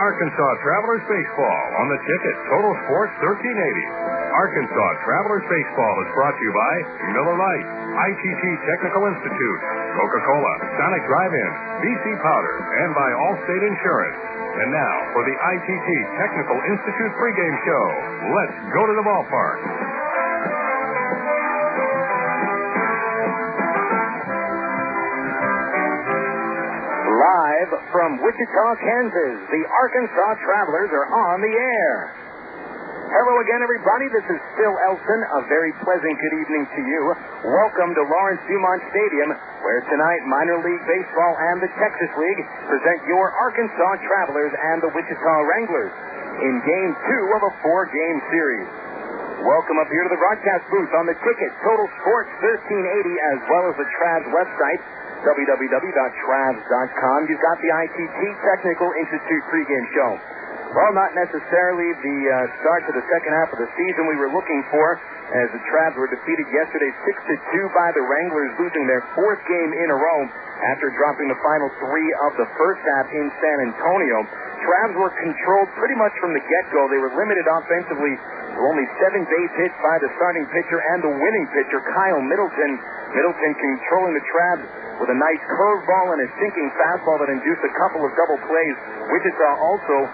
Arkansas Travelers Baseball on the ticket. Total Sports 1380. Arkansas Travelers Baseball is brought to you by Miller Lite, ITT Technical Institute, Coca-Cola, Sonic Drive-In, BC Powder, and by Allstate Insurance. And now for the ITT Technical Institute pregame show. Let's go to the ballpark. Live from Wichita, Kansas, the Arkansas Travelers are on the air. Hello again, everybody. This is Phil Elson. A very pleasant good evening to you. Welcome to Lawrence Dumont Stadium, where tonight Minor League Baseball and the Texas League present your Arkansas Travelers and the Wichita Wranglers in Game 2 of a 4-game series. Welcome up here to the broadcast booth on the ticket, Total Sports 1380, as well as the Travs website, www.travs.com. You've got the ITT Technical Institute pregame show. Well, not necessarily the start to the second half of the season we were looking for, as the Travs were defeated yesterday 6-2 by the Wranglers, losing their 4th game in a row after dropping the final 3 of the first half in San Antonio. Travs were controlled pretty much from the get-go. They were limited offensively to only 7 base hits by the starting pitcher and the winning pitcher, Kyle Middleton. Middleton controlling the Travs with a nice curveball and a sinking fastball that induced a couple of double plays. Wichita also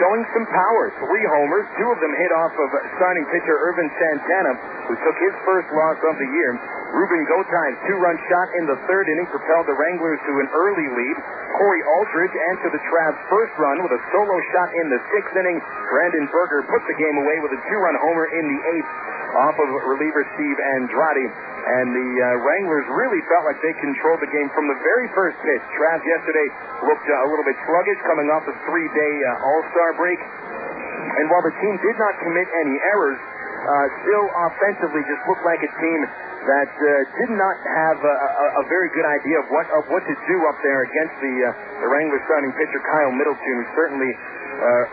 showing some power. 3 homers, 2 of them hit off of starting pitcher Irvin Santana, who took his first loss of the year. Ruben Gotay's 2-run shot in the 3rd inning propelled the Wranglers to an early lead. Corey Aldridge answered the Travs' first run with a solo shot in the 6th inning. Brandon Berger put the game away with a 2-run homer in the 8th off of reliever Steve Andrade. And the Wranglers really felt like they controlled the game from the very first pitch. Travs yesterday looked a little bit sluggish coming off a 3-day All-Star break. And while the team did not commit any errors, still offensively just looked like a team that did not have a very good idea of what to do up there against the Wranglers starting pitcher Kyle Middleton, who certainly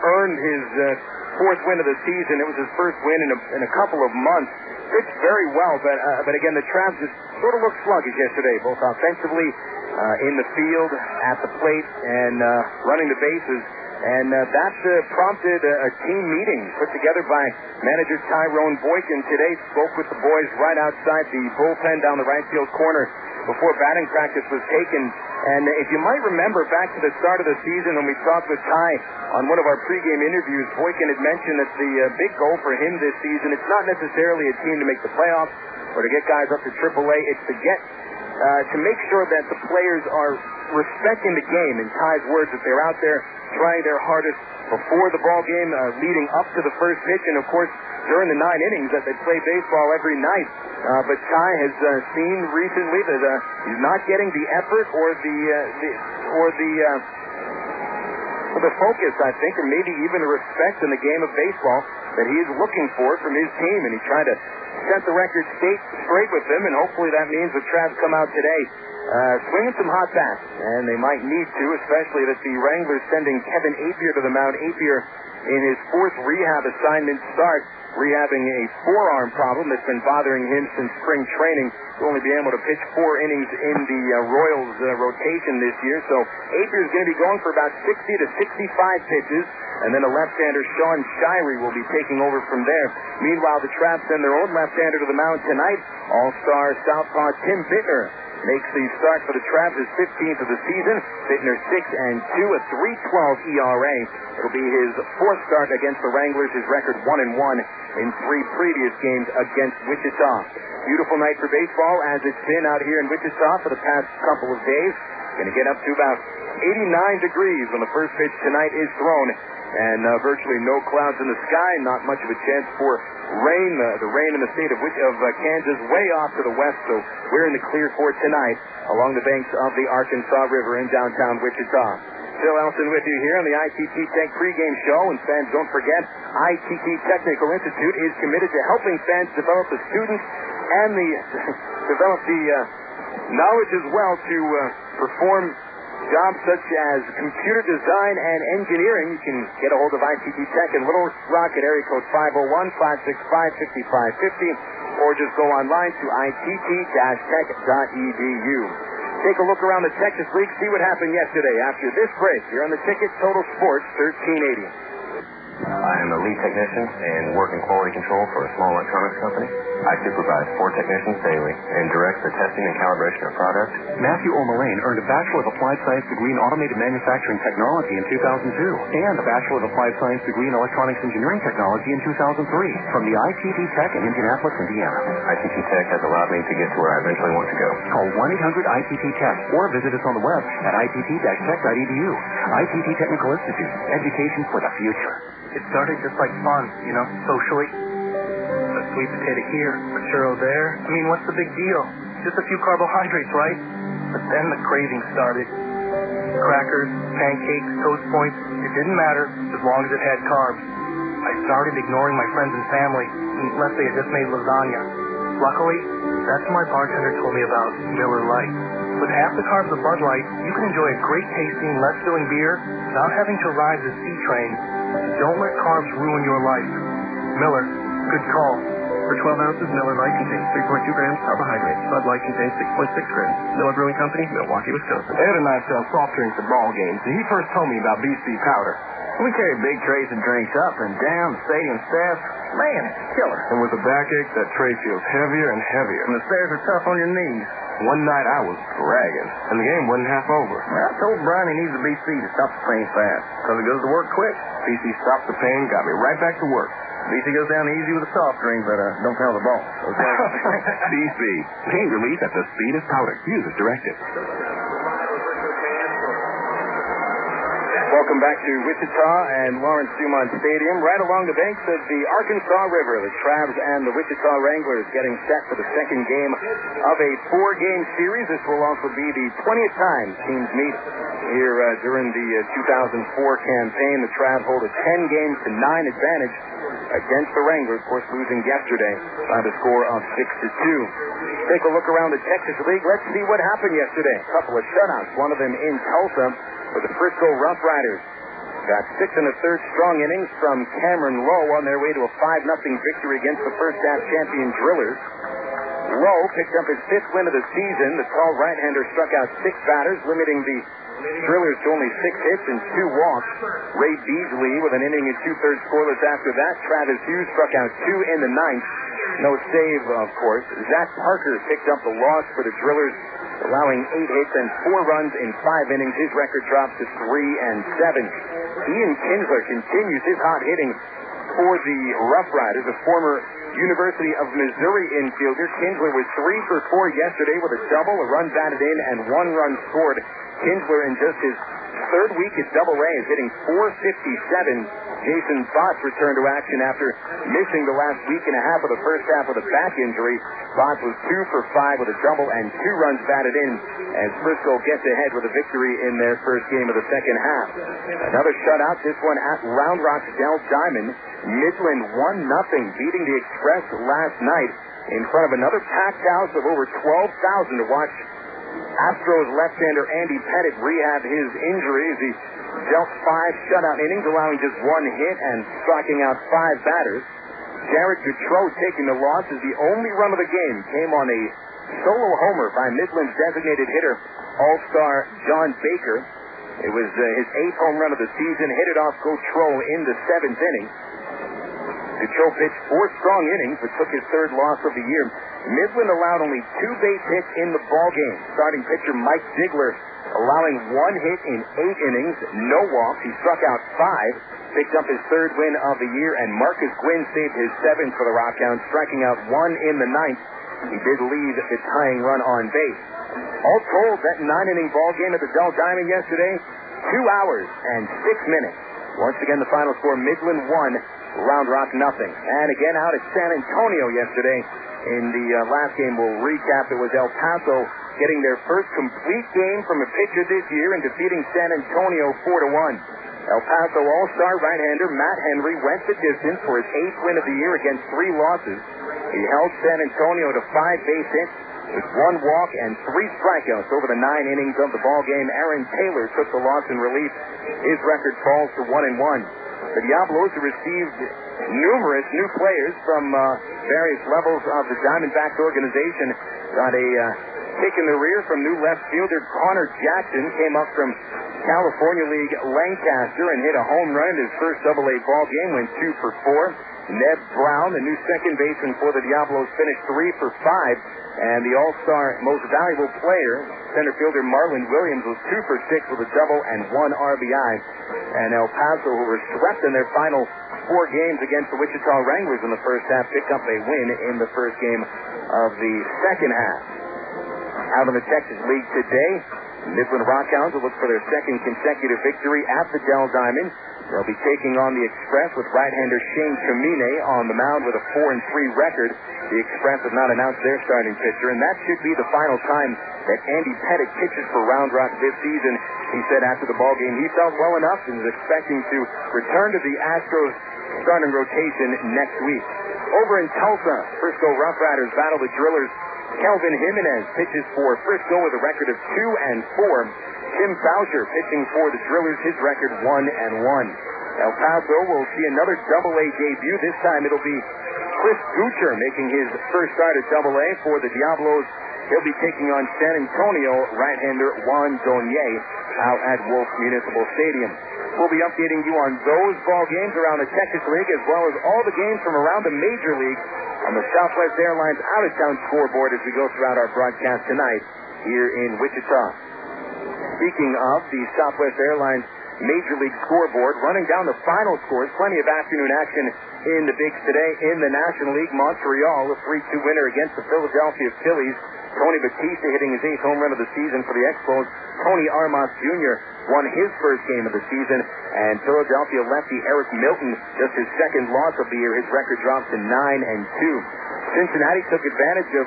earned his 4th win of the season. It was his first win in a couple of months. Pitched very well, but again, the Travs just sort of looked sluggish yesterday, both offensively, in the field, at the plate, and running the bases. And that prompted a team meeting put together by manager Tyrone Boykin today. Spoke with the boys right outside the bullpen down the right field corner before batting practice was taken. And if you might remember back to the start of the season when we talked with Ty on one of our pregame interviews, Boykin had mentioned that the big goal for him this season, it's not necessarily a team to make the playoffs or to get guys up to AAA. It's to make sure that the players are respecting the game. In Ty's words, that they're out there trying their hardest before the ball game, leading up to the first pitch, and of course during the 9 innings that they play baseball every night. But Ty has seen recently that he's not getting the effort or the focus, I think, or maybe even the respect in the game of baseball that he is looking for from his team, and he's trying to set the record straight with them, and hopefully that means the Travs come out today swinging some hot bats, and they might need to, especially that the Wranglers sending Kevin Apier to the mound. Apier in his 4th rehab assignment start, rehabbing a forearm problem that's been bothering him since spring training. He'll only be able to pitch 4 innings in the Royals rotation this year, so Apier's going to be going for about 60 to 65 pitches, and then a left-hander, Sean Shirey, will be taking over from there. Meanwhile, the Travs send their own left-hander to the mound tonight. All-star southpaw Tim Bittner makes the start for the Travs, his 15th of the season. Bittner 6-2, a 3.12 ERA. It'll be his 4th start against the Wranglers, his record 1-1 in 3 previous games against Wichita. Beautiful night for baseball, as it's been out here in Wichita for the past couple of days. Going to get up to about 89 degrees when the first pitch tonight is thrown, and virtually no clouds in the sky, not much of a chance for rain. The rain in the state of Kansas way off to the west, so we're in the clear for tonight along the banks of the Arkansas River in downtown Wichita. Phil Elson with you here on the ITT Tech pregame show, and fans, don't forget, ITT Technical Institute is committed to helping fans develop the students and develop the knowledge as well to perform jobs such as computer design and engineering. You can get a hold of ITT Tech in Little Rock at area code 501-565-5550, or just go online to itt-tech.edu. Take a look around the Texas League, see what happened yesterday. After this break, you're on the Ticket, Total Sports 1380. I am a lead technician and work in quality control for a small electronics company. I supervise 4 technicians daily and direct the testing and calibration of products. Matthew O'Mullane earned a Bachelor of Applied Science degree in Automated Manufacturing Technology in 2002 and a Bachelor of Applied Science degree in Electronics Engineering Technology in 2003 from the ITT Tech in Indianapolis, Indiana. ITT Tech has allowed me to get to where I eventually want to go. Call 1-800-ITT-TECH or visit us on the web at itt-tech.edu. ITT Technical Institute, education for the future. It started just like fun, socially. A sweet potato here, a churro there. I mean, what's the big deal? Just a few carbohydrates, right? But then the craving started. Crackers, pancakes, toast points, it didn't matter as long as it had carbs. I started ignoring my friends and family unless they had just made lasagna. Luckily, that's when my bartender told me about Miller Lite. With half the carbs of Bud Light, you can enjoy a great tasting, less filling beer without having to ride the C train. Don't let carbs ruin your life. Miller, good call. For 12 ounces, Miller Lite contains 3.2 grams carbohydrates. Bud Light contains 6.6 grams. Miller Brewing Company, Milwaukee, Wisconsin. Ed and I sell soft drinks at ball games, and he first told me about BC powder. We carry big trays of drinks up and down the stadium steps. Man, it's killer. And with a backache, that tray feels heavier and heavier. And the stairs are tough on your knees. One night I was dragging, and the game wasn't half over. Well, I told Brian he needs a BC to stop the pain fast, because it goes to work quick. BC stopped the pain, got me right back to work. BC goes down easy with a soft drink, but don't tell the boss. Okay? BC, pain relief at the speed of powder. Use as directed. Welcome back to Wichita and Lawrence Dumont Stadium. Right along the banks of the Arkansas River, the Travs and the Wichita Wranglers getting set for the second game of a 4-game series. This will also be the 20th time teams meet here during the 2004 campaign. The Travs hold a 10-9 advantage against the Wranglers, of course, losing yesterday by the score of 6-2. Take a look around the Texas League. Let's see what happened yesterday. A couple of shutouts, one of them in Tulsa for the Frisco Rough Riders. Got 6 1/3 strong innings from Cameron Lowe on their way to a 5-0 victory against the first-half champion Drillers. Lowe picked up his 5th win of the season. The tall right-hander struck out 6 batters, limiting the Drillers to only 6 hits and 2 walks. Ray Beasley with an inning and 2/3 scoreless after that. Travis Hughes struck out 2 in the 9th. No save, of course. Zach Parker picked up the loss for the Drillers, allowing 8 hits and 4 runs in 5 innings. His record drops to 3-7. Ian Kinsler continues his hot hitting for the Rough Riders, a former University of Missouri infielder. Kinsler was 3 for 4 yesterday with a double, a run batted in, and 1 run scored. Kinsler, in just his 3rd week at Double-A, is hitting .457. Jason Botts returned to action after missing the last week and a half of the first half with a back injury. Botts was 2 for 5 with a double and 2 runs batted in as Frisco gets ahead with a victory in their first game of the second half. Another shutout, this one at Round Rock's Dell Diamond. Midland 1-0, beating the Express last night in front of another packed house of over 12,000 to watch Astros left-hander Andy Pettit rehab his injuries. He dealt 5 shutout innings, allowing just 1 hit and striking out 5 batters. Jared Gautreau taking the loss as the only run of the game came on a solo homer by Midland's designated hitter, All-Star John Baker. It was his 8th home run of the season, hit it off Gautreau in the 7th inning. Gautreau pitched 4 strong innings, but took his 3rd loss of the year. Midland allowed only 2 base hits in the ballgame. Starting pitcher Mike Ziegler allowing 1 hit in 8 innings, no walks. He struck out 5, picked up his 3rd win of the year, and Marcus Gwynn saved his 7th for the Rockhounds, striking out 1 in the 9th. He did lead the tying run on base. All told, that 9-inning ballgame at the Dell Diamond yesterday, 2 hours and 6 minutes. Once again, the final score, Midland 1, Round Rock 0. And again, out at San Antonio yesterday in the last game, we'll recap, it was El Paso getting their first complete game from a pitcher this year and defeating San Antonio 4-1. El Paso All-Star right-hander Matt Henry went the distance for his 8th win of the year against 3 losses. He held San Antonio to 5 base hits with 1 walk and 3 strikeouts over the 9 innings of the ballgame. Aaron Taylor took the loss in relief. His record falls to 1-1. The Diablos received numerous new players from various levels of the Diamondbacks organization. Got a Taking the rear from new left fielder Connor Jackson came up from California League Lancaster and hit a home run in his first AA ball game, went 2 for 4. Ned Brown, the new second baseman for the Diablos, finished 3 for 5. And the All-Star most valuable player, center fielder Marlon Williams, was 2 for 6 with a double and 1 RBI. And El Paso, who were swept in their final 4 games against the Wichita Wranglers in the first half, picked up a win in the first game of the second half. Out in the Texas League today, Midland Rockhounds will look for their second consecutive victory at the Dell Diamond. They'll be taking on the Express with right-hander Shane Chamine on the mound with a 4-3 record. The Express have not announced their starting pitcher, and that should be the final time that Andy Pettit pitches for Round Rock this season. He said after the ball game he felt well enough and is expecting to return to the Astros starting rotation next week. Over in Tulsa, Frisco Rough Riders battle the Drillers. Kelvin Jimenez pitches for Frisco with a record of 2-4. Tim Boucher pitching for the Drillers, his record 1-1. El Paso will see another AA debut. This time it'll be Chris Gucher making his first start at AA for the Diablos. He'll be taking on San Antonio right-hander Juan Donier out at Wolf Municipal Stadium. We'll be updating you on those ball games around the Texas League as well as all the games from around the Major League on the Southwest Airlines out-of-town scoreboard as we go throughout our broadcast tonight here in Wichita. Speaking of the Southwest Airlines Major League scoreboard, running down the final scores, plenty of afternoon action in the Bigs today. In the National League, Montreal, a 3-2 winner against the Philadelphia Phillies. Tony Batista hitting his 8th home run of the season for the Expos. Tony Armas Jr. won his first game of the season, and Philadelphia lefty Eric Milton, just his second loss of the year. His record drops to 9-2. Cincinnati took advantage of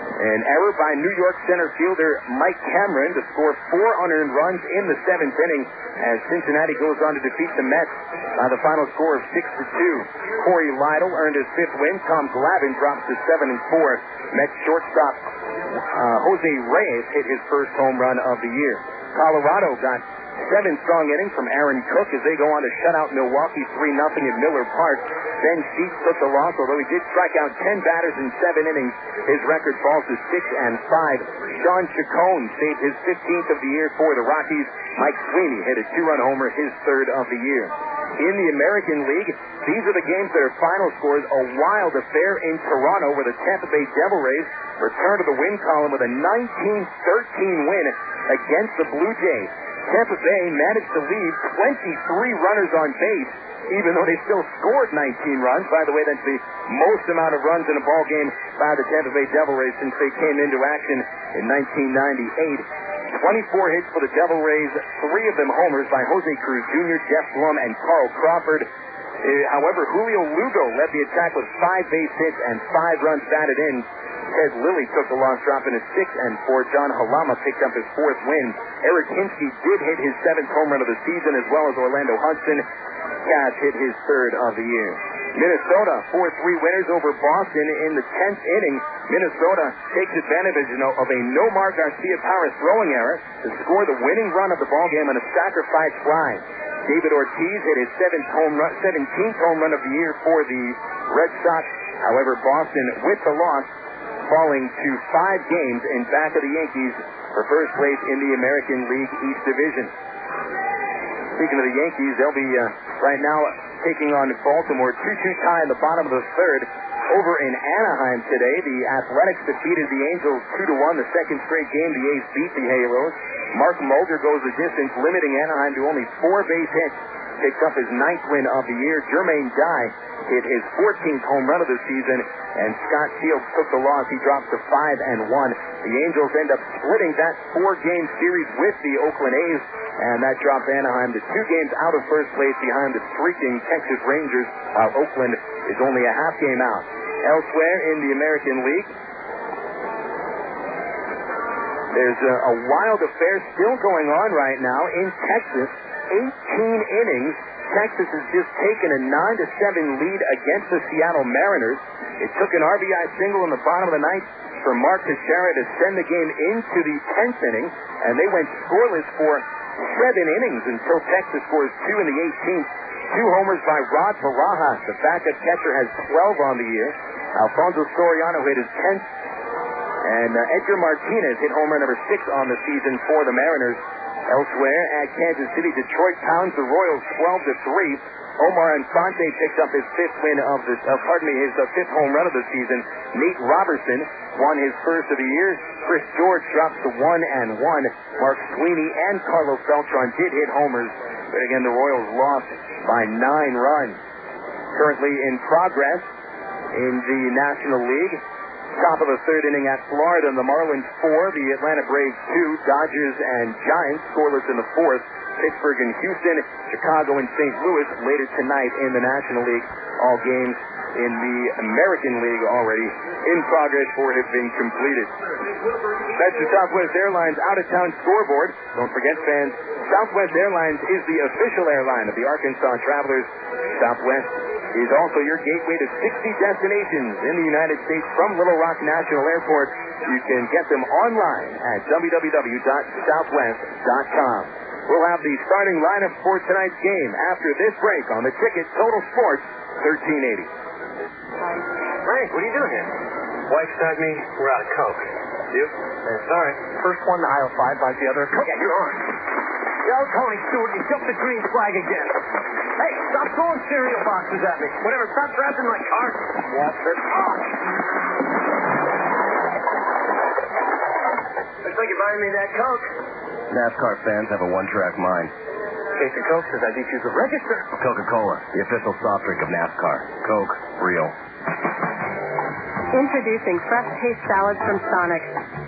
an error by New York center fielder Mike Cameron to score 4 unearned runs in the 7th inning as Cincinnati goes on to defeat the Mets by the final score of 6-2. Corey Lidle earned his 5th win. Tom Glavine drops to 7-4. Mets shortstop Jose Reyes hit his first home run of the year. Colorado got 7 strong innings from Aaron Cook as they go on to shut out Milwaukee 3-0 at Miller Park. Ben Sheets took the loss, although he did strike out 10 batters in 7 innings. His record falls to 6-5. Sean Chacon saved his 15th of the year for the Rockies. Mike Sweeney hit a 2-run homer, his 3rd of the year. In the American League, these are the games that are final scores. A wild affair in Toronto where the Tampa Bay Devil Rays return to the win column with a 19-13 win against the Blue Jays. Tampa Bay managed to leave 23 runners on base, even though they still scored 19 runs. By the way, that's the most amount of runs in a ball game by the Tampa Bay Devil Rays since they came into action in 1998. 24 hits for the Devil Rays, 3 of them homers by Jose Cruz Jr., Jeff Blum, and Carl Crawford. However, Julio Lugo led the attack with 5 base hits and 5 runs batted in. Ted Lilly took the loss, dropping at 6-4. John Halama picked up his 4th win. Eric Hinsky did hit his 7th home run of the season, as well as Orlando Hudson. Cash hit his 3rd of the year. Minnesota, 4-3 winners over Boston in the 10th inning. Minnesota takes advantage of a Nomar Garcia power throwing error to score the winning run of the ballgame on a sacrifice fly. David Ortiz hit his 17th home run of the year for the Red Sox. However, Boston, with the loss, falling to 5 games in back of the Yankees for first place in the American League East Division. Speaking of the Yankees, they'll be right now taking on Baltimore. 2-2 tie in the bottom of the 3rd. Over in Anaheim today, the Athletics defeated the Angels 2-1. The second straight game, the A's beat the Halos. Mark Mulder goes the distance, limiting Anaheim to only 4 base hits. Picks up his 9th win of the year. Jermaine Dye hit his 14th home run of the season, and Scott Shields took the loss. He drops to 5-1. The Angels end up splitting that 4-game series with the Oakland A's, and that drops Anaheim to 2 games out of first place behind the streaking Texas Rangers, while Oakland is only a half game out. Elsewhere in the American League, there's a wild affair still going on right now in Texas. 18 innings. Texas has just taken a 9-7 lead against the Seattle Mariners. It took an RBI single in the bottom of the 9th for Mark Teixeira to send the game into the 10th inning, and they went scoreless for 7 innings until Texas scores 2 in the 18th. 2 homers by Rod Barajas. The backup catcher has 12 on the year. Alfonso Soriano hit his 10th And Edgar Martinez hit home run number 6 on the season for the Mariners. Elsewhere at Kansas City, Detroit pounds the Royals 12-3. Omar Infante picked up his fifth home run of the season. Nate Robertson won his first of the year. Chris George drops to 1-1. Mark Sweeney and Carlos Beltran did hit homers, but again, the Royals lost by 9 runs. Currently in progress in the National League. Top of the third inning at Florida, the Marlins 4, the Atlanta Braves 2, Dodgers and Giants scoreless in the fourth. Pittsburgh and Houston, Chicago and St. Louis later tonight in the National League. All games in the American League already in progress or have been completed. That's the Southwest Airlines out-of-town scoreboard. Don't forget, fans, Southwest Airlines is the official airline of the Arkansas Travelers. Southwest is also your gateway to 60 destinations in the United States from Little Rock National Airport. You can get them online at www.southwest.com. We'll have the starting lineup for tonight's game after this break on the ticket Total Sports 1380. Frank, what are you doing here? Wife sent me. We're out of Coke. You? Sorry. First one to aisle 5 buys the other. Yeah, you're on. Yo, Tony Stewart, you jumped the green flag again. Hey, stop throwing cereal boxes at me. Whatever, stop driving my car. Yes, sir. Oh. Looks like you're buying me that Coke. NASCAR fans have a one-track mind. Case of Coke says I beat you to register. Coca-Cola, the official soft drink of NASCAR. Coke, real. Introducing fresh taste salads from Sonic.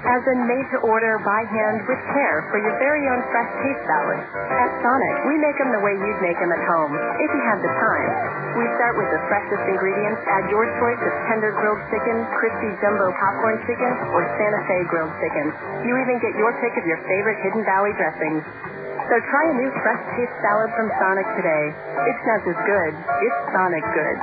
As in made to order by hand with care for your very own fresh taste salad. At Sonic, we make them the way you'd make them at home, if you have the time. We start with the freshest ingredients, add your choice of tender grilled chicken, crispy jumbo popcorn chicken, or Santa Fe grilled chicken. You even get your pick of your favorite Hidden Valley dressings. So try a new fresh taste salad from Sonic today. It's not just good, it's Sonic good.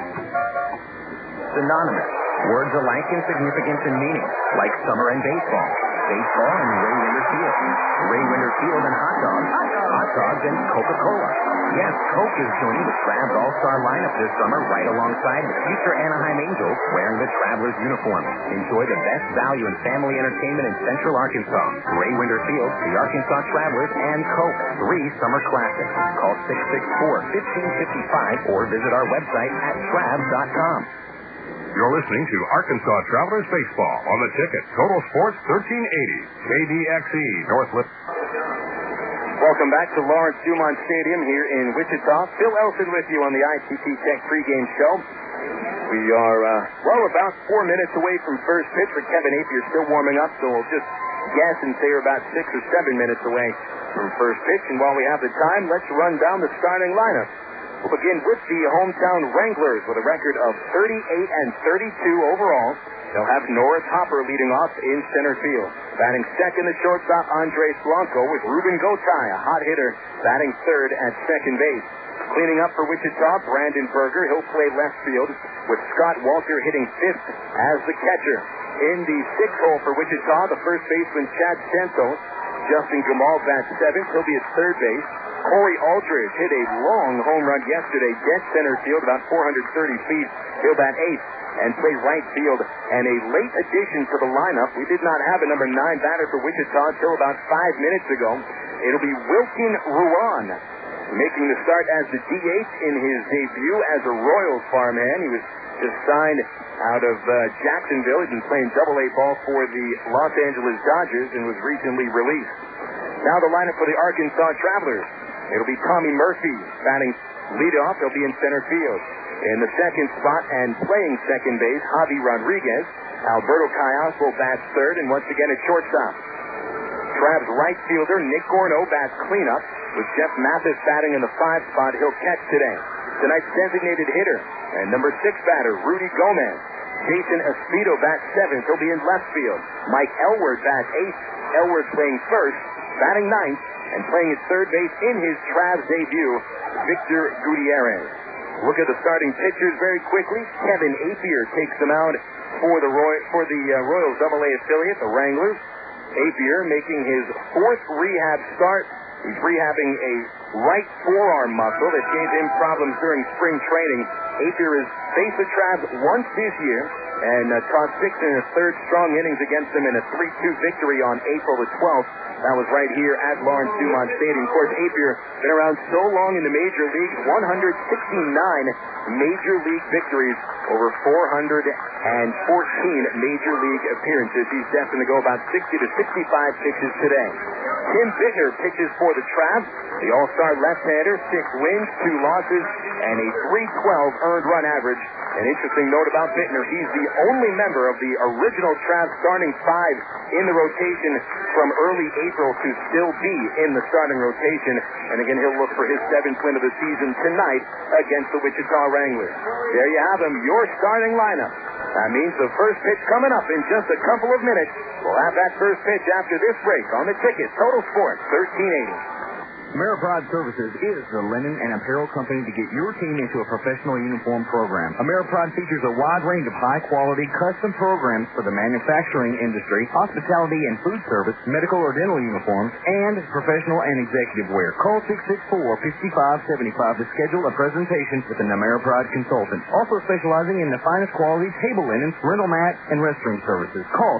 Synonymous. Words alike in significance and meaning, like summer and baseball. Baseball and Ray Winder Field. Ray Winder Field and hot dogs. Hot dogs and Coca-Cola. Yes, Coke is joining the Travs All-Star lineup this summer right alongside the future Anaheim Angels wearing the Travelers uniform. Enjoy the best value in family entertainment in Central Arkansas. Ray Winder Field, the Arkansas Travelers, and Coke. 3 summer classics. Call 664-1555 or visit our website at travs.com. You're listening to Arkansas Travelers Baseball on the ticket Total Sports 1380, KDXE, Northland. Welcome back to Lawrence Dumont Stadium here in Wichita. Phil Elson with you on the ITT Tech pregame show. We are, about 4 minutes away from first pitch for Kevin Apier, still warming up, so we'll just guess and say we're about 6 or 7 minutes away from first pitch. And while we have the time, let's run down the starting lineup. We'll begin with the hometown Wranglers with a record of 38-32 overall. They'll have Norris Hopper leading off in center field. Batting second, the shortstop Andres Blanco with Ruben Gotay, a hot hitter, batting third at second base. Cleaning up for Wichita, Brandon Berger. He'll play left field with Scott Walter hitting fifth as the catcher. In the sixth hole for Wichita, the first baseman Chad Santos. Justin Gamal bats seventh. He'll be at third base. Corey Aldridge hit a long home run yesterday, dead center field, about 430 feet. He'll bat eighth and play right field. And a late addition to the lineup. We did not have a number 9 batter for Wichita until about 5 minutes ago. It'll be Wilkin Ruan making the start as the DH in his debut as a Royals farmhand. He was just signed out of Jacksonville. He's been playing Double-A ball for the Los Angeles Dodgers and was recently released. Now the lineup for the Arkansas Travelers. It'll be Tommy Murphy batting leadoff. He'll be in center field. In the second spot and playing second base, Javi Rodriguez. Alberto Callas will bat third and once again at shortstop. Travs right fielder Nick Gorno bats cleanup with Jeff Mathis batting in the 5 spot. He'll catch today. Tonight's designated hitter and number 6 batter Rudy Gomez. Jason Espedo bats 7th. He'll be in left field. Mike Elward bats 8th. Elward playing first, batting 9th, and playing at third base in his Travs debut, Victor Gutierrez. Look at the starting pitchers very quickly. Kevin Apier takes them out for the Royals Double-A affiliate, the Wranglers. Apier making his 4th rehab start. He's rehabbing a right forearm muscle that gave him problems during spring training. Apier has faced the Travs once this year and tossed 6 in his third strong innings against them in a 3-2 victory on April the 12th. That was right here at Lawrence Dumont Stadium. Of course, Apier been around so long in the major leagues, 169 major league victories, over 414 major league appearances. He's destined to go about 60 to 65 pitches today. Tim Bitter pitches for the Travs. The all-star left-hander, 6 wins, 2 losses, and a .312 earned run average. An interesting note about Bittner, he's the only member of the original Travs starting 5 in the rotation from early April to still be in the starting rotation. And again, he'll look for his 7th win of the season tonight against the Wichita Wranglers. There you have them, your starting lineup. That means the first pitch coming up in just a couple of minutes. We'll have that first pitch after this break on the ticket. Total Sports 1380. Ameripride Services is the linen and apparel company to get your team into a professional uniform program. Ameripride features a wide range of high-quality custom programs for the manufacturing industry, hospitality and food service, medical or dental uniforms, and professional and executive wear. Call 664-5575 to schedule a presentation with an Ameripride consultant. Also specializing in the finest quality table linens, rental mat, and restroom services. Call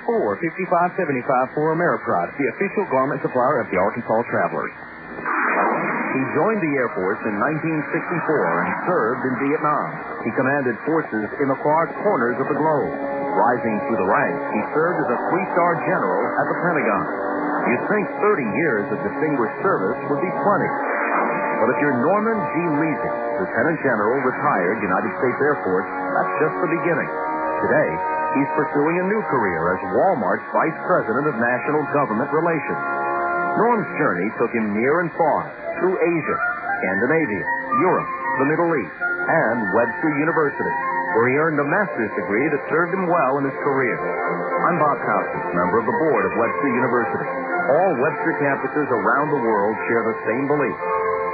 664-5575 for Ameripride, the official garment supplier of the Arkansas Travelers. He joined the Air Force in 1964 and served in Vietnam. He commanded forces in the far corners of the globe. Rising through the ranks, he served as a 3-star general at the Pentagon. You'd think 30 years of distinguished service would be plenty. But if you're Norman G. Leasing, Lieutenant General, retired United States Air Force, that's just the beginning. Today, he's pursuing a new career as Walmart's Vice President of National Government Relations. Norm's journey took him near and far, through Asia, Scandinavia, Europe, the Middle East, and Webster University, where he earned a master's degree that served him well in his career. I'm Bob Costas, member of the board of Webster University. All Webster campuses around the world share the same belief.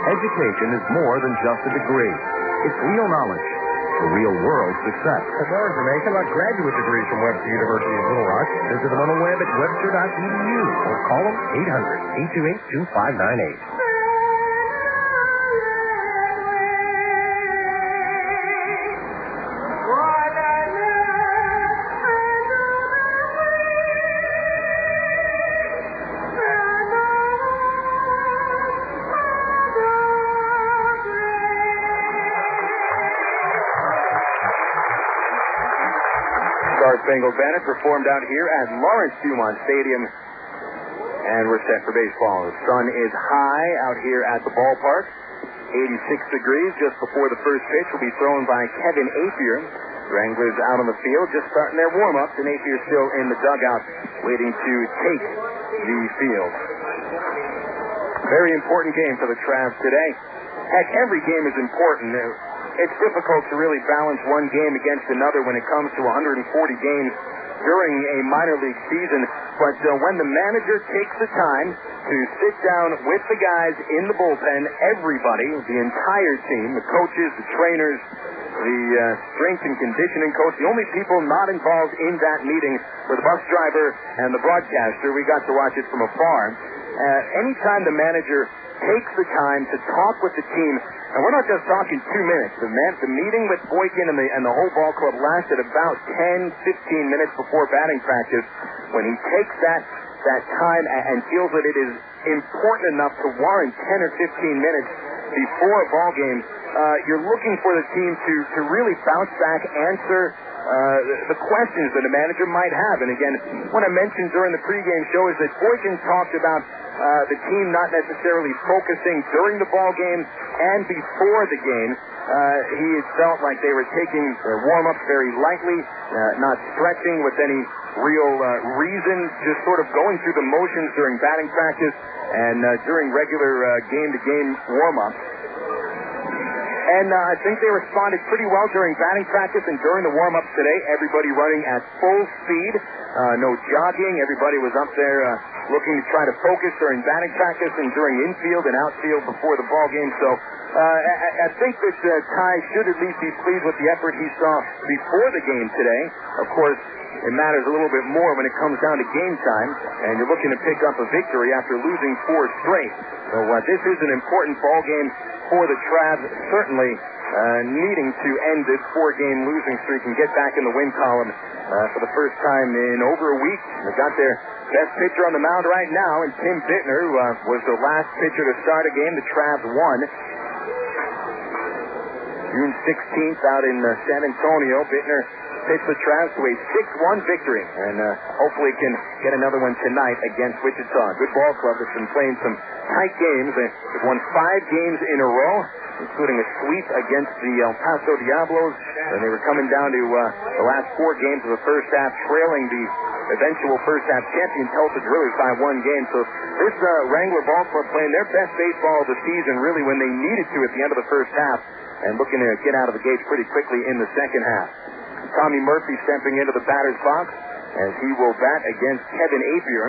Education is more than just a degree. It's real knowledge, for real-world success. For more information about graduate degrees from Webster University in Little Rock, visit them on the web at webster.edu or call them 800-828-2598. Star-Spangled Banner performed out here at Lawrence Dumont Stadium. And we're set for baseball. The sun is high out here at the ballpark. 86 degrees just before the first pitch will be thrown by Kevin Apier. Wranglers out on the field just starting their warm-ups, and Apier still in the dugout waiting to take the field. Very important game for the Travs today. Heck, every game is important. It's difficult to really balance one game against another when it comes to 140 games during a minor league season. But when the manager takes the time to sit down with the guys in the bullpen, everybody, the entire team, the coaches, the trainers, the strength and conditioning coach, the only people not involved in that meeting were the bus driver and the broadcaster. We got to watch it from afar. Anytime the manager takes the time to talk with the team, and we're not just talking 2 minutes. The meeting with Boykin and the whole ball club lasted about 10, 15 minutes before batting practice. When he takes that time and feels that it is important enough to warrant 10 or 15 minutes before a ball game, you're looking for the team to really bounce back, answer the questions that a manager might have. And again, what I mentioned during the pregame show is that Boykin talked about the team not necessarily focusing during the ball game and before the game. He had felt like they were taking their warm-ups very lightly, not stretching with any real reason, just sort of going through the motions during batting practice and during regular game-to-game warm-ups. And I think they responded pretty well during batting practice and during the warm-ups today. Everybody running at full speed, no jogging. Everybody was up there looking to try to focus during batting practice and during infield and outfield before the ball game. So I think that Ty should at least be pleased with the effort he saw before the game today. Of course, it matters a little bit more when it comes down to game time, and you're looking to pick up a victory after losing 4 straight. So this is an important ball game for the Travs, certainly needing to end this 4-game losing streak and get back in the win column for the first time in over a week. They've got their best pitcher on the mound right now, and Tim Bittner, who was the last pitcher to start a game the Travs won. June 16th out in San Antonio, Bittner pitched the Travs to a 6-1 victory, and hopefully can get another one tonight against Wichita. Good ball club that's been playing some tight games. They've won 5 games in a row, including a sweep against the El Paso Diablos, and they were coming down to the last 4 games of the first half, trailing the eventual first half champion Tulsa Drillers by 1 game. So this Wrangler ball club playing their best baseball of the season, really when they needed to at the end of the first half, and looking to get out of the gates pretty quickly in the second half. Tommy Murphy stepping into the batter's box as he will bat against Kevin Apier.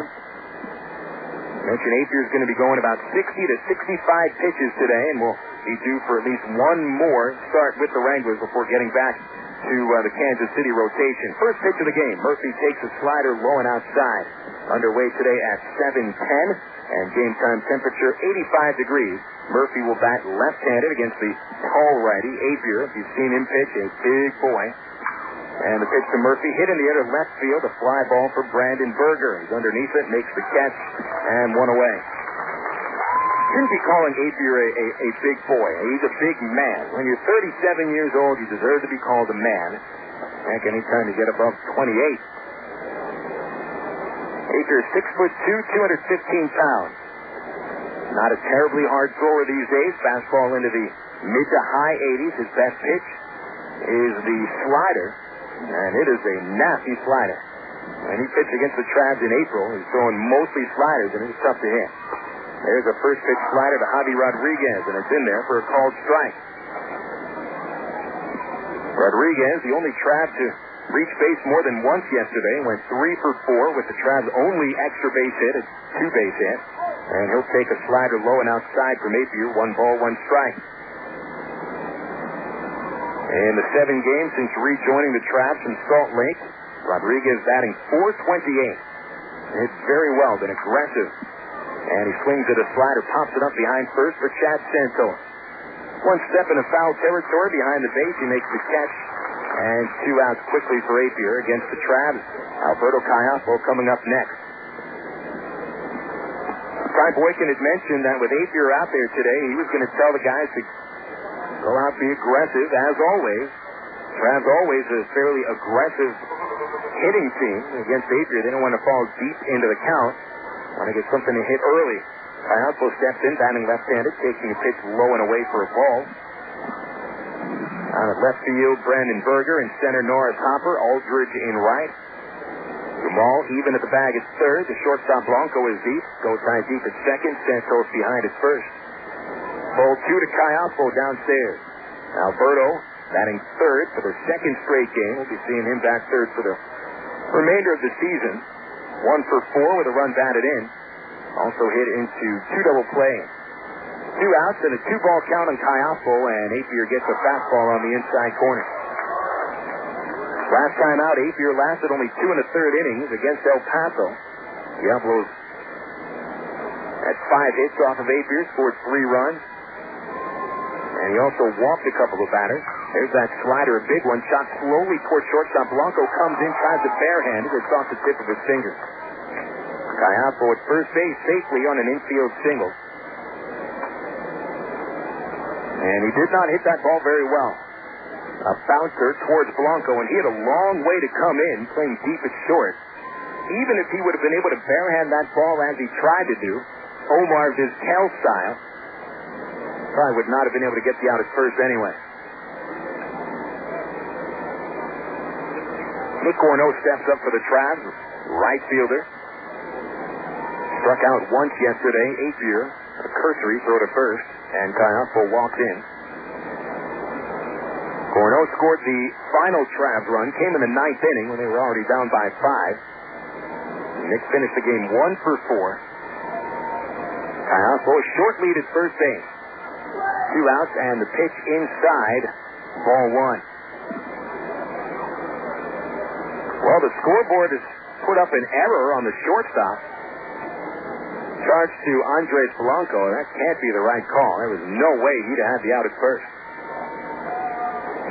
Mentioned Apier's going to be going about 60 to 65 pitches today, and will be due for at least 1 more start with the Wranglers before getting back to the Kansas City rotation. First pitch of the game, Murphy takes a slider low and outside. Underway today at 7:10, and game time temperature 85 degrees. Murphy will bat left-handed against the tall righty Apier. If you've seen him pitch, a big boy. And the pitch to Murphy hit in the air to left field, a fly ball for Brandon Berger. He's underneath it, makes the catch, and 1 away. Shouldn't be calling Apier a big boy. He's a big man. When you're 37 years old, you deserve to be called a man. Heck, anytime you get above 28. Apier is 6'2", 215 pounds. Not a terribly hard thrower these days. Fastball into the mid to high 80s. His best pitch is the slider, and it is a nasty slider. When he pitched against the Travs in April, he was throwing mostly sliders, and it was tough to hit. There's a first pitch slider to Javi Rodriguez, and it's in there for a called strike. Rodriguez, the only Trav to reach base more than once yesterday, went 3 for 4 with the Travs' only extra base hit, a 2-base hit. And he'll take a slider low and outside from Apier, 1 ball, 1 strike. In the 7 games since rejoining the Travs from Salt Lake, Rodriguez batting .428. Hit very well, been aggressive. And he swings at a slider, pops it up behind first for Chad Santos. 1 step in a foul territory behind the base, he makes the catch. And 2 outs quickly for Apier against the Travs. Alberto Caiapo coming up next. Ty Boykin had mentioned that with Apier out there today, he was going to tell the guys to go out and be aggressive, as always. Travs always a fairly aggressive hitting team against Apier. They don't want to fall deep into the count. Want to get something to hit early. Caiapo steps in, batting left-handed, taking a pitch low and away for a ball. Out at left field, Brandon Berger. In center, Norris Hopper. Aldridge in right. Jamal even at the bag at third. The shortstop Blanco is deep. Goes high deep at second. Santos behind at first. Ball 2 to Caiapo downstairs. Alberto batting third for the 2nd straight game. We'll be seeing him back third for the remainder of the season. 1 for 4 with a run batted in. Also hit into 2 double play. 2 outs and a 2-ball count on Caiapo, and Apier gets a fastball on the inside corner. Last time out, Apier lasted only 2 1/3 innings against El Paso. Diablos had 5 hits off of Apier, scored 3 runs. And he also walked a couple of batters. There's that slider, a big one, shot slowly toward shortstop. Blanco comes in, tries to barehand it. It's off the tip of his finger. Caiapo at first base safely on an infield single. And he did not hit that ball very well. A bouncer towards Blanco, and he had a long way to come in, playing deep at short. Even if he would have been able to barehand that ball as he tried to do, Omar Vizquel style, probably would not have been able to get the out at first anyway. Nick Corneau steps up for the Travs, right fielder. Struck out once yesterday. Apier, a cursory throw to first, and Caiapo walked in. Corneau scored the final Travs run, came in the 9th inning when they were already down by 5. Nick finished the game 1 for 4. Kayaspo, a short lead at first base. 2 outs and the pitch inside. Ball 1. Well, the scoreboard has put up an error on the shortstop. Charge to Andres Blanco. That can't be the right call. There was no way he'd have had the out at first.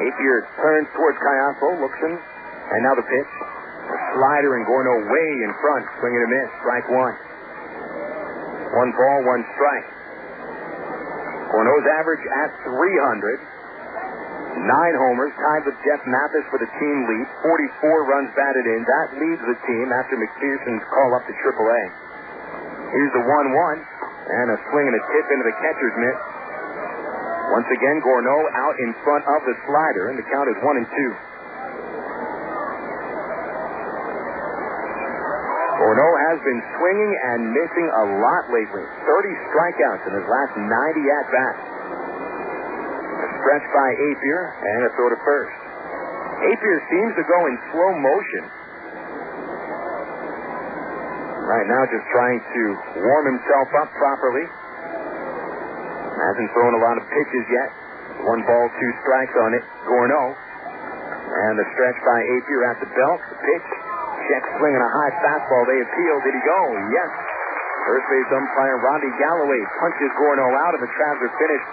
Napier turns towards Kayaspo, looks him, and now the pitch. A slider and Gorno way in front, swinging a miss. Strike 1. 1 ball, 1 strike. Gorno's average at 300. 9 homers, tied with Jeff Mathis for the team lead. 44 runs batted in. That leads the team after McPherson's call up to AAA. Here's the 1-1, and a swing and a tip into the catcher's mitt. Once again, Gorno out in front of the slider, and the count is 1-2. Gorno has been swinging and missing a lot lately. 30 strikeouts in his last 90 at-bats. A stretch by Apier, and a throw to first. Apier seems to go in slow motion. Right now just trying to warm himself up properly. Hasn't thrown a lot of pitches yet. 1 ball, 2 strikes on it. Gorno. And the stretch by Apier at the belt. The pitch. Check swing and a high fastball. They appeal. Did he go? Yes. First base umpire Robbie Galloway punches Gorno out, and the Travs are finished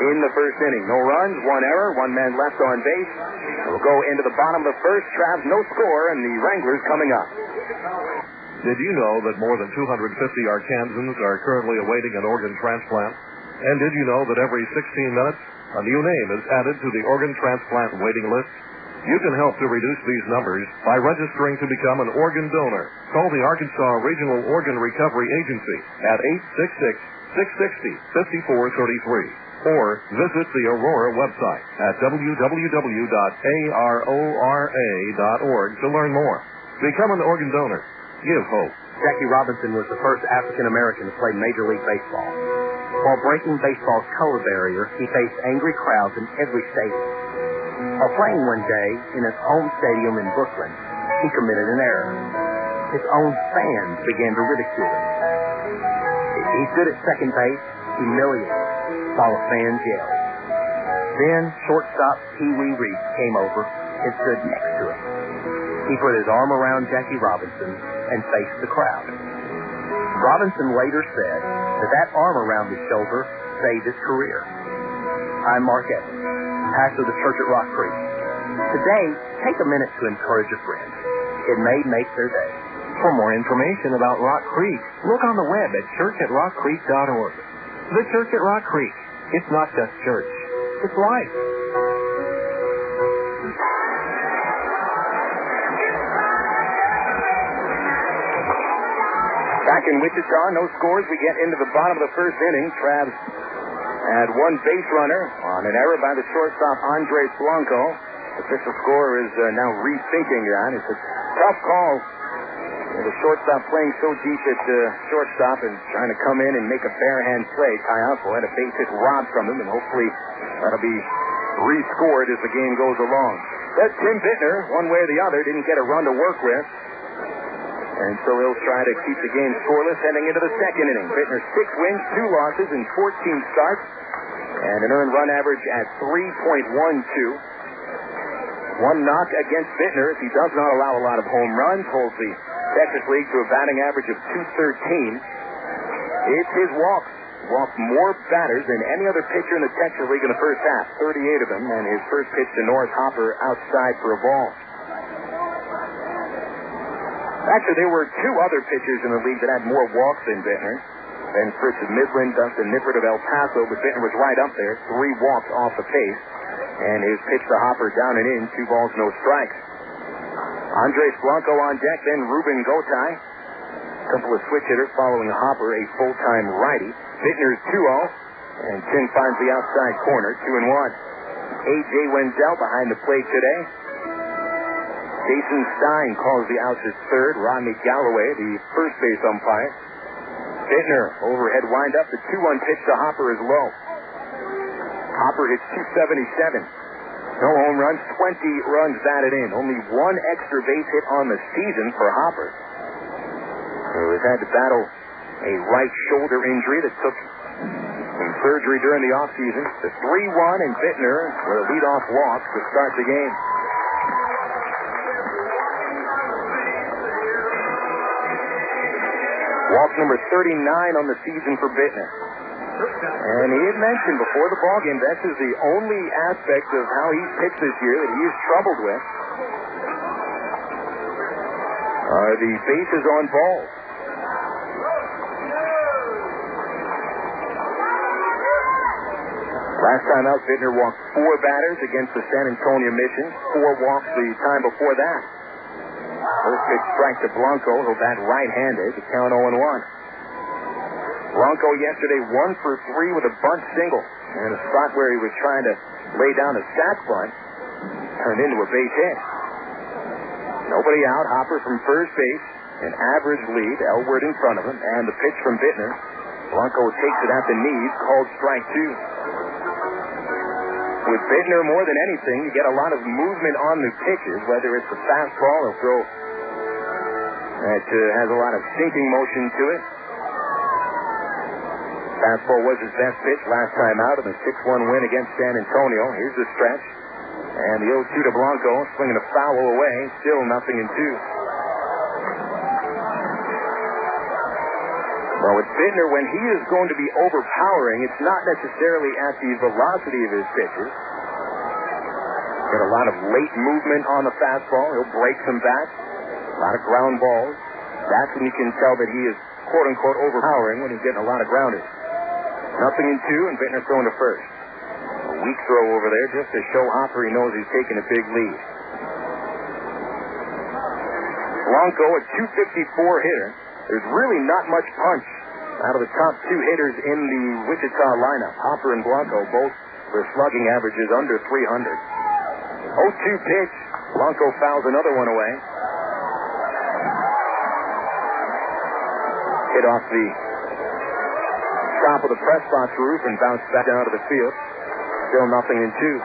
in the first inning. No runs, 1 error, 1 man left on base. We'll go into the bottom of the first. Travs no score, and the Wranglers coming up. Did you know that more than 250 Arkansans are currently awaiting an organ transplant? And did you know that every 16 minutes, a new name is added to the organ transplant waiting list? You can help to reduce these numbers by registering to become an organ donor. Call the Arkansas Regional Organ Recovery Agency at 866-660-5433 or visit the Aurora website at www.arora.org to learn more. Become an organ donor. Give hope. Jackie Robinson was the first African-American to play Major League Baseball. While breaking baseball's color barrier, he faced angry crowds in every stadium. While playing one day in his home stadium in Brooklyn, he committed an error. His own fans began to ridicule him. He stood at second base, humiliated, while the fans yelled. Then shortstop Pee Wee Reese came over and stood next to him. He put his arm around Jackie Robinson and faced the crowd. Robinson later said that arm around his shoulder saved his career. I'm Mark Evans, pastor of the church at Rock Creek. Today, take a minute to encourage a friend. It may make their day. For more information about Rock Creek, look on the web at churchatrockcreek.org. The Church at Rock Creek. It's not just church. It's life. Back in Wichita, no scores. We get into the bottom of the first inning. Travs had 1 base runner on an error by the shortstop, Andres Blanco. Official score is now rethinking that. It's a tough call. The shortstop playing so deep at shortstop and trying to come in and make a bare-hand play. Kayaspo had a base hit robbed from him, and hopefully that'll be rescored as the game goes along. But Tim Bittner, one way or the other, didn't get a run to work with. And so he'll try to keep the game scoreless heading into the second inning. Bittner 6 wins, 2 losses, and 14 starts. And an earned run average at 3.12. 1 knock against Bittner if he does not allow a lot of home runs. Holds the Texas League to a batting average of .213. It's his walks. Walked more batters than any other pitcher in the Texas League in the first half. 38 of them. And his first pitch to Norris Hopper outside for a ball. Actually, there were 2 other pitchers in the league that had more walks than Bittner. Ben Fritz of Midland, Dustin Nippert of El Paso, but Bittner was right up there. 3 walks off the pace. And his pitch to Hopper down and in, 2 balls, no strikes. Andres Blanco on deck, then Ruben Gotay. A couple of switch hitters following Hopper, a full-time righty. Bittner's 2-0, and Chin finds the outside corner, 2-1. A.J. Wenzel behind the plate today. Jason Stein calls the outs at third. Rodney Galloway, the first base umpire. Bittner, overhead windup. The 2-1 pitch to Hopper is low. Hopper hits .277. No home runs, 20 runs batted in. Only 1 extra base hit on the season for Hopper. who has had to battle a right shoulder injury that took some surgery during the offseason. The 3-1, and Bittner with a leadoff walk to start the game. Walk number 39 on the season for Bittner. And he had mentioned before the ballgame, this is the only aspect of how he's pitched this year that he is troubled with, are the bases on balls. Last time out, Bittner walked 4 batters against the San Antonio Mission. 4 walks the time before that. First pitch strike to Blanco. He'll bat right-handed to count 0-1. Blanco yesterday 1 for 3 with a bunt single. And a spot where he was trying to lay down a sac bunt turned into a base hit. Nobody out. Hopper from first base. An average lead. Elwood in front of him. And the pitch from Bittner. Blanco takes it at the knees. Called strike 2. With Bittner, more than anything, you get a lot of movement on the pitches, whether it's a fastball or throw that has a lot of sinking motion to it. Fastball was his best pitch last time out in the 6-1 win against San Antonio. Here's the stretch. And the 0-2 to Blanco, swinging a foul away. Still 0-2. Well, with Bittner, when he is going to be overpowering, it's not necessarily at the velocity of his pitches. Got a lot of late movement on the fastball. He'll break some bats. A lot of ground balls. That's when you can tell that he is, quote-unquote, overpowering, when he's getting a lot of grounders. 0-2, and Bittner throwing to first. A weak throw over there just to show Hopper he knows he's taking a big lead. Blanco, a .254 hitter. There's really not much punch out of the top 2 hitters in the Wichita lineup. Hopper and Blanco, both their slugging averages under 300. 0-2 pitch. Blanco fouls another one away. Hit off the top of the press box roof and bounced back down to the field. Still 0-2.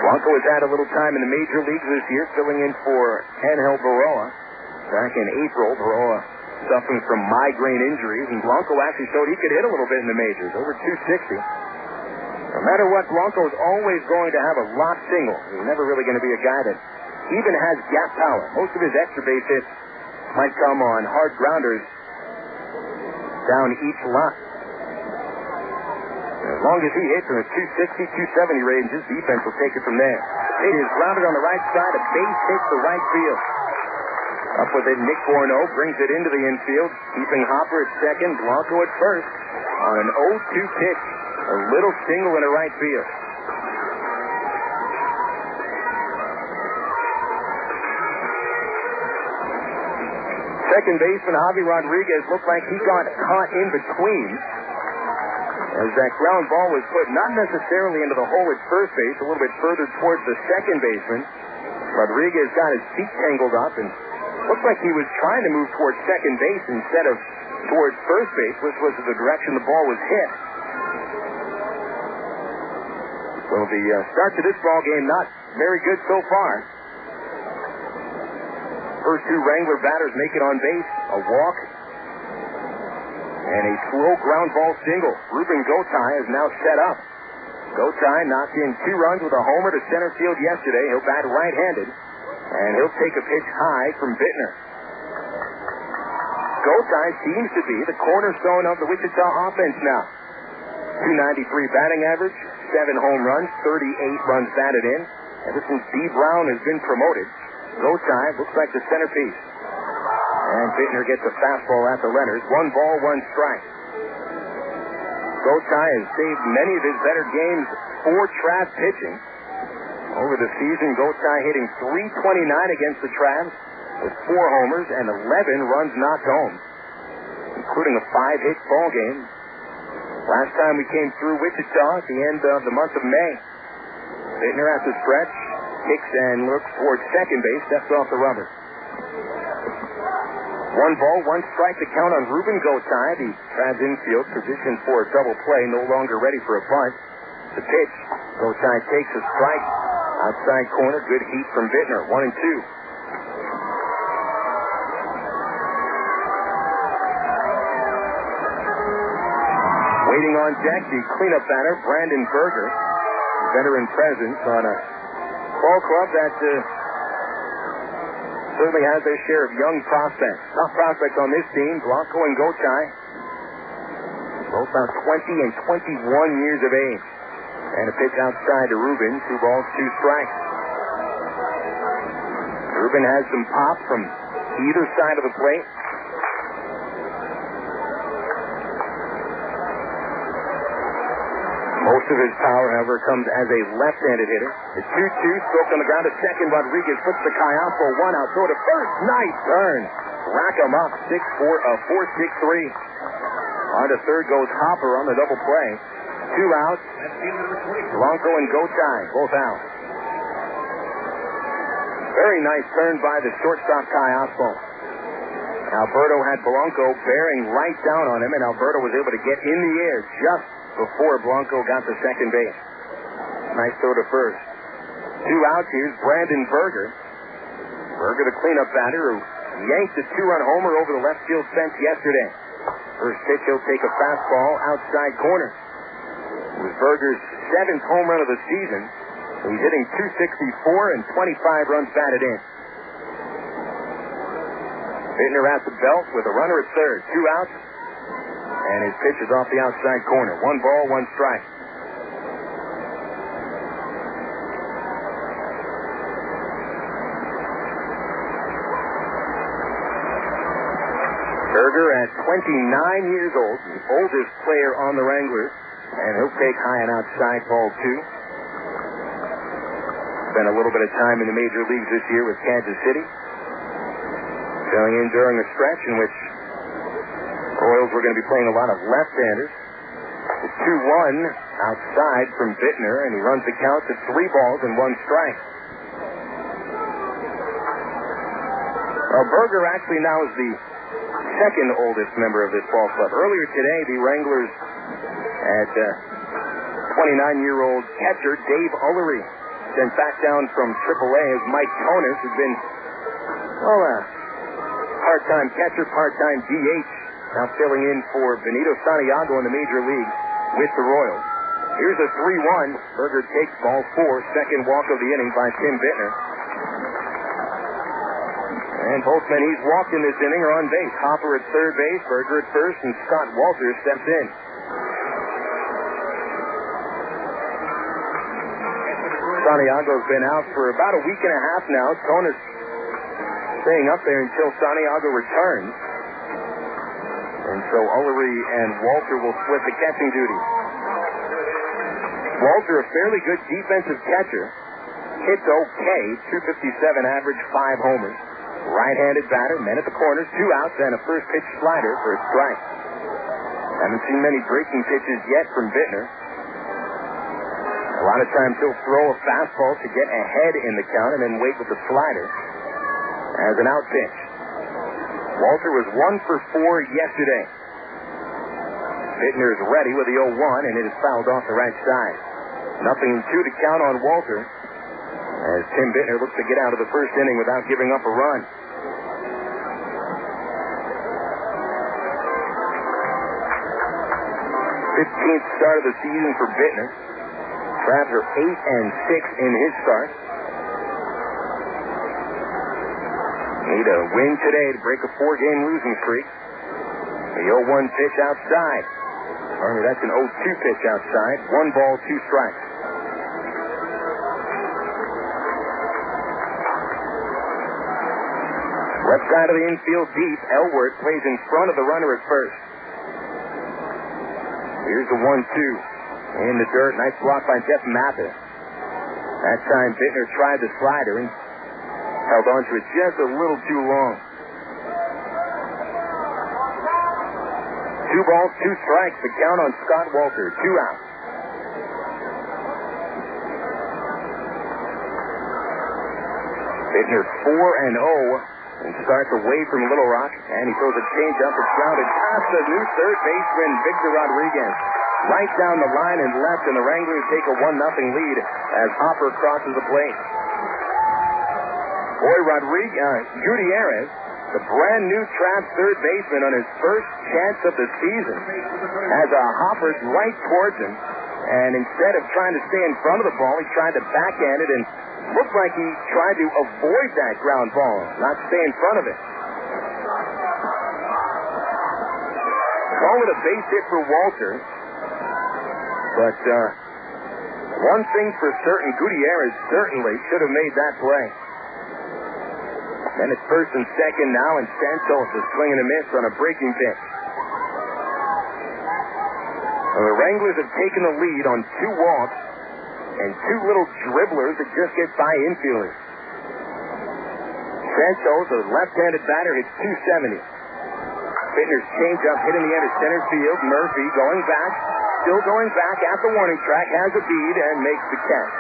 Blanco has had a little time in the major leagues this year, filling in for Angel Baroa. Back in April, Baroa suffering from migraine injuries, and Blanco actually showed he could hit a little bit in the majors, over 260. No matter what, Blanco is always going to have a lock single. He's never really going to be a guy that even has gap power. Most of his extra base hits might come on hard grounders down each lot. As long as he hits in the 260, 270 range, his defense will take it from there. It is grounded on the right side. A base hit to right field. Up with it, Nick Borneau brings it into the infield, keeping Hopper at second, Blanco at first on an 0-2 pitch. A little single into right field. Second baseman Javi Rodriguez looked like he got caught in between, as that ground ball was put not necessarily into the hole at first base, a little bit further towards the second baseman. Rodriguez got his feet tangled up and looked like he was trying to move towards second base instead of towards first base, which was the direction the ball was hit. So the start to this ball game not very good so far. First 2 Wrangler batters make it on base, a walk, and a slow ground ball single. Ruben Gotay is now set up. Gotay knocked in 2 runs with a homer to center field yesterday. He'll bat right-handed, and he'll take a pitch high from Bittner. Gotay seems to be the cornerstone of the Wichita offense now. .293 batting average, 7 home runs, 38 runs batted in. Ever since D. Brown has been promoted, Gotay looks like the centerpiece. And Bittner gets a fastball at the Leonard. 1 ball, 1 strike. Gotay has saved many of his better games for Trav pitching. Over the season, Gotay hitting .329 against the Travs with 4 homers and 11 runs knocked home, including a 5-hit ball game. Last time we came through Wichita at the end of the month of May. Bittner at the stretch, kicks and looks towards second base, steps off the rubber. 1 ball, 1 strike to count on Ruben Gotay. The Travs infield positioned for a double play, no longer ready for a bunt. The pitch, Gotay takes a strike. Outside corner, good heat from Bittner. 1-2. Waiting on deck, the cleanup batter, Brandon Berger. Veteran presence on a ball club that certainly has their share of young prospects. Top prospects on this team, Blanco and Gochai. Both about 20 and 21 years of age. And a pitch outside to Ruben. 2 balls, 2 strikes. Ruben has some pop from either side of the plate. Most of his power, however, comes as a left-handed hitter. The 2-2, stroke on the ground to second. Rodriguez puts the Cayampo 1 out. Throw to first. Nice turn. Rack him up. 4-6-3. On to third goes Hopper on the double play. 2 outs. Blanco and Gochai both out. Very nice turn by the shortstop Cayampo. Alberto had Blanco bearing right down on him, and Alberto was able to get in the air just before Blanco got to second base. Nice throw to first. 2 outs. Here's Brandon Berger. Berger, the cleanup batter, who yanked a 2-run homer over the left field fence yesterday. First pitch, he'll take a fastball outside corner. It was Berger's 7th home run of the season. He's hitting .264 and 25 runs batted in. Bittner at the belt with a runner at third. 2 outs. And his pitch is off the outside corner. 1 ball, 1 strike. Berger at 29 years old, the oldest player on the Wranglers. And he'll take high and outside ball 2. Spent a little bit of time in the major leagues this year with Kansas City. Filling in during a stretch in which Royals were going to be playing a lot of left-handers. The 2-1 outside from Bittner, and he runs the count to 3 balls and 1 strike. Well, Berger actually now is the second oldest member of this ball club. Earlier today, the Wranglers had 29-year-old catcher Dave Ullery sent back down from AAA as Mike Tonis has been, well, a part-time catcher, part-time DH, now filling in for Benito Santiago in the major leagues with the Royals. Here's a 3-1. Berger takes ball 4, second walk of the inning by Tim Bittner. And both men he's walked in this inning are on base. Hopper at third base, Berger at first, and Scott Walters steps in. Santiago's been out for about a week and a half now. Tonis staying up there until Santiago returns. And so Ullery and Walter will split the catching duty. Walter, a fairly good defensive catcher. Hits okay, .257 average, 5 homers. Right-handed batter, men at the corners, 2 outs, and a first pitch slider for a strike. Haven't seen many breaking pitches yet from Bittner. A lot of times he'll throw a fastball to get ahead in the count and then wait with the slider as an out pitch. Walter was 1 for 4 yesterday. Bittner is ready with the 0-1, and it is fouled off the right side. 0-2 to count on Walter as Tim Bittner looks to get out of the first inning without giving up a run. Fifteenth start of the season for Bittner. Crabs are 8-6 in his start. Need a win today to break a 4-game losing streak. The 0-1 pitch outside. That's an 0-2 pitch outside. 1 ball, 2 strikes. Left side of the infield deep. Elworth plays in front of the runner at first. Here's the 1-2. In the dirt. Nice block by Jeff Mather. That time Bittner tried the slider and held on to it just a little too long. 2 balls, 2 strikes. The count on Scott Walter. 2 outs. Bittner 4-0 and starts away from Little Rock, and he throws a changeup that's grounded past the new third baseman Victor Rodriguez. Right down the line and left, and the Wranglers take a 1-0 lead as Hopper crosses the plate. Boy, Gutierrez the brand new Traps third baseman on his first chance of the season has a hopper right towards him. And instead of trying to stay in front of the ball, he tried to backhand it and looked like he tried to avoid that ground ball, not stay in front of it. Call it a base hit for Walter. But one thing for certain, Gutierrez certainly should have made that play. Then it's first and second now, and Santos is swinging a miss on a breaking pitch. The Wranglers have taken the lead on 2 walks and 2 little dribblers that just get by infielders. Santos, a left-handed batter, hits .270. Bittner's changeup hit in the end of center field. Murphy going back, still going back at the warning track, has a bead and makes the catch.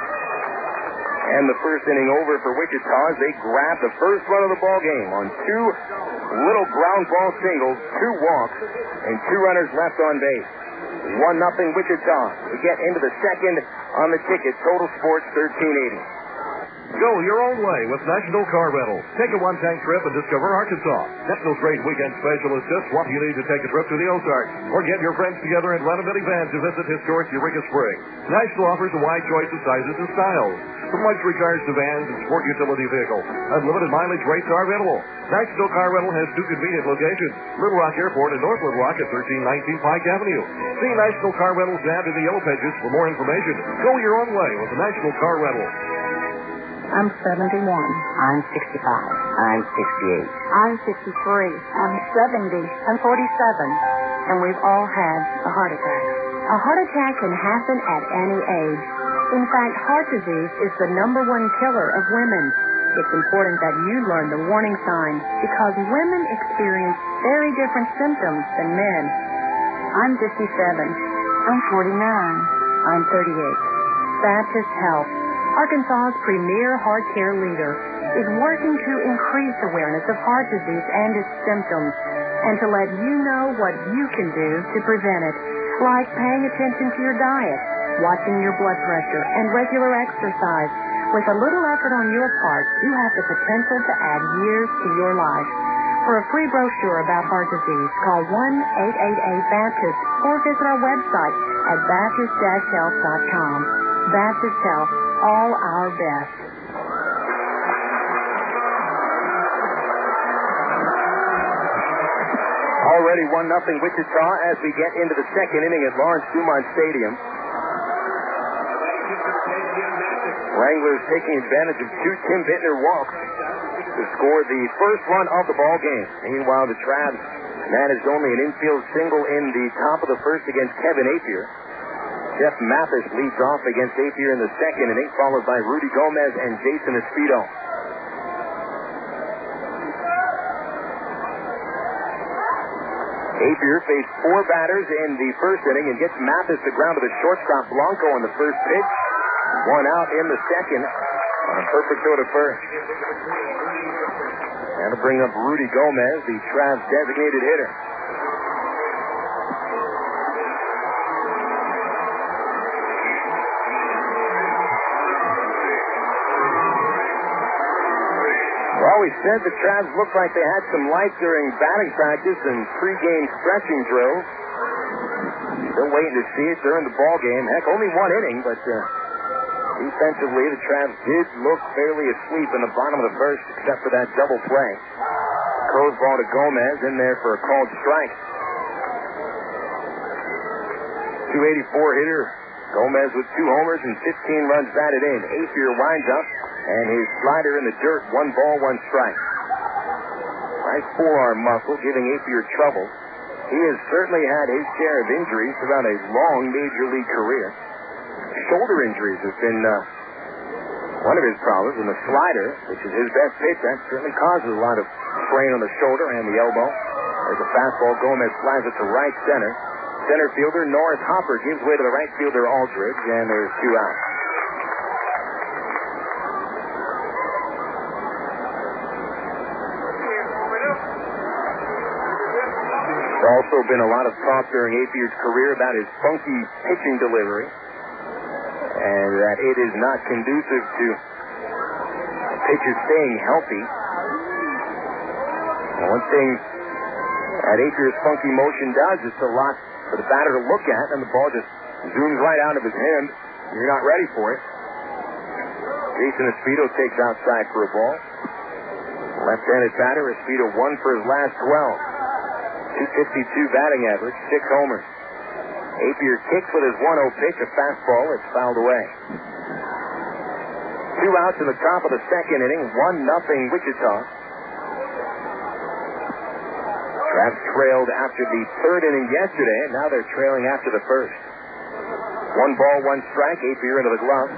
And the first inning over for Wichita as they grab the first run of the ball game on 2 little ground ball singles, 2 walks, and 2 runners left on base. 1-0 Wichita. We get into the second on the ticket. Total Sports 1380. Go your own way with National Car Rental. Take a one-tank trip and discover Arkansas. National's great weekend special is just what you need to take a trip to the Ozarks. Or get your friends together and rent a minivan to visit historic Eureka Springs. National offers a wide choice of sizes and styles, from luxury cars to vans and sport utility vehicles. Unlimited mileage rates are available. National Car Rental has 2 convenient locations, Little Rock Airport and North Little Rock at 1319 Pike Avenue. See National Car Rental's ad in the yellow pages for more information. Go your own way with the National Car Rental. I'm 71. I'm 65. I'm 68. I'm 53. I'm 70. I'm 47. And we've all had a heart attack. A heart attack can happen at any age. In fact, heart disease is the #1 killer of women. It's important that you learn the warning signs because women experience very different symptoms than men. I'm 57. I'm 49. I'm 38. Baptist Health, Arkansas's premier heart care leader, is working to increase awareness of heart disease and its symptoms and to let you know what you can do to prevent it, like paying attention to your diet, watching your blood pressure, and regular exercise. With a little effort on your part, you have the potential to add years to your life. For a free brochure about heart disease, call 1-888-BAPTIST or visit our website at baptist-health.com. Baptist Health, all our best. Already 1-0 Wichita as we get into the second inning at Lawrence Dumont Stadium. Wranglers taking advantage of 2 Tim Bittner walks to score the first run of the ball game. Meanwhile, the Traps managed only an infield single in the top of the first against Kevin Apier. Jeff Mathis leads off against Apier in the second inning, followed by Rudy Gomez and Jason Espedo. Apier faced 4 batters in the first inning and gets Mathis to ground to the shortstop Blanco on the first pitch. 1 out in the second on a perfecto to first. That'll bring up Rudy Gomez, the Traps designated hitter. Well, we said the Traps looked like they had some life during batting practice and pregame stretching drills. Still waiting to see it during the ball game. Heck, only 1 inning, but defensively, the Traps did look fairly asleep in the bottom of the first, except for that double play. Curveball to Gomez in there for a called strike. 284 hitter. Gomez with 2 homers and 15 runs batted in. Apier winds up, and his slider in the dirt. 1 ball, 1 strike. Nice forearm muscle, giving Apier trouble. He has certainly had his share of injuries throughout a long major league career. Shoulder injuries have been one of his problems, and the slider, which is his best pitch, that certainly causes a lot of strain on the shoulder and the elbow. There's a fastball. Gomez flies it to right center. Center fielder Norris Hopper gives way to the right fielder Aldridge, and there's 2 outs. There's also been a lot of talk during Apier's career about his funky pitching delivery, and that it is not conducive to pitchers staying healthy. One thing that Apier's funky motion does is a lot for the batter to look at, and the ball just zooms right out of his hand. You're not ready for it. Jason Espedo takes outside for a ball. Left-handed batter, Espedo 1 for his last 12. 252 batting average, 6 homers. Apier kicks with his 1-0 pitch, a fastball that's fouled away. 2 outs in the top of the second inning, 1-0 Wichita. Travs trailed after the third inning yesterday, and now they're trailing after the first. 1 ball, 1 strike, Apier into the glove.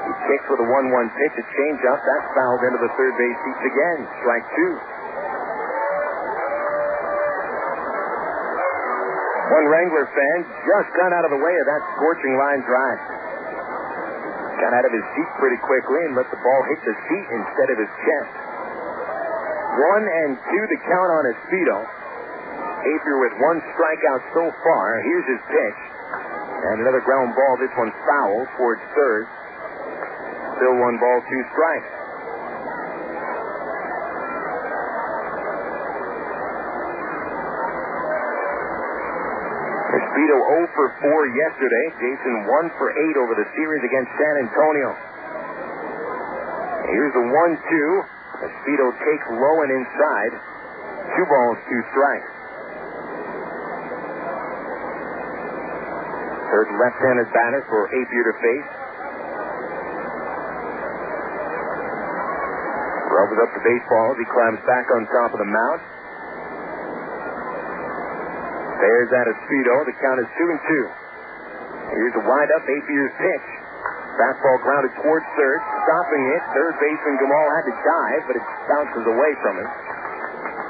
He kicks with a 1-1 pitch, a changeup. That's fouled into the third base seats again. Strike 2. One Wrangler fan just got out of the way of that scorching line drive. Got out of his seat pretty quickly and let the ball hit the seat instead of his chest. 1-2 the count on Espedo. Apier with 1 strikeout so far. Here's his pitch. And another ground ball. This one's foul towards third. Still 1 ball, 2 strikes. Espedo 0 for 4 yesterday. Jason 1 for 8 over the series against San Antonio. Here's the 1-2. Espedo takes low and inside. 2 balls, 2 strikes. Third left-handed batter for Apier to face. Rubs up the baseball as he climbs back on top of the mound. There's at Espedo. The count is 2-2. Here's a wind-up, Apier's pitch. Fastball grounded towards third. Stopping it. Third baseman Gamal had to dive, but it bounces away from him.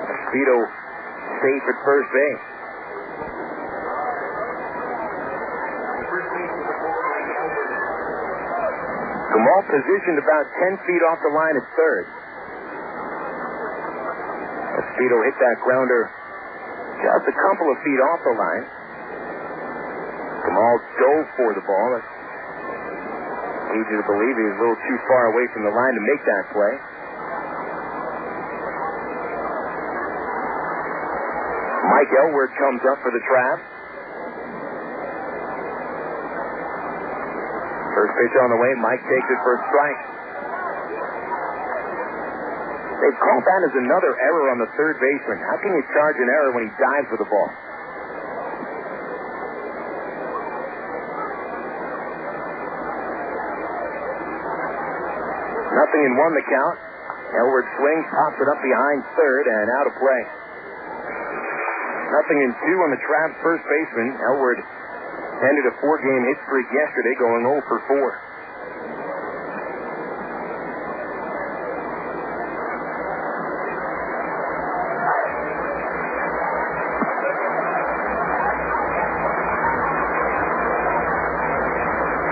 Espedo safe at first base. Gamal positioned about 10 feet off the line at third. Espedo hit that grounder just a couple of feet off the line. Gamal dove for the ball. That leads you to believe he was a little too far away from the line to make that play. Mike Elward comes up for the Travs. First pitch on the way. Mike takes it for a strike. They've called that as another error on the third baseman. How can you charge an error when he dives for the ball? Nothing in 1 the count. Elward swings, pops it up behind third, and out of play. Nothing in 2 on the Travs first baseman. Elward ended a 4-game hit streak yesterday, going 0 for 4.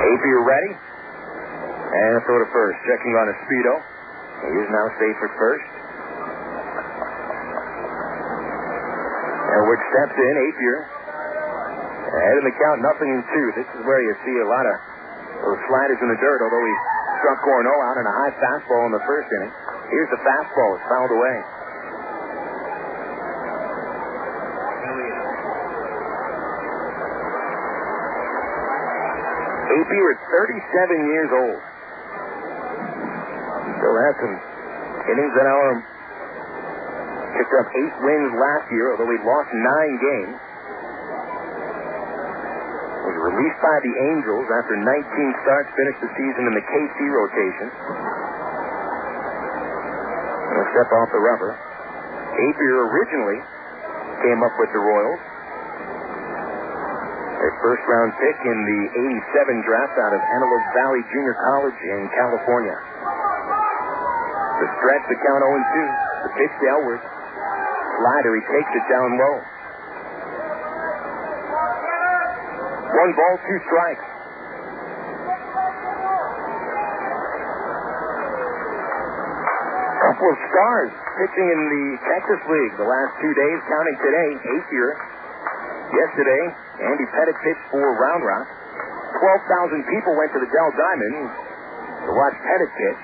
Apier ready. And throw to first. Checking on Espedo. He is now safe at first. Elward steps in. Apier ahead in the count, nothing in 2. This is where you see a lot of those sliders in the dirt, although he struck Cornell out on a high fastball in the first inning. Here's the fastball. It's fouled away. Apier is 37 years old. Still has some innings that hour. Picked up 8 wins last year, although he lost 9 games. Was released by the Angels after 19 starts, finished the season in the KC rotation. Gonna step off the rubber. Apier originally came up with the Royals. Their first-round pick in the 87 draft out of Antelope Valley Junior College in California. The stretch, the count 0-2. The pitch to Elward. Slider, he takes it down low. 1 ball, 2 strikes. Couple of stars pitching in the Texas League the last 2 days, counting today. Apier. Yesterday, Andy Pettit pitched for Round Rock. 12,000 people went to the Dell Diamond to watch Pettit pitch.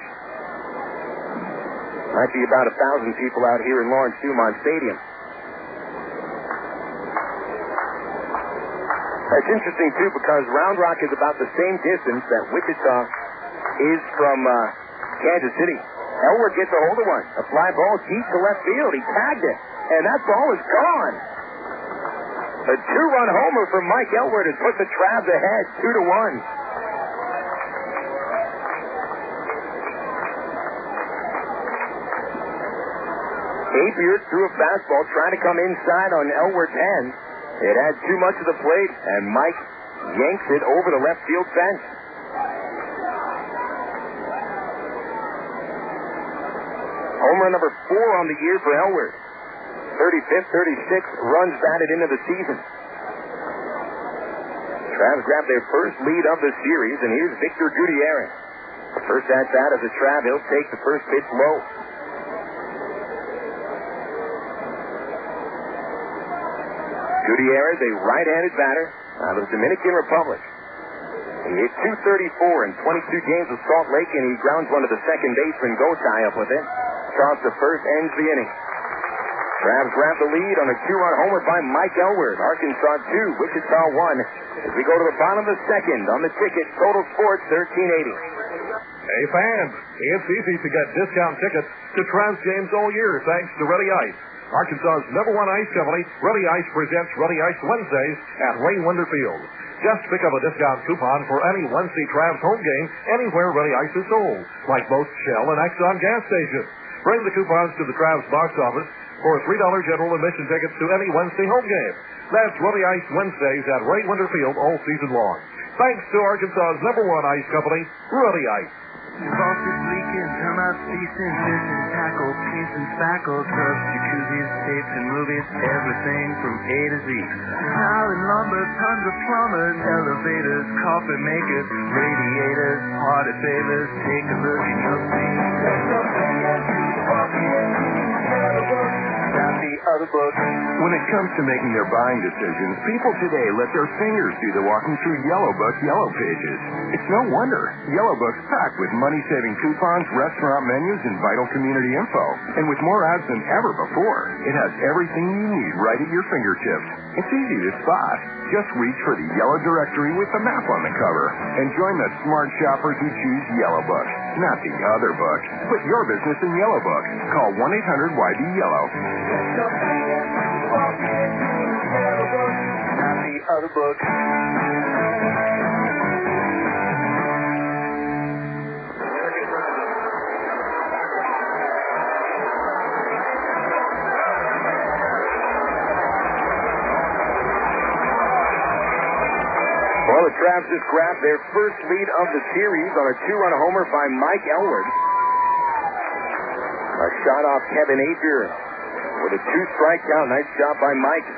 Might be about 1,000 people out here in Lawrence Dumont Stadium. That's interesting, too, because Round Rock is about the same distance that Wichita is from Kansas City. Elwood gets a hold of one. A fly ball deep to left field. He tagged it, and that ball is gone. A two-run homer from Mike Elwood has put the Travs ahead 2-1. Apier threw a fastball trying to come inside on Elwood's hands. It had too much of the plate, and Mike yanks it over the left field fence. Home run number 4 on the year for Elwood. 35th, 36th runs batted into the season. Travs grab their first lead of the series, and here's Victor Gutierrez. First at bat as a Trav, he'll take the first pitch low. Gutierrez, a right-handed batter out of the Dominican Republic. He hit .234 in 22 games with Salt Lake, and he grounds one to the second baseman. Go tie up with it. Toss to first, ends the inning. Travs grab the lead on a two-run homer by Mike Elwood. Arkansas 2, Wichita 1. As we go to the bottom of the second on the ticket, Total Sports 1380. Hey, fans, it's easy to get discount tickets to Travs games all year thanks to Ready Ice. Arkansas's #1 ice company, Ready Ice presents Ready Ice Wednesdays at Ray Winder Field. Just pick up a discount coupon for any Wednesday Travs home game anywhere Ready Ice is sold, like most Shell and Exxon gas stations. Bring the coupons to the Travs box office for $3 general admission tickets to any Wednesday home game. That's Ready Ice Wednesdays at Ray Winder Field all season long. Thanks to Arkansas's #1 ice company, Ready Ice. Faucets leaking, termites ceasing, missing tackle, paints and spackle, tubs, jacuzzis, tapes and movies, everything from A to Z. Tile and lumber, tons of plumbers, elevators, coffee makers, radiators, party favors. Take a look and you'll see. Not the other book. When it comes to making their buying decisions, people today let their fingers do the walking through Yellow Book Yellow Pages. It's no wonder. Yellow Book's packed with money-saving coupons, restaurant menus, and vital community info. And with more ads than ever before, it has everything you need right at your fingertips. It's easy to spot. Just reach for the Yellow Directory with the map on the cover and join the smart shoppers who choose Yellow Book, not the other book. Put your business in Yellow Book. Call 1-800-YB-YELLOW. Not the other book. Well, the Travs just grabbed their first lead of the series on a two-run homer by Mike Elwood. A shot off Kevin Apier with a 2-strike count. Nice job by Mike.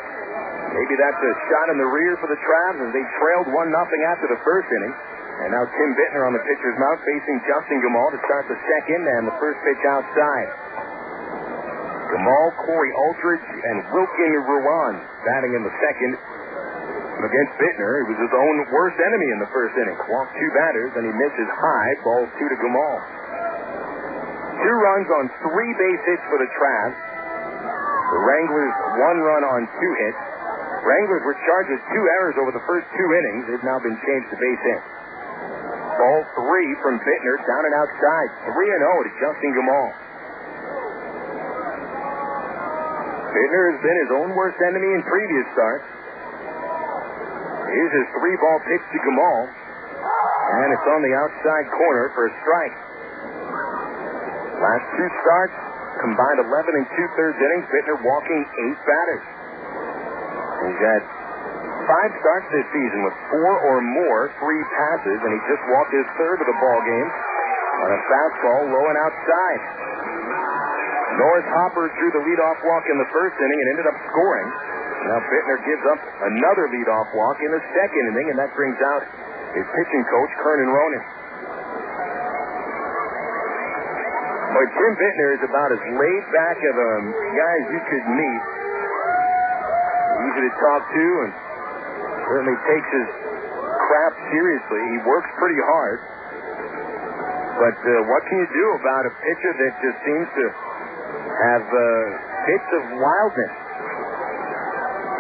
Maybe that's a shot in the rear for the Travs as they trailed 1-0 after the first inning. And now Tim Bittner on the pitcher's mound facing Justin Gamal to start the second and the first pitch outside. Gamal, Corey Aldridge, and Wilkin Ruan batting in the second. Against Bittner, he was his own worst enemy in the first inning. Walked 2 batters, and he misses high. Ball 2 to Gamal. 2 runs on 3 base hits for the Travs. The Wranglers 1 run on 2 hits. Wranglers were charged with 2 errors over the first 2 innings. They've now been changed to base hits. Ball 3 from Bittner, down and outside. 3-0 to Justin Gamal. Bittner has been his own worst enemy in previous starts. Here's his 3-ball pitch to Gamal. And it's on the outside corner for a strike. Last 2 starts, combined 11 and 2/3 innings. Bittner walking 8 batters. He's had 5 starts this season with 4 or more free passes, and he just walked his 3rd of the ball game on a fastball low and outside. Norris Hopper drew the leadoff walk in the first inning and ended up scoring. Now Bittner gives up another leadoff walk in the second inning, and that brings out his pitching coach, Kernan Ronan. But Tim Bittner is about as laid back of a guy as you could meet. Easy to talk to and certainly takes his craft seriously. He works pretty hard. But what can you do about a pitcher that just seems to have bits of wildness.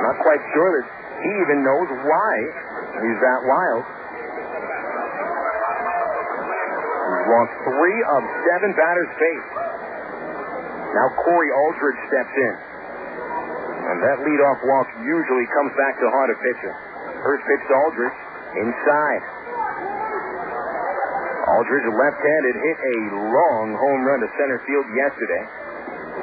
Not quite sure that he even knows why he's that wild. He's walked 3 of 7 batters faced. Now Corey Aldridge steps in. And that leadoff walk usually comes back to haunt a pitcher. First pitch to Aldridge, inside. Aldridge, left-handed, hit a long home run to center field yesterday.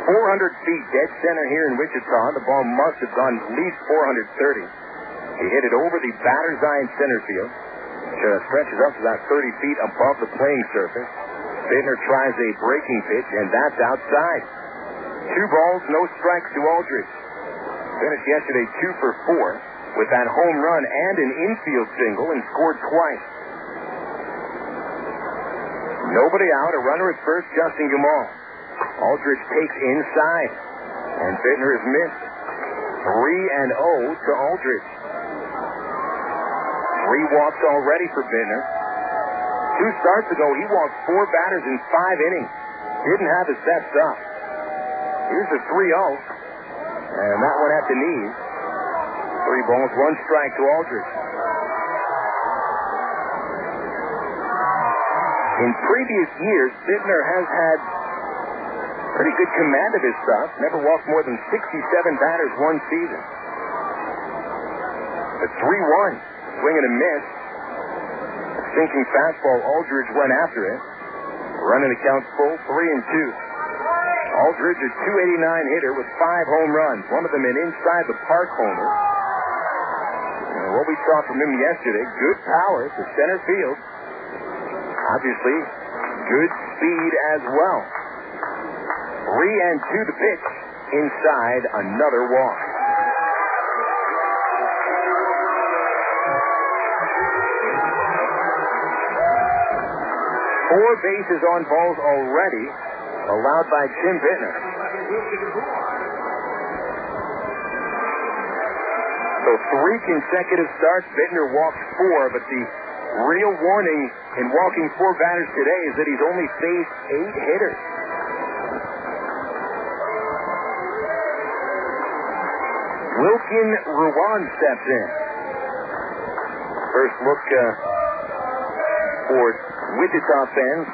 400 feet dead center here in Wichita. The ball must have gone at least 430. He hit it over the batter's eye in center field, which stretches up to about 30 feet above the playing surface. Bittner tries a breaking pitch, and that's outside. 2 balls, no strikes to Aldridge. Finished yesterday 2 for 4 with that home run and an infield single, and scored twice. Nobody out, a runner at first, Justin Gamal. Aldridge takes inside, and Bittner is missed. 3-0 to Aldridge. 3 walks already for Bittner. 2 starts ago, he walked 4 batters in 5 innings. Didn't have his best stuff. Here's the 3-0, and that one at the knees. 3 balls, 1 strike to Aldridge. In previous years, Bittner has had pretty good command of his stuff. Never walked more than 67 batters one season. The 3-1, swing and a miss. A sinking fastball, Aldridge went after it. Running the count full, 3-2. Aldridge, a .289 hitter with 5 home runs, one of them an inside the park homer. And what we saw from him yesterday, good power to center field. Obviously, good speed as well. 3-2 the pitch. Inside, another walk. Four bases on balls already allowed by Jim Bittner. So 3 consecutive starts. Bittner walked 4, but the real warning in walking 4 batters today is that he's only faced 8 hitters. Wilkin Ruan steps in. First look for Wichita fans.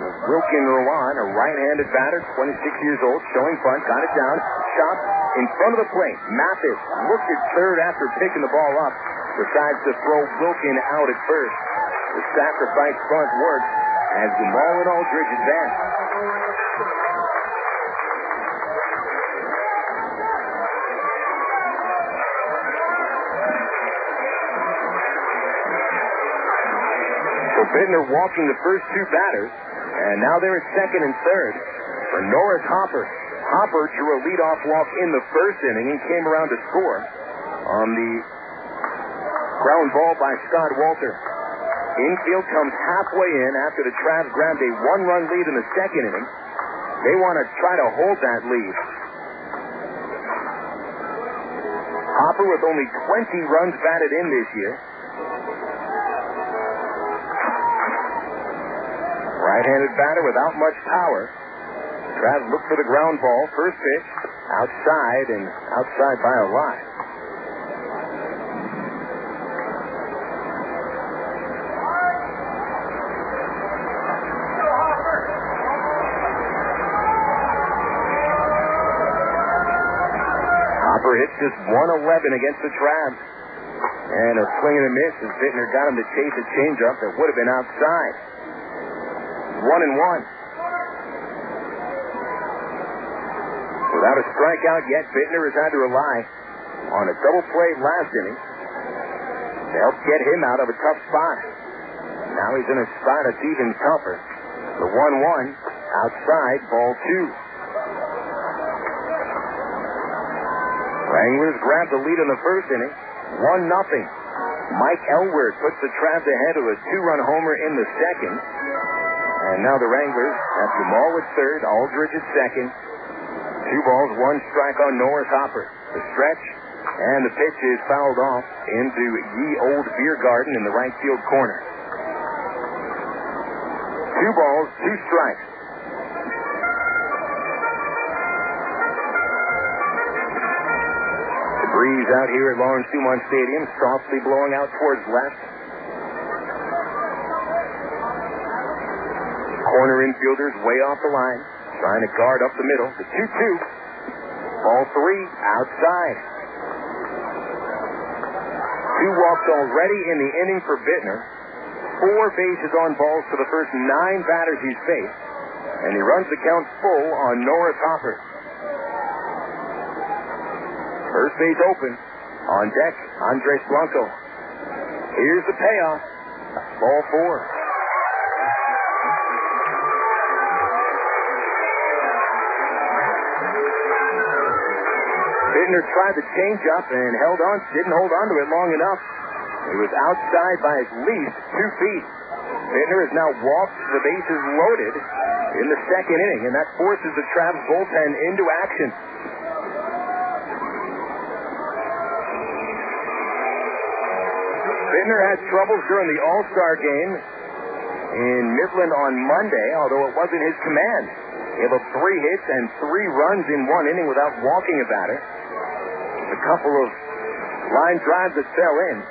Wilkin Ruan, a right-handed batter, 26 years old, showing bunt, got it down, shot in front of the plate. Mathis looked at third after picking the ball up, decides to throw Wilkin out at first. The sacrifice bunt worked as Gamal and Aldridge advance. So Bittner walking the first 2 batters, and now they're at second and third for Norris Hopper. Hopper drew a leadoff walk in the first inning and came around to score on the ground ball by Scott Walter. Infield comes halfway in after the Travs grabbed a 1-run lead in the second inning. They want to try to hold that lead. Hopper with only 20 runs batted in this year. Right-handed batter without much power. Travs look for the ground ball. First pitch, outside, and outside by a line. Hopper hits just 111 against the Travs. And a swing and a miss as Bittner got him to chase a changeup that would have been outside. 1-1. Without a strikeout yet, Bittner has had to rely on a double play last inning to help get him out of a tough spot. Now he's in a spot that's even tougher. The 1-1, outside, ball 2. Wranglers grab the lead in the first inning, 1-0. Mike Elward puts the Travs ahead of a 2-run homer in the second. And now the Wranglers have Gamal at third, Aldridge at second. 2 balls, 1 strike on Norris Hopper. The stretch, and the pitch is fouled off into Ye Old Beer Garden in the right field corner. 2 balls, 2 strikes. Breeze out here at Lawrence Dumont Stadium, softly blowing out towards left. Corner infielders way off the line, trying to guard up the middle. The 2-2. Ball 3, outside. 2 walks already in the inning for Bittner. 4 bases on balls for the first 9 batters he's faced. And he runs the count full on Norris Hopper. First base open. On deck, Andres Blanco. Here's the payoff. Ball 4. Bittner tried the changeup and didn't hold on to it long enough. It was outside by at least 2 feet. Bittner has now walked the bases loaded in the second inning, and that forces the Traps bullpen into action. Bittner had troubles during the All-Star game in Midland on Monday, although it wasn't his command. He gave up 3 hits and 3 runs in 1 inning without walking a batter. A couple of line drives that fell in.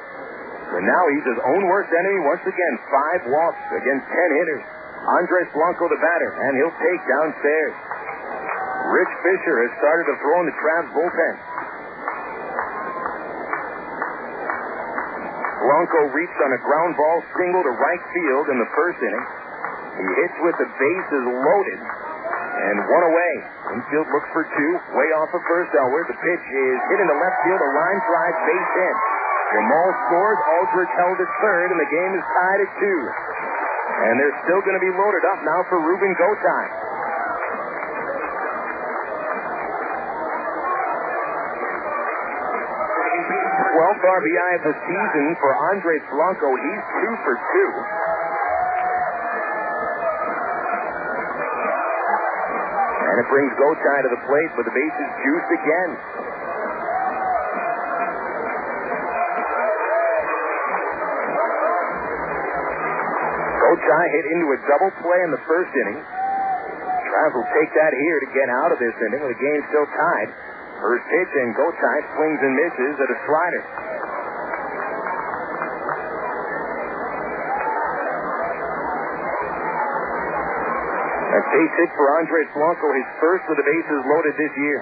But now he's his own worst enemy once again. 5 walks against 10 hitters. Andres Blanco the batter, and he'll take downstairs. Rich Fisher has started to throw in the Traps bullpen. Blanco reached on a ground ball single to right field in the first inning. He hits with the bases loaded and 1 away. Infield looks for 2, way off of first Elwood. The pitch is hit into left field, a line drive, base hit. Jamal scores, Aldridge held at third, and the game is tied at 2. And they're still going to be loaded up now for Ruben Gotay. 12th RBI of the season for Andres Blanco. He's 2 for 2. And it brings Gotay to the plate with the bases juiced again. Gotay hit into a double play in the first inning. Travis will take that here to get out of this inning with the game still tied. First pitch, and Gotay swings and misses at a slider. A base hit for Andres Blanco, his first with the bases loaded this year.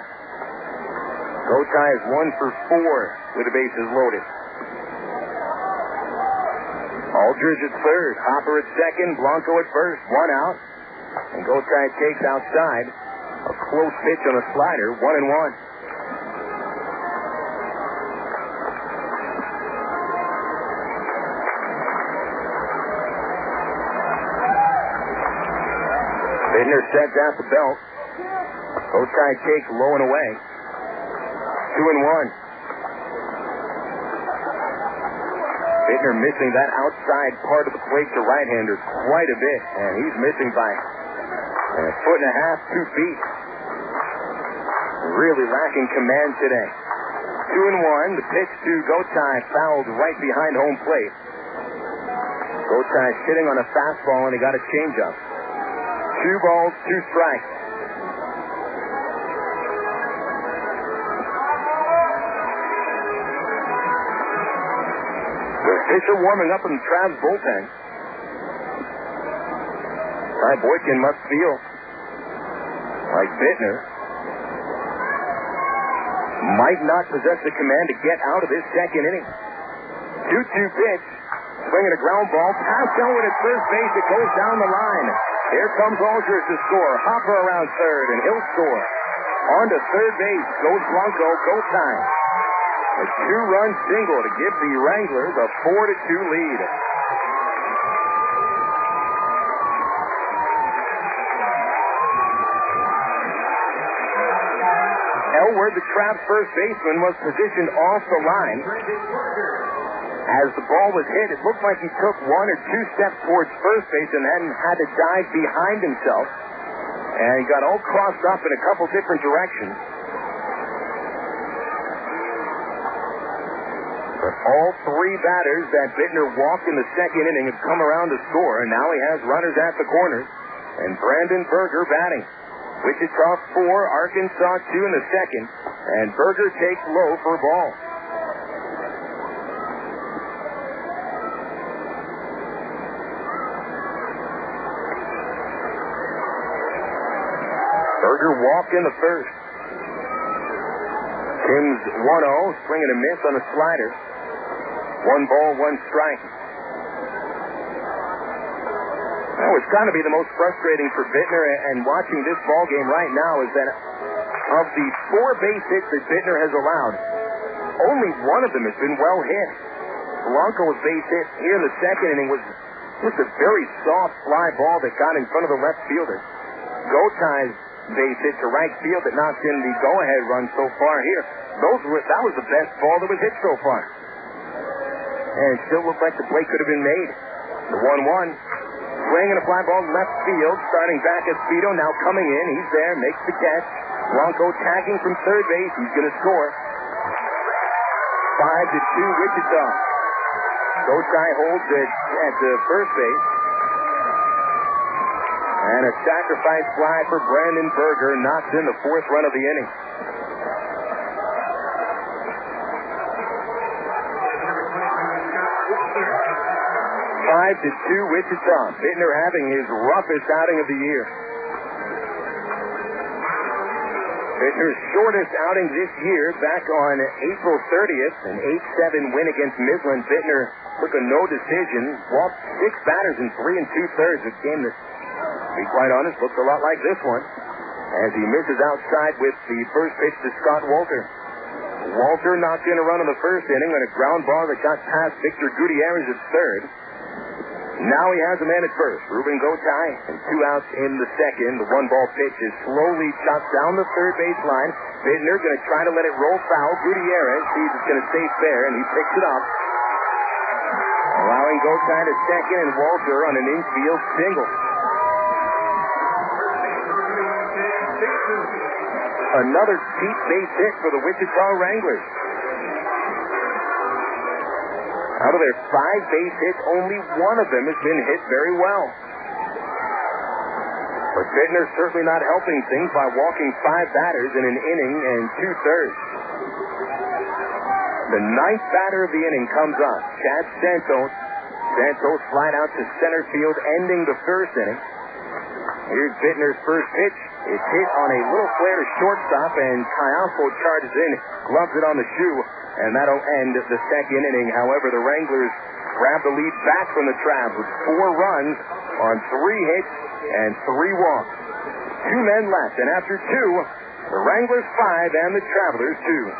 Gotay is 1 for 4 with the bases loaded. Aldridge at third, Hopper at second, Blanco at first, 1 out. And Gotay takes outside. A close pitch on a slider, 1-1. Bittner sets at the belt. Gotay takes low and away. 2-1. Bittner missing that outside part of the plate to right-handers quite a bit, and he's missing by 1.5 feet, 2 feet. Really lacking command today. 2-1. The pitch to Gotay fouled right behind home plate. Gotay sitting on a fastball, and he got a changeup. 2 balls, 2 strikes. Fisher warming up in the Travis bullpen. Ty Boykin must feel like Bittner might not possess the command to get out of this second inning. 2-2 pitch. Swinging a ground ball. Past Elwood at first base. It goes down the line. Here comes Aldridge to score. Hopper around third, and he'll score. On to third base goes Blanco. Gotay. A 2-run single to give the Wranglers a 4-2 lead. Elwood, the Traps first baseman, was positioned off the line. As the ball was hit, it looked like he took 1 or 2 steps towards first base and then had to dive behind himself. And he got all crossed up in a couple different directions. But all 3 batters that Bittner walked in the second inning have come around to score, and now he has runners at the corners. And Brandon Berger batting. Wichita 4, Arkansas 2 in the second. And Berger takes low for a ball. Berger walked in the first. Tim's 1-0, swing and a miss on a slider. 1 ball, 1 strike. That was got to be the most frustrating for Bittner, and watching this ball game right now is that of the 4 base hits that Bittner has allowed, only one of them has been well hit. Blanco's base hit here in the second inning was just a very soft fly ball that got in front of the left fielder. Gotai's base hit to right field that knocked in the go-ahead run so far here. That was the best ball that was hit so far. And it still looked like the play could have been made. The 1-1. Swing and a fly ball left field, starting back at Speedo, now coming in. He's there, makes the catch. Blanco tagging from third base. He's going to score. 5-2 Wichita. Gotai holds it at the first base. And a sacrifice fly for Brandon Berger knocks in the 4th run of the inning. 5-2 Wichita. Bittner having his roughest outing of the year. Bittner's shortest outing this year back on April 30th, an 8-7 win against Midland. Bittner took a no decision, walked 6 batters in 3 2/3. A game that, to be quite honest, looks a lot like this one, as he misses outside with the first pitch to Scott Walter. Walter knocked in a run in the first inning on a ground ball that got past Victor Gutierrez at third. Now he has a man at first, Ruben Gotai, and 2 outs in the second. The 1-ball pitch is slowly chopped down the third baseline. Bittner going to try to let it roll foul. Gutierrez sees it's going to stay fair, and he picks it up, allowing Gotai to second and Walter on an infield single. Another deep base hit for the Wichita Wranglers. Out of their 5 base hits, only one of them has been hit very well. But Bittner certainly not helping things by walking 5 batters in an inning and 2/3. The 9th batter of the inning comes up. Chad Santos. Santos flied out to center field, ending the first inning. Here's Bittner's first pitch. It's hit on a little flare to shortstop, and Caiazo charges in, gloves it on the shoe, and that'll end the second inning. However, the Wranglers grab the lead back from the Travs with 4 runs on 3 hits and 3 walks. 2 men left, and after 2, the Wranglers 5 and the Travelers 2.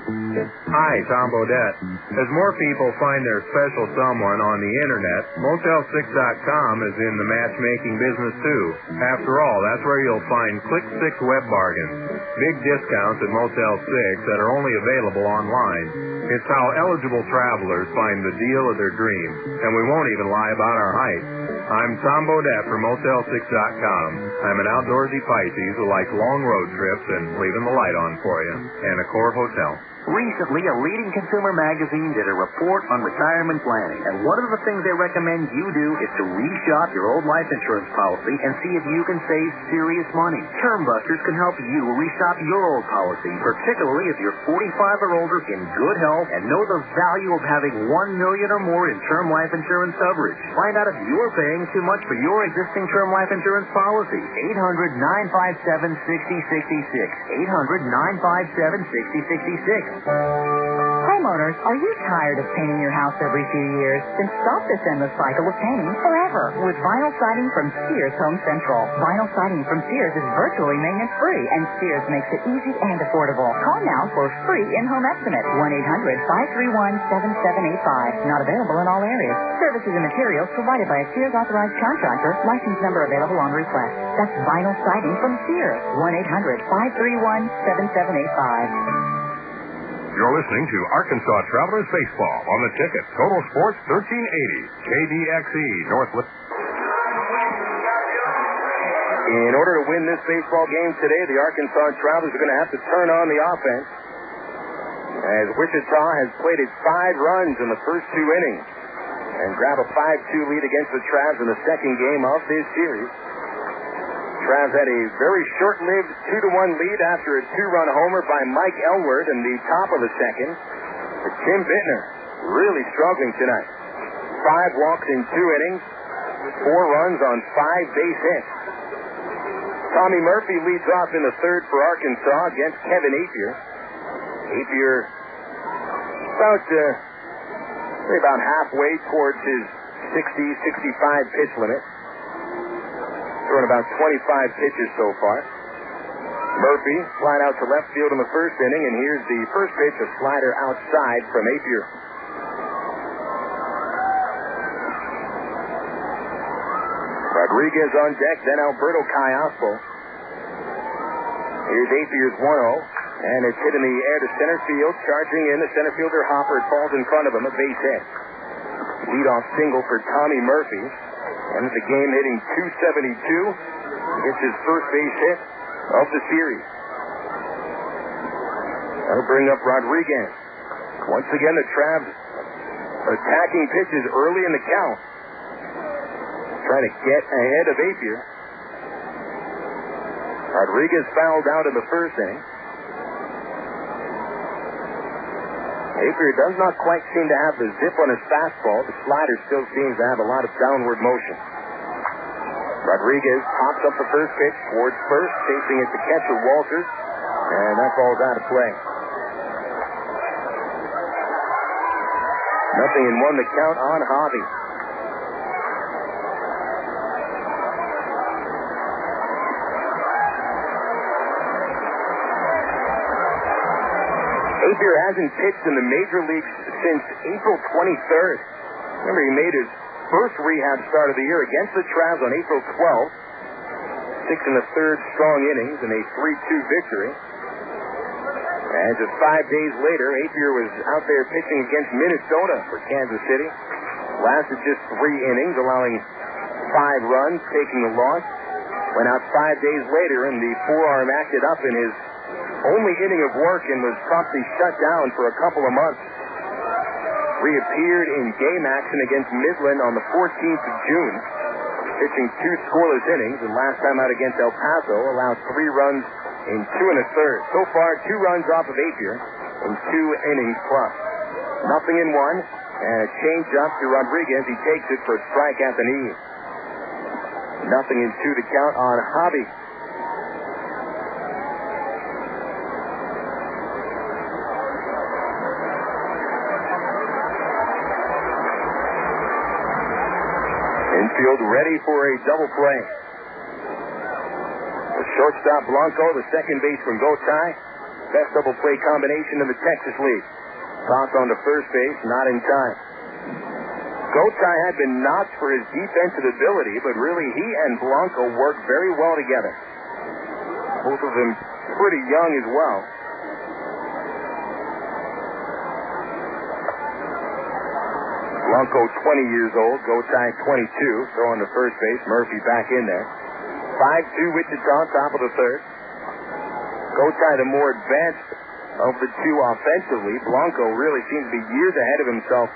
Hi, Tom Bodette. As more people find their special someone on the internet, Motel6.com is in the matchmaking business too. After all, that's where you'll find Click 6 web bargains. Big discounts at Motel 6 that are only available online. It's how eligible travelers find the deal of their dreams. And we won't even lie about our height. I'm Tom Bodette from Motel6.com. I'm an outdoorsy Pisces who likes long road trips and leaving the light on for you. And a Core Hotel. Recently, a leading consumer magazine did a report on retirement planning, and one of the things they recommend you do is to reshop your old life insurance policy and see if you can save serious money. Term Busters can help you reshop your old policy, particularly if you're 45 or older, in good health, and know the value of having $1 million or more in term life insurance coverage. Find out if you're paying too much for your existing term life insurance policy. 800-957-6066. 800-957-6066. Homeowners, are you tired of painting your house every few years? Then stop this endless cycle of painting forever with vinyl siding from Sears Home Central. Vinyl siding from Sears is virtually maintenance-free, and Sears makes it easy and affordable. Call now for free in-home estimate. 1-800-531-7785. Not available in all areas. Services and materials provided by a Sears authorized contractor. License number available on request. That's vinyl siding from Sears. 1-800-531-7785. You're listening to Arkansas Travelers Baseball on the ticket. Total Sports 1380. KDXE Northwest. In order to win this baseball game today, the Arkansas Travelers are going to have to turn on the offense, as Wichita has plated 5 runs in the first 2 innings and grab a 5-2 lead against the Travs in the second game of this series. Travs had a very short-lived 2-1 lead after a 2-run homer by Mike Elward in the top of the second. But Tim Bittner really struggling tonight. 5 walks in 2 innings, 4 runs on 5 base hits. Tommy Murphy leads off in the third for Arkansas against Kevin Apier. Apier about halfway towards his 60-65 pitch limit. Throwing about 25 pitches so far. Murphy flying out to left field in the first inning, and here's the first pitch, a slider outside from Apier. Rodriguez on deck, then Alberto Callaspo. Here's Apier's 1-0, and it's hit in the air to center field. Charging in the center fielder Hopper. It falls in front of him, a base hit. Leadoff single for Tommy Murphy. Ends the game hitting .272. Gets his first base hit of the series. That'll bring up Rodriguez. Once again, the Travs attacking pitches early in the count. Trying to get ahead of Apier. Rodriguez fouled out in the first inning. Apier does not quite seem to have the zip on his fastball. The slider still seems to have a lot of downward motion. Rodriguez pops up the first pitch towards first, chasing it to catcher Walters, and that ball's out of play. 0-1 the count on Hobby. Apier hasn't pitched in the major leagues since April 23rd. Remember, he made his first rehab start of the year against the Travs on April 12th. 6 1/3 strong innings and a 3-2 victory. And just 5 days later, Apier was out there pitching against Minnesota for Kansas City. Lasted just 3 innings, allowing 5 runs, taking the loss. Went out 5 days later, and the forearm acted up in his only inning of work and was promptly shut down for a couple of months. Reappeared in game action against Midland on the 14th of June, pitching 2 scoreless innings, and last time out against El Paso allowed 3 runs in 2 1/3. So far, 2 runs off of Apier in 2 innings plus. 0-1, and a change up to Rodriguez. He takes it for a strike at the knee. 0-2 to count on Hobby. Infield ready for a double play. The shortstop Blanco, the second baseman Gotay. Best double play combination in the Texas League. Toss on to first base, not in time. Gotay had been notched for his defensive ability, but really he and Blanco worked very well together. Both of them pretty young as well. Blanco 20 years old, Gotay 22, throwing to first base. Murphy back in there. 5-2 Wichita, top of the third. Gotay the more advanced of the two offensively. Blanco really seems to be years ahead of himself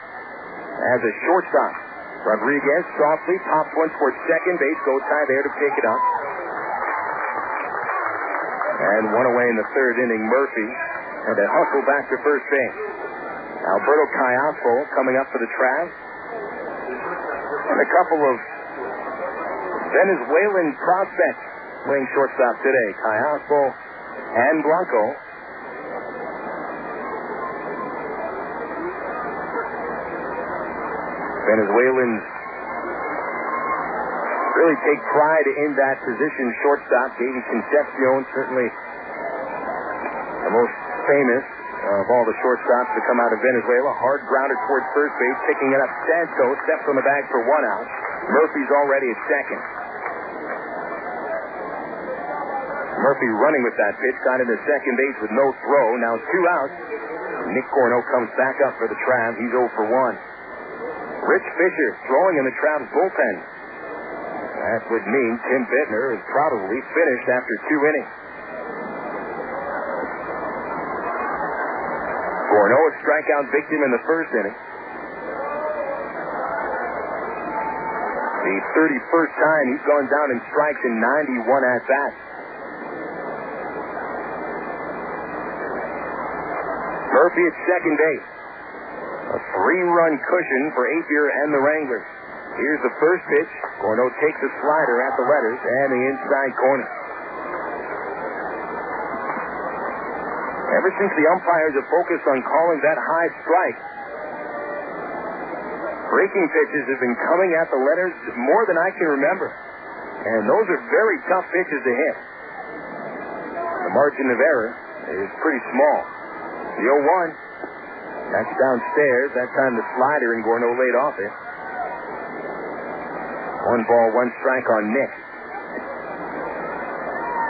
as a shortstop. Rodriguez softly pops one towards second base. Gotay there to pick it up. And one away in the third inning. Murphy had to hustle back to first base. Alberto Callaspo coming up for the Travs. And a couple of Venezuelan prospects playing shortstop today. Callaspo and Blanco. Venezuelans really take pride in that position. Shortstop, Davey Concepcion, certainly the most famous of all the shortstops to come out of Venezuela. Hard grounder towards first base, picking it up. Santos steps on the bag for 1 out. Murphy's already at second. Murphy running with that pitch, got into second base with no throw. Now 2 outs. Nick Corno comes back up for the Travs. He's 0 for 1. Rich Fisher throwing in the Travs bullpen. That would mean Tim Bittner is probably finished after 2 innings. Corno, a strikeout victim in the first inning. The 31st time he's gone down in strikes in 91 at-bats. Murphy at second base. A 3-run cushion for Apier and the Wranglers. Here's the first pitch. Gorno takes a slider at the letters and the inside corner. Ever since the umpires have focused on calling that high strike, breaking pitches have been coming at the letters more than I can remember. And those are very tough pitches to hit. The margin of error is pretty small. The 0-1. That's downstairs. That time the slider and Gorno laid off it. 1 ball, 1 strike on Nick.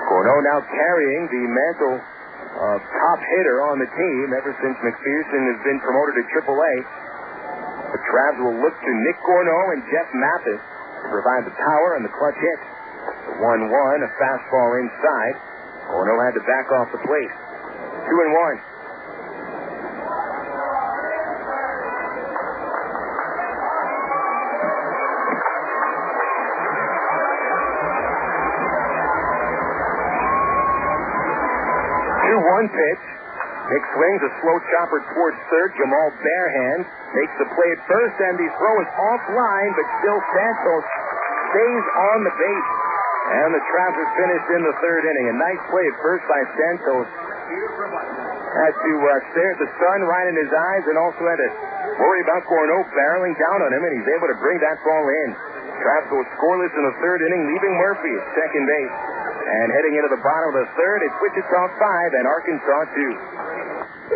Gorno now carrying the mantle of top hitter on the team ever since McPherson has been promoted to AAA. The Travs will look to Nick Gorno and Jeff Mathis to provide the power and the clutch hit. The 1-1, a fastball inside. Gorno had to back off the plate. 2-1. One pitch. Nick swings a slow chopper towards third. Jamal Barehand makes the play at first, and the throw is offline, but still Santos stays on the base. And the Travs are finished in the third inning. A nice play at first by Santos. Had to stare at the sun right in his eyes and also had to worry about Gorno barreling down on him, and he's able to bring that ball in. Travs go scoreless in the third inning, leaving Murphy at second base. And heading into the bottom of the third, it's Wichita 5 and Arkansas 2.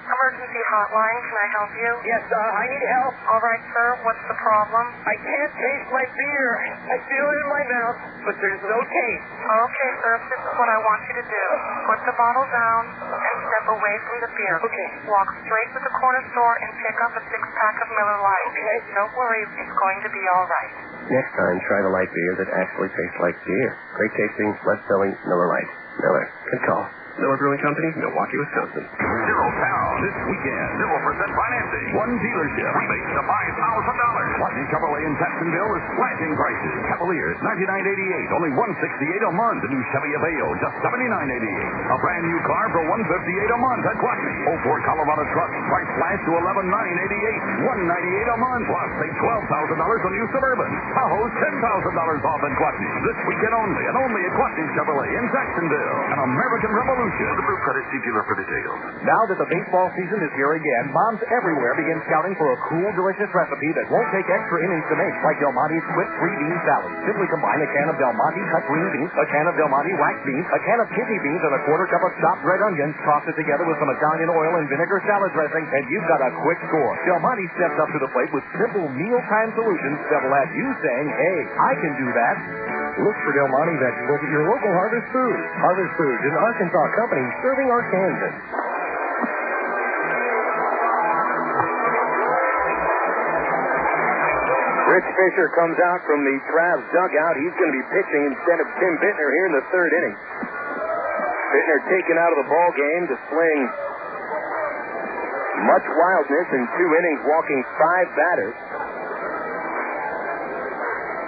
Emergency hotline, can I help you? Yes, I need help. All right, sir, what's the problem? I can't taste my beer. I feel it in my mouth, but there's no taste. Okay, sir, this is what I want you to do. Put the bottle down and step away from the beer. Okay. Walk straight to the corner store and pick up a 6-pack of Miller Lite. Okay. Don't worry, it's going to be all right. Next time, try the light beer that actually tastes like beer. Great tasting, less filling, Miller Lite. Miller. Good call. Miller Brewing Company, Milwaukee, Wisconsin. Zero Town this weekend. 0% financing. One dealership. Rebates to $5,000. Watney Chevrolet in Jacksonville is slashing prices. Cavaliers, $99.88. Only $168 a month. The new Chevy Aveo, just $79.88. A brand new car for $158 a month at Watney. 04 Colorado truck, price slash to $11,988. $198 a month. Plus, save $12,000 on new Suburban. Tahoe's $10,000 off at Watney. This weekend only, and only at Watney Chevrolet in Jacksonville. An American Revolution. Approved credit, see dealer for details. Now that the baseball season is here again, moms everywhere begin scouting for a cool, delicious recipe that won't take extra innings to make, like Del Monte's Swift 3-bean salad. Simply combine a can of Del Monte cut green beans, a can of Del Monte waxed beans, a can of kidney beans, and a quarter cup of chopped red onions. Toss it together with some Italian oil and vinegar salad dressing, and you've got a quick score. Del Monte steps up to the plate with simple mealtime solutions that will have you saying, hey, I can do that. Look for Del Monte vegetables at your local Harvest Foods. Harvest Foods, an Arkansas company serving Arkansas. Rich Fisher comes out from the Travs dugout. He's going to be pitching instead of Tim Bittner here in the third inning. Bittner taken out of the ball game, displaying much wildness in 2 innings, walking 5 batters.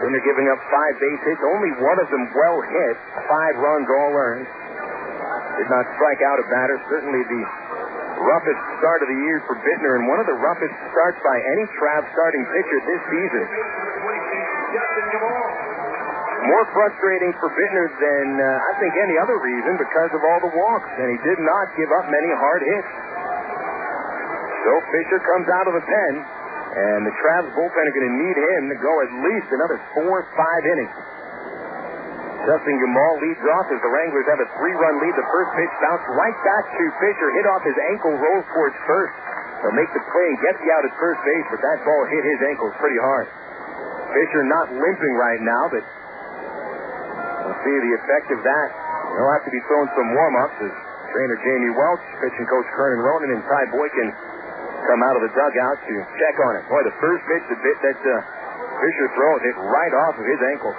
Bittner giving up 5 base hits, only one of them well hit, 5 runs all earned. Did not strike out a batter. Certainly the roughest start of the year for Bittner, and one of the roughest starts by any Travs starting pitcher this season. More frustrating for Bittner than I think any other reason because of all the walks, and he did not give up many hard hits. So Fisher comes out of the pen, and the Travs bullpen are going to need him to go at least another 4 or 5 innings. Justin Gamal leads off as the Wranglers have a 3-run lead. The first pitch bounced right back to Fisher, hit off his ankle, rolls towards first. They'll make the play and get the out at first base, but that ball hit his ankles pretty hard. Fisher not limping right now, but we'll see the effect of that. He'll have to be throwing some warm-ups as trainer Jamie Welch, pitching coach Kernan Ronan, and Ty Boykin come out of the dugout to check on it. Boy, the first pitch that Fisher throws hit right off of his ankle.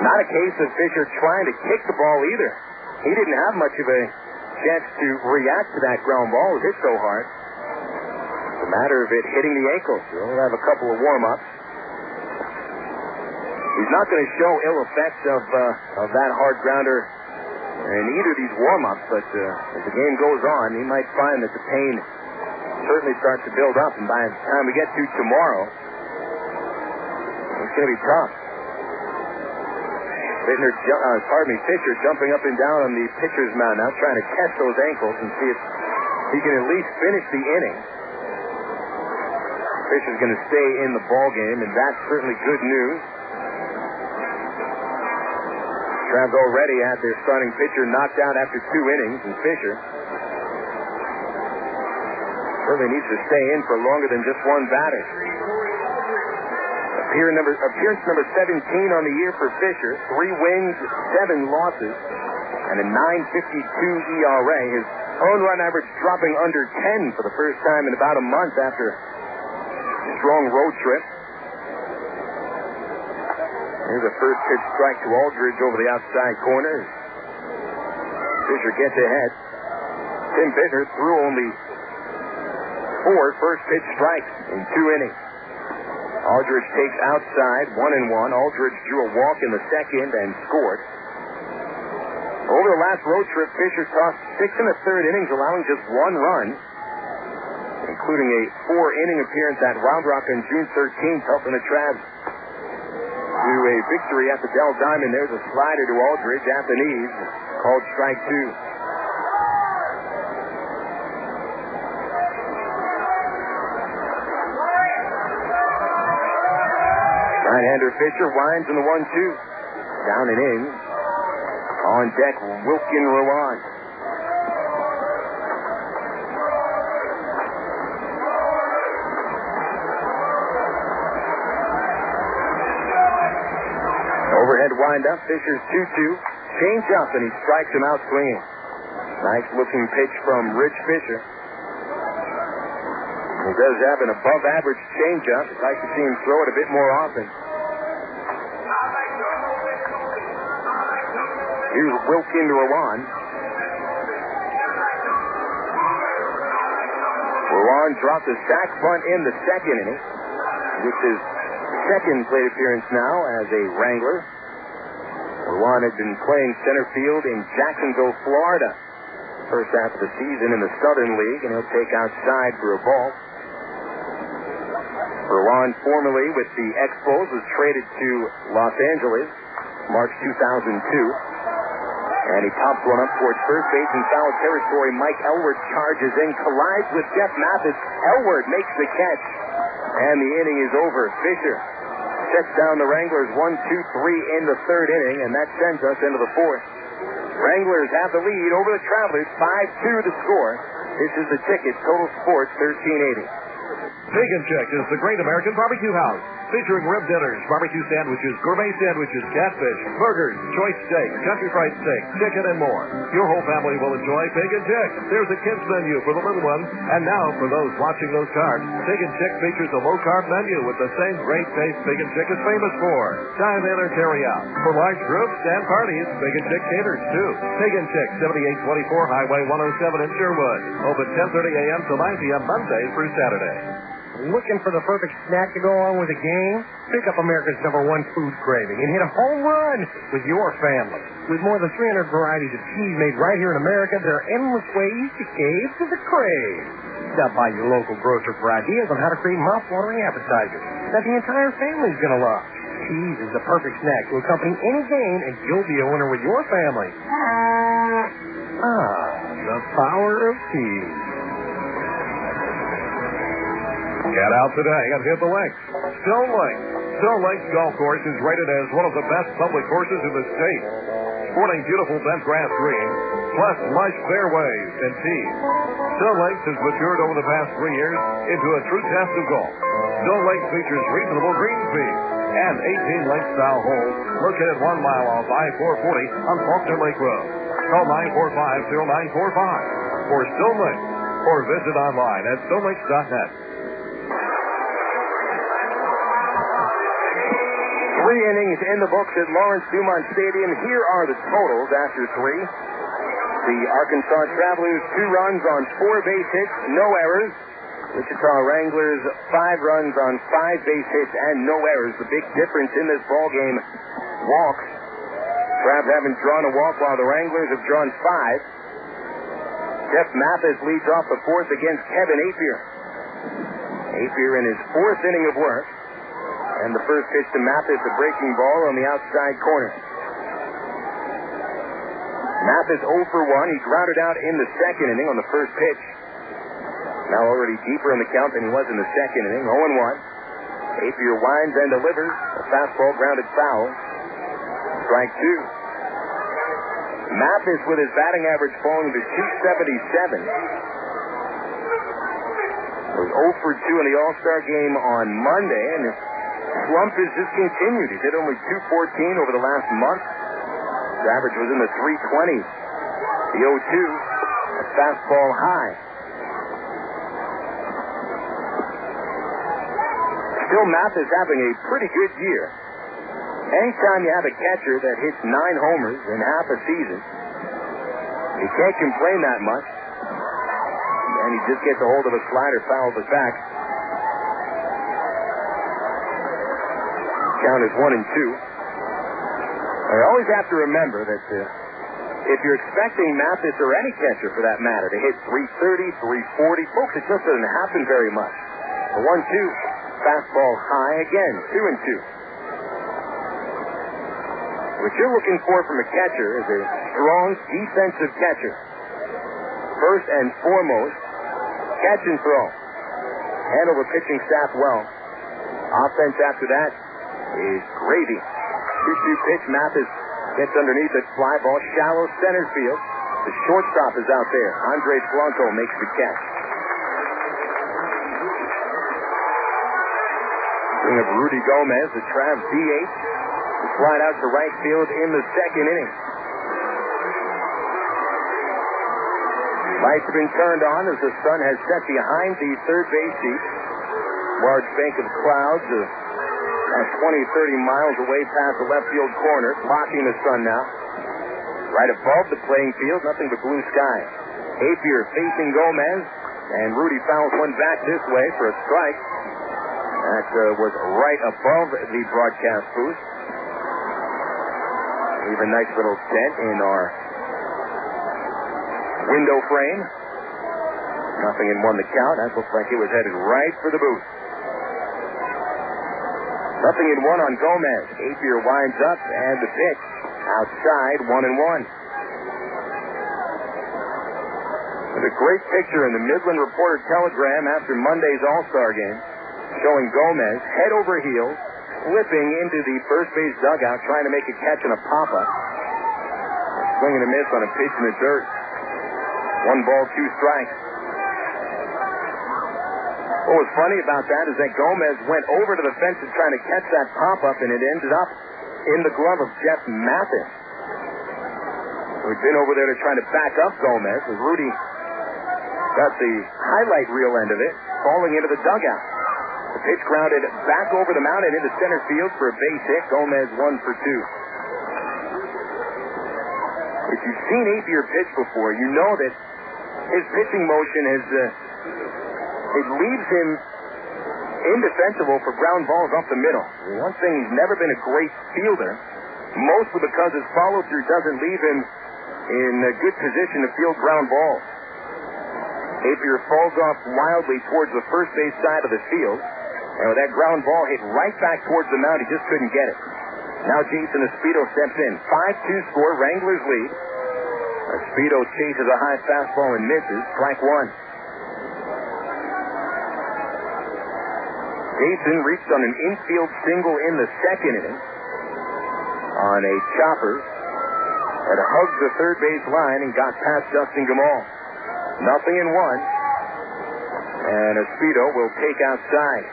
Not a case of Fisher trying to kick the ball either. He didn't have much of a chance to react to that ground ball. It was hit so hard. matter of it hitting the ankles. We'll have a couple of warm-ups. He's not going to show ill effects of that hard grounder in either of these warm-ups, but as the game goes on, he might find that the pain certainly starts to build up, and by the time we get to tomorrow, it's going to be tough. Fisher jumping up and down on the pitcher's mound now, trying to catch those ankles and see if he can at least finish the inning. Fisher's going to stay in the ball game, and that's certainly good news. Travs already had their starting pitcher knocked out after 2 innings, and Fisher certainly needs to stay in for longer than just one batter. Appearance number 17 on the year for Fisher. 3 wins, 7 losses, and a 9.52 ERA. His earned run average dropping under 10 for the first time in about a month after a strong road trip. Here's a first pitch strike to Aldridge over the outside corner. Fisher gets ahead. Tim Bittner threw only 4 first pitch strikes in 2 innings. Aldridge takes outside, 1-1. Aldridge drew a walk in the second and scored. Over the last road trip, Fisher tossed 6 1/3 innings, allowing just 1 run, including a 4-inning appearance at Round Rock on June 13th, helping the Travs to a victory at the Dell Diamond. There's a slider to Aldridge at the knees, called strike 2. Right-hander Fisher winds in the 1-2. Down and in. On deck, Wilkin Rowan. Overhead windup. Fisher's 2-2. Change up, and he strikes him out swinging. Nice-looking pitch from Rich Fisher. He does have an above-average changeup. I'd like to see him throw it a bit more often. Here's Wilkin Rowan. Rowan dropped a sac bunt in the second inning. This is second plate appearance now as a Wrangler. Rowan had been playing center field in Jacksonville, Florida, first half of the season in the Southern League, and he'll take outside for a ball. Rowan, formerly with the Expos, was traded to Los Angeles March 2002. And he pops one up towards first base in foul territory. Mike Elward charges in, collides with Jeff Mathis. Elward makes the catch, and the inning is over. Fisher sets down the Wranglers 1-2-3 in the third inning, and that sends us into the fourth. Wranglers have the lead over the Travelers, 5-2 the score. This is the ticket, Total Sports 1380. Big and Check is the Great American Barbecue House, featuring rib dinners, barbecue sandwiches, gourmet sandwiches, catfish, burgers, choice steaks, country fried steak, chicken, and more. Your whole family will enjoy Big and Check. There's a kids menu for the little ones, and now for those watching those cards, Big and Check features a low-carb menu with the same great taste Big and Check is famous for. Dine in or carry out. For large groups and parties, Big and Check caters too. Big and Check, 7824 Highway 107 in Sherwood. Open 10:30 a.m. to 9 p.m. Monday through Saturday. Looking for the perfect snack to go along with a game? Pick up America's #1 food craving and hit a home run with your family. With more than 300 varieties of cheese made right here in America, there are endless ways to cave to the crave. Stop by your local grocer for ideas on how to create mouth-watering appetizers that the entire family's going to love. Cheese is the perfect snack to accompany any game, and you'll be a winner with your family. The power of cheese. Get out today and hit the links. Stone Lakes. Stone Lakes Golf Course is rated as one of the best public courses in the state. Sporting beautiful bent grass greens, plus lush fairways and tees. Stone Lakes has matured over the past 3 years into a true test of golf. Stone Lakes features reasonable green speed and 18 length-style holes located 1 mile off I-440 on Faulkner Lake Road. Call 945-0945 for Stone Lakes or visit online at stonelakes.net. 3 innings in the books at Lawrence Dumont Stadium. Here are the totals after 3. The Arkansas Travelers, 2 runs on 4 base hits, no errors. Wichita Wranglers, 5 runs on 5 base hits and no errors. The big difference in this ball game, walks. Crabs haven't drawn a walk while the Wranglers have drawn 5. Jeff Mathis leads off the 4th against Kevin Apier. Apier in his 4th inning of work. And the first pitch to Mathis, a breaking ball on the outside corner. Mathis 0 for 1. He grounded out in the 2nd inning on the first pitch. Now already deeper in the count than he was in the 2nd inning. 0-1. Apier winds and delivers. A fastball grounded foul. Strike 2. Mathis with his batting average falling to .277. Was 0 for 2 in the All-Star game on Monday, and his slump has just continued. He did only .214 over the last month. His average was in the 320s. The 0-2, a fastball high. Still, Mathis having a pretty good year. Anytime you have a catcher that hits 9 homers in half a season, you can't complain that much. And he just gets a hold of a slider, fouls it back. Count is 1-2. I always have to remember that if you're expecting Mathis or any catcher for that matter to hit 330, 340, folks, it just doesn't happen very much. The 1-2, fastball high again, 2-2. What you're looking for from a catcher is a strong defensive catcher. First and foremost, catch and throw. Handle the pitching staff well. Offense after that is gravy. 2-2 pitch. Mathis gets underneath it. Fly ball, shallow center field. The shortstop is out there. Andres Blanco makes the catch. Bring up Rudy Gomez, the Travs DH. The slide out to right field in the 2nd inning. Lights have been turned on as the sun has set behind the third base seat. Large bank of clouds 20, 30 miles away past the left field corner, blocking the sun now. Right above the playing field, nothing but blue sky. Apier facing Gomez, and Rudy fouls one back this way for a strike. That was right above the broadcast booth. Leave a nice little dent in our window frame. Nothing in 1 the count. That looks like it was headed right for the booth. Nothing in 1 on Gomez. Apier winds up, and the pitch outside, 1-1. There's a great picture in the Midland Reporter-Telegram after Monday's All-Star game, showing Gomez head over heels, slipping into the first base dugout, trying to make a catch on a pop-up. Swing and a miss on a pitch in the dirt. 1 ball, 2 strikes. What was funny about that is that Gomez went over to the fence to try to catch that pop-up, and it ended up in the glove of Jeff Mathis, who had been over there to try to back up Gomez, as Rudy got the highlight reel end of it, falling into the dugout. The pitch grounded back over the mound and into center field for a base hit. Gomez 1 for 2. If you've seen Apier pitch before, you know that his pitching motion is it leaves him indefensible for ground balls up the middle. One thing, he's never been a great fielder, mostly because his follow-through doesn't leave him in a good position to field ground balls. Apier falls off wildly towards the first base side of the field, and with that ground ball hit right back towards the mound, he just couldn't get it. Now Jason Espedo steps in. 5-2 score, Wranglers lead. Espedo chases a high fastball and misses. Strike 1. Jason reached on an infield single in the 2nd inning on a chopper that hugged the third base line and got past Justin Gamal. Nothing in 1, and Espedo will take outside.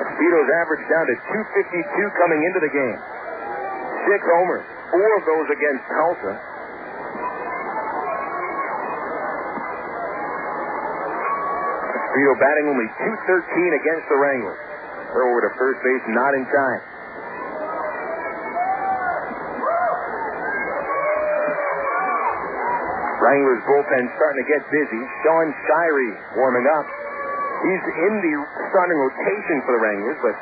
Espedo's average down to .252 coming into the game. 6 homers, 4 of those against Tulsa. Espedo batting only .213 against the Wranglers. Throw over to first base, not in time. Wranglers bullpen starting to get busy. Sean Shirey warming up. He's in the starting rotation for the Wranglers, but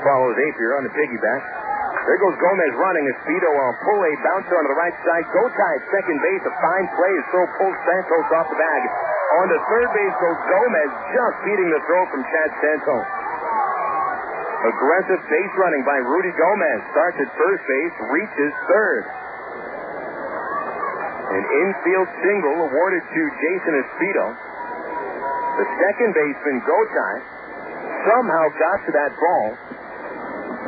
follows Apier on the piggyback. There goes Gomez running. Espedo on pull a bouncer onto the right side. Gotay at second base. A fine play. His throw pulls Santos off the bag. On to third base goes Gomez, just beating the throw from Chad Santos. Aggressive base running by Rudy Gomez. Starts at first base, reaches third. An infield single awarded to Jason Espedo. The second baseman, Gotay, somehow got to that ball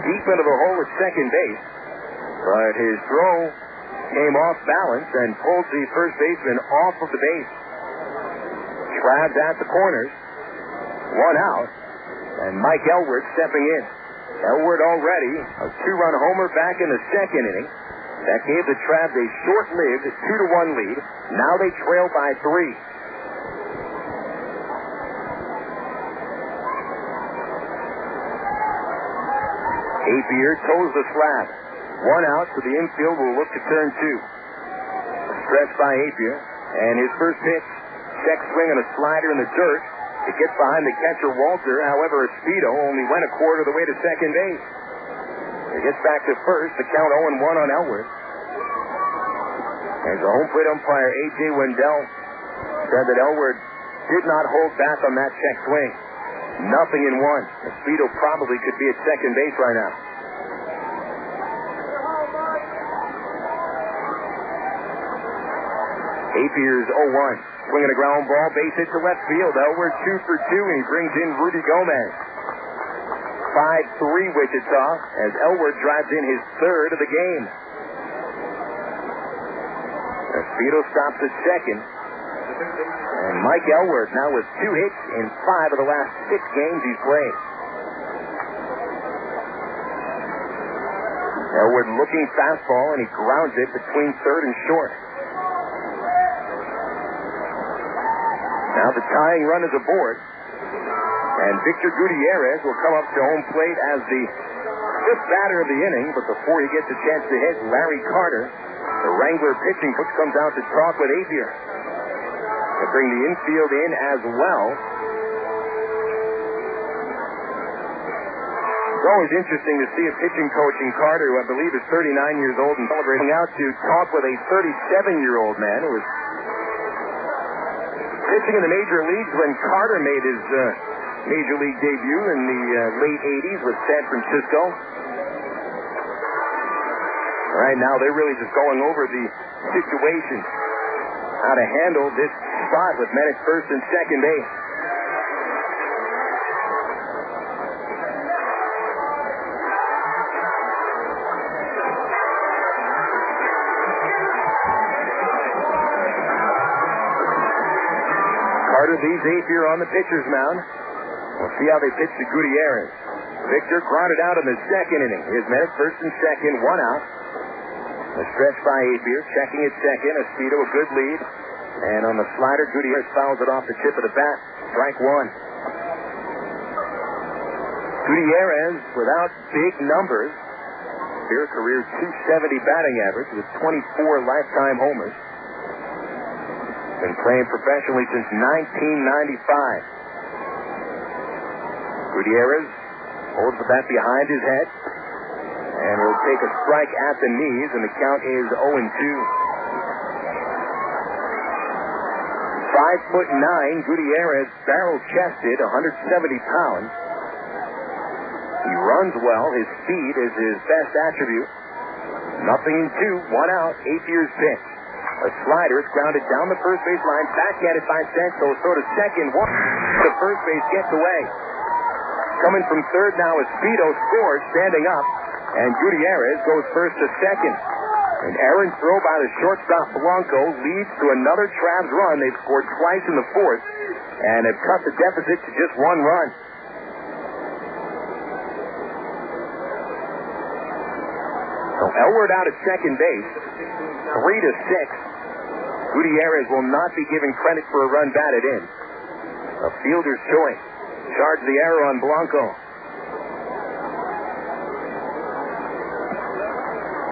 deep into the hole at second base, but his throw came off balance and pulled the first baseman off of the base. Travis at the corners, one out, and Mike Elward stepping in. Elward already a two-run homer back in the second inning. That gave the Travs a short-lived 2-1 lead. Now they trail by 3. Apier toes the slab. One out, so the infield will look to turn 2. Stretch by Apier, and his first pitch, check swing on a slider in the dirt. It gets behind the catcher, Walter. However, Espedo only went a quarter of the way to second base. It gets back to first. The count 0-1 on Elward. As the home plate umpire, A.J. Wendell, said that Elward did not hold back on that check swing. Nothing in one. Espedo probably could be at second base right now. Apier's 0-1. Swinging a ground ball, base hit to left field. Elward 2 for 2, and he brings in Rudy Gomez. 5-3 Wichita as Elward drives in his third of the game. Espedo stops at second. And Mike Elward now with 2 hits in 5 of the last 6 games he's played. Elward looking fastball, and he grounds it between third and short. Now the tying run is aboard. And Victor Gutierrez will come up to home plate as the 5th batter of the inning. But before he gets a chance to hit, Larry Carter, the Wrangler pitching coach, comes out to talk with Apier. To bring the infield in as well. It's always interesting to see a pitching coach in Carter, who I believe is 39 years old and celebrating out to talk with a 37-year-old man who was pitching in the major leagues when Carter made his major league debut in the late 80s with San Francisco. Right now, they're really just going over the situation, how to handle this spot with men at first and second base. Carter leaves Apier on the pitcher's mound. We'll see how they pitch to Gutierrez. Victor grounded out in the second inning. His men at first and second, one out. A stretch by Apier, checking at second. Espedo a good lead. And on the slider, Gutierrez fouls it off the tip of the bat. Strike 1. Gutierrez, without big numbers, here career .270 batting average with 24 lifetime homers. Been playing professionally since 1995. Gutierrez holds the bat behind his head and will take a strike at the knees, and the count is 0-2. 5'9", Gutierrez, barrel-chested, 170 pounds. He runs well. His speed is his best attribute. Nothing in 2, one out. Apier's pitch. A slider is grounded down the first base line. Back at it by Santos. Throw to second. One. The first base gets away. Coming from third now is Espedo, scores, standing up. And Gutierrez goes first to second. An errant throw by the shortstop Blanco leads to another Travs run. They've scored twice in the fourth and have cut the deficit to just 1 run. So Elward out at second base, 3-6. Gutierrez will not be given credit for a run batted in. A fielder's choice. Charge the arrow on Blanco.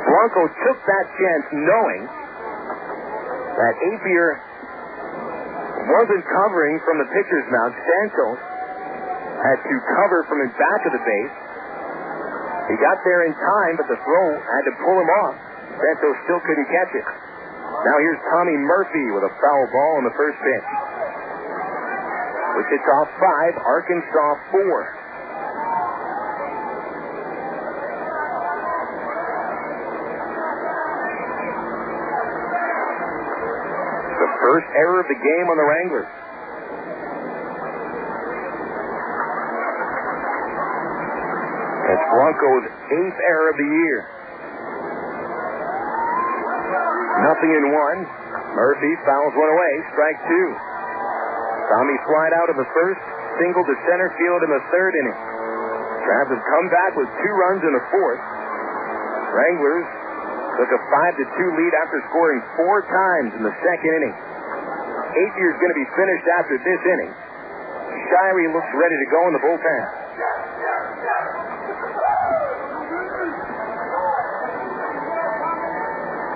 Blanco took that chance knowing that Apier wasn't covering from the pitcher's mound. Santos had to cover from his back of the base. He got there in time, but the throw had to pull him off. Santos still couldn't catch it. Now here's Tommy Murphy with a foul ball on the first pitch. Wichita 5, Arkansas 4. The first error of the game on the Wranglers. It's Bronco's 8th error of the year. 0-1. Murphy fouls one away. Strike 2. Tommy flied out of the first, single to center field in the third inning. Travs have come back with 2 runs in the fourth. Wranglers took a 5-2 lead after scoring 4 times in the second inning. Apier's going to be finished after this inning. Shirey looks ready to go in the bullpen.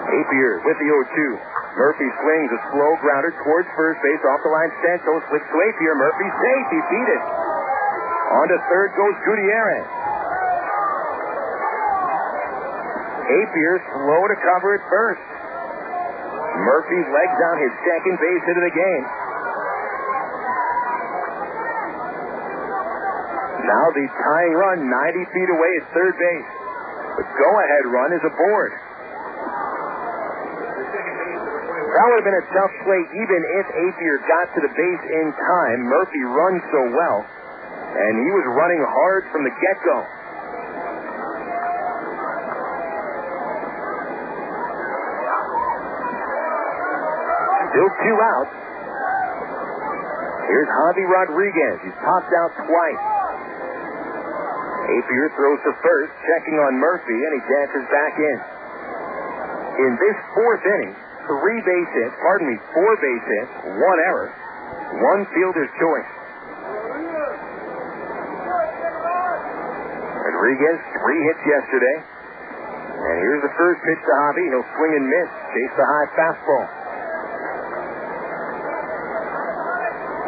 Apier with the 0-2. Murphy swings a slow grounder towards first base. Off the line, Santos flicks to Apier. Murphy safe. He beat it. On to third goes Gutierrez. Apier slow to cover at first. Murphy legs out his second base hit of the game. Now the tying run 90 feet away at third base. The go-ahead run is aboard. That would have been a tough play even if Apier got to the base in time. Murphy runs so well, and he was running hard from the get-go. Still 2 outs. Here's Javi Rodriguez. He's popped out twice. Apier throws to first, checking on Murphy, and he dances back in. In this fourth inning, 4 base hits, 4 base hits, 1 error, 1 fielder's choice. Rodriguez, 3 hits yesterday. And here's the first pitch to Javi. He'll swing and miss, chase the high fastball.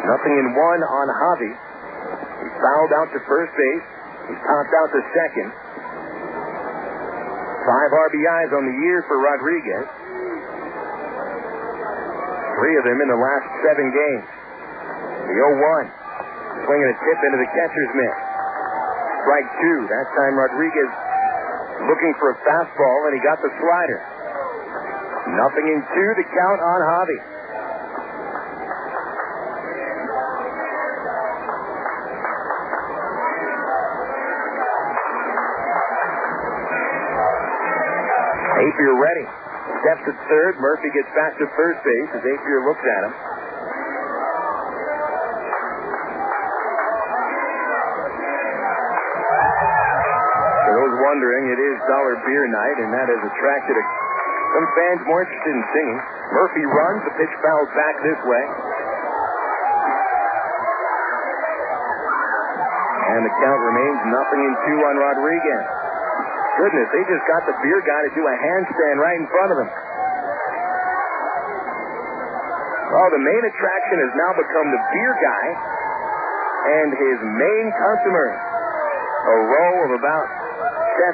0-1 on Javi. He fouled out to first base. He's popped out to second. 5 RBIs on the year for Rodriguez. 3 of them in the last 7 games. The 0-1. Swinging a tip into the catcher's mitt. Strike 2. That time Rodriguez looking for a fastball, and he got the slider. 0-2, the count on Javi. Apier ready. Steps at third. Murphy gets back to first base as Apier looks at him. For those wondering, it is Dollar Beer Night, and that has attracted some fans more interested in singing. Murphy runs. The pitch fouls back this way. And the count remains 0-2 on Rodriguez. Goodness, they just got the beer guy to do a handstand right in front of them. Well, the main attraction has now become the beer guy and his main customer. A row of about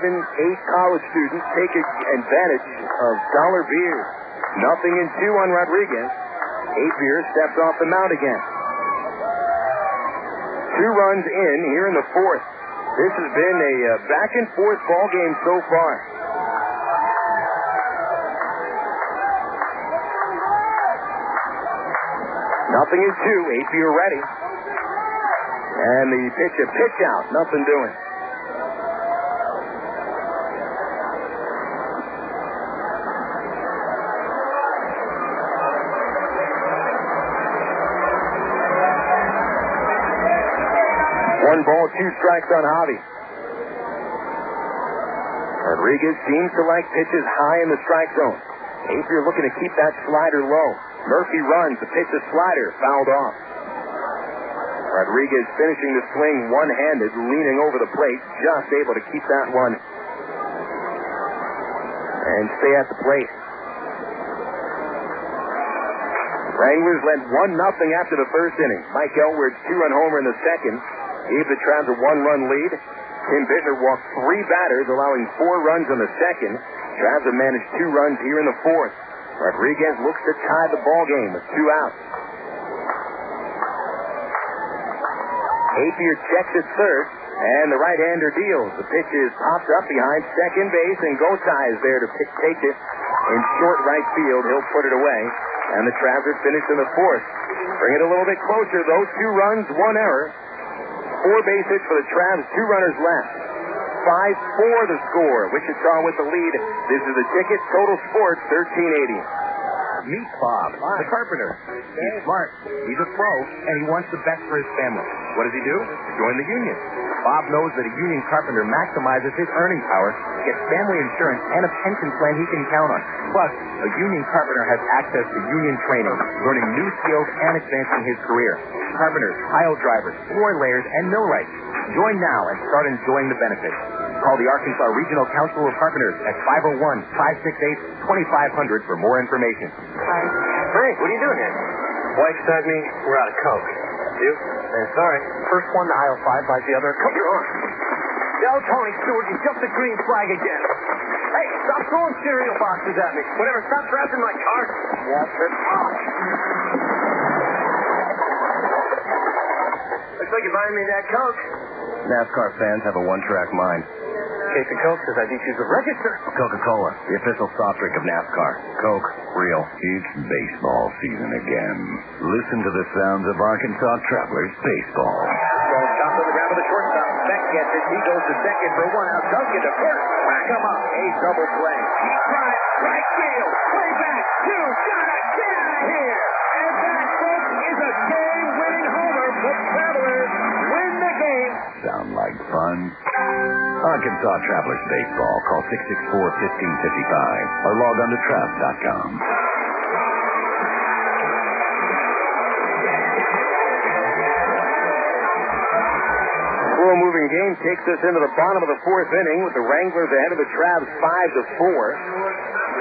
7, 8 college students take advantage of dollar beers. 0-2 on Rodriguez. Apier steps off the mound again. 2 runs in here in the fourth. This has been a back-and-forth ball game so far. Nothing in 2. Apier ready. And the pitch out. Nothing doing. One ball, 2 strikes on Javi. Rodriguez seems to like pitches high in the strike zone. Apier looking to keep that slider low. Murphy runs. The pitch, a slider, fouled off. Rodriguez finishing the swing one-handed, leaning over the plate, just able to keep that one and stay at the plate. Wranglers led 1-0 after the first inning. Mike Elward's 2-run homer in the second gave the Travs a 1-run lead. Tim Bittner walked 3 batters, allowing 4 runs in the second. Travs have managed 2 runs here in the fourth. Rodriguez looks to tie the ball game with 2 outs. Apier checks at third, and the right-hander deals. The pitch is popped up behind second base, and Gosai is there to take it in short right field. He'll put it away, and the Travs are finished in the fourth. Bring it a little bit closer, though. 2 runs, 1 error. 4 base hits for the Travs, 2 runners left. 5-4 the score. Wichita with the lead. This is the Ticket. Total Sports 1380. Meet Bob, the carpenter. He's smart, he's a pro, and he wants the best for his family. What does he do? Join the union. Bob knows that a union carpenter maximizes his earning power, gets family insurance, and a pension plan he can count on. Plus, a union carpenter has access to union training, learning new skills and advancing his career. Carpenters, pile drivers, floor layers, and millwrights. Join now and start enjoying the benefits. Call the Arkansas Regional Council of Carpenters at 501-568-2500 for more information. Frank, what are you doing here? Wife sent me. We're out of Coke. You? Sorry. First one to aisle 5 buys the other. Come on. Yo, Tony Stewart, you jumped the green flag again. Hey, stop throwing cereal boxes at me. Whatever, stop trapping my car. Yeah, sure. Looks like you're buying me that Coke. NASCAR fans have a one-track mind. Case of Coke says I need to use a register. Coca-Cola, the official soft drink of NASCAR. Coke, real. It's baseball season again. Listen to the sounds of Arkansas Travelers baseball. Ball chopped on the ground to the shortstop. Beck gets it. He goes to second for 1 out. Duncan to first. Rack him up. A double play. Drive. Right field. Way back. 2. Gotta get out of here. And that, folks, is a game-winning homer. The Travelers win the game. Sound like fun? Arkansas Travelers Baseball. Call 664-1555 or log on to Travs.com. Slow-moving game takes us into the bottom of the fourth inning with the Wranglers ahead of the Travs 5-4.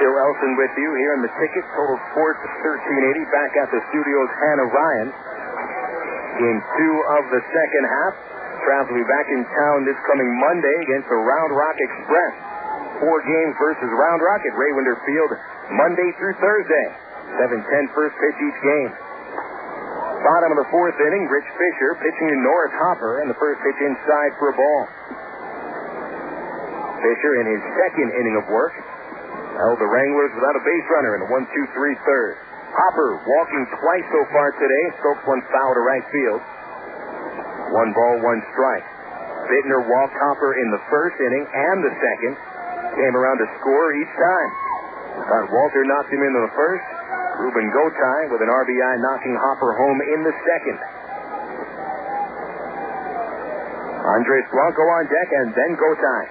Bill Elson with you here in the Ticket. Total Sports 1380. Back at the studios, Hannah Ryan. Game 2 of the second half. Travs will be back in town this coming Monday against the Round Rock Express. 4 games versus Round Rock at Raywinder Field Monday through Thursday. 7:10 first pitch each game. Bottom of the fourth inning, Rich Fisher pitching to Norris Hopper, and the first pitch inside for a ball. Fisher in his second inning of work held the Wranglers without a base runner in the 1-2-3 third. Hopper walking twice so far today, strokes one foul to right field. 1 ball, 1 strike. Bittner walked Hopper in the first inning and the second. Came around to score each time. Thought Walter knocked him into the first. Ruben Gotay with an RBI knocking Hopper home in the second. Andres Blanco on deck and then Gotay.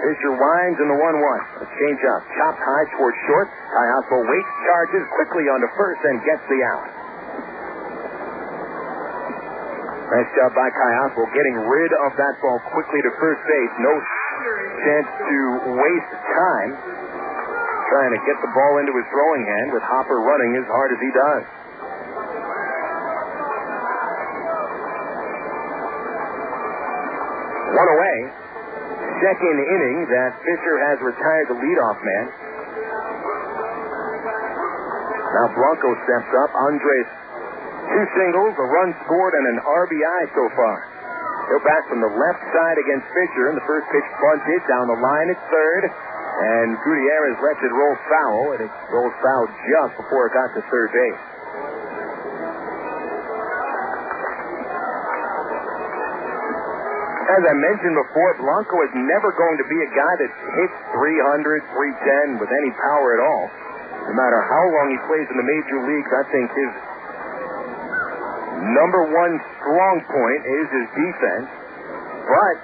Fisher winds in the 1-1. A changeup chopped high towards short. Ty Oswald waits, charges quickly onto first and gets the out. Nice job by Kai Oswald getting rid of that ball quickly to first base. No chance to waste time trying to get the ball into his throwing hand with Hopper running as hard as he does. One away. Second inning that Fisher has retired the leadoff man. Now Blanco steps up. Andres 2 singles, a run scored, and an RBI so far. He'll bat from the left side against Fisher, and the first pitch bunted down the line at third, and Gutierrez lets it roll foul, and it rolls foul just before it got to third base. As I mentioned before, Blanco is never going to be a guy that hits 300, 310 with any power at all. No matter how long he plays in the major leagues, I think his number 1 strong point is his defense. But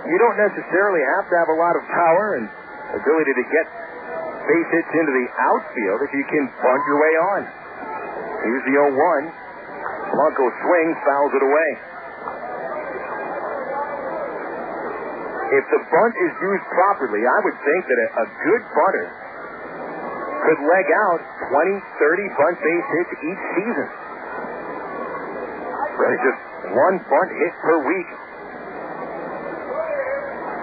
you don't necessarily have to have a lot of power and ability to get base hits into the outfield if you can bunt your way on. Here's the 0-1. Blanco swings, fouls it away. If the bunt is used properly, I would think that a good bunter could leg out 20, 30 bunt base hits each season. Really just one bunt hit per week.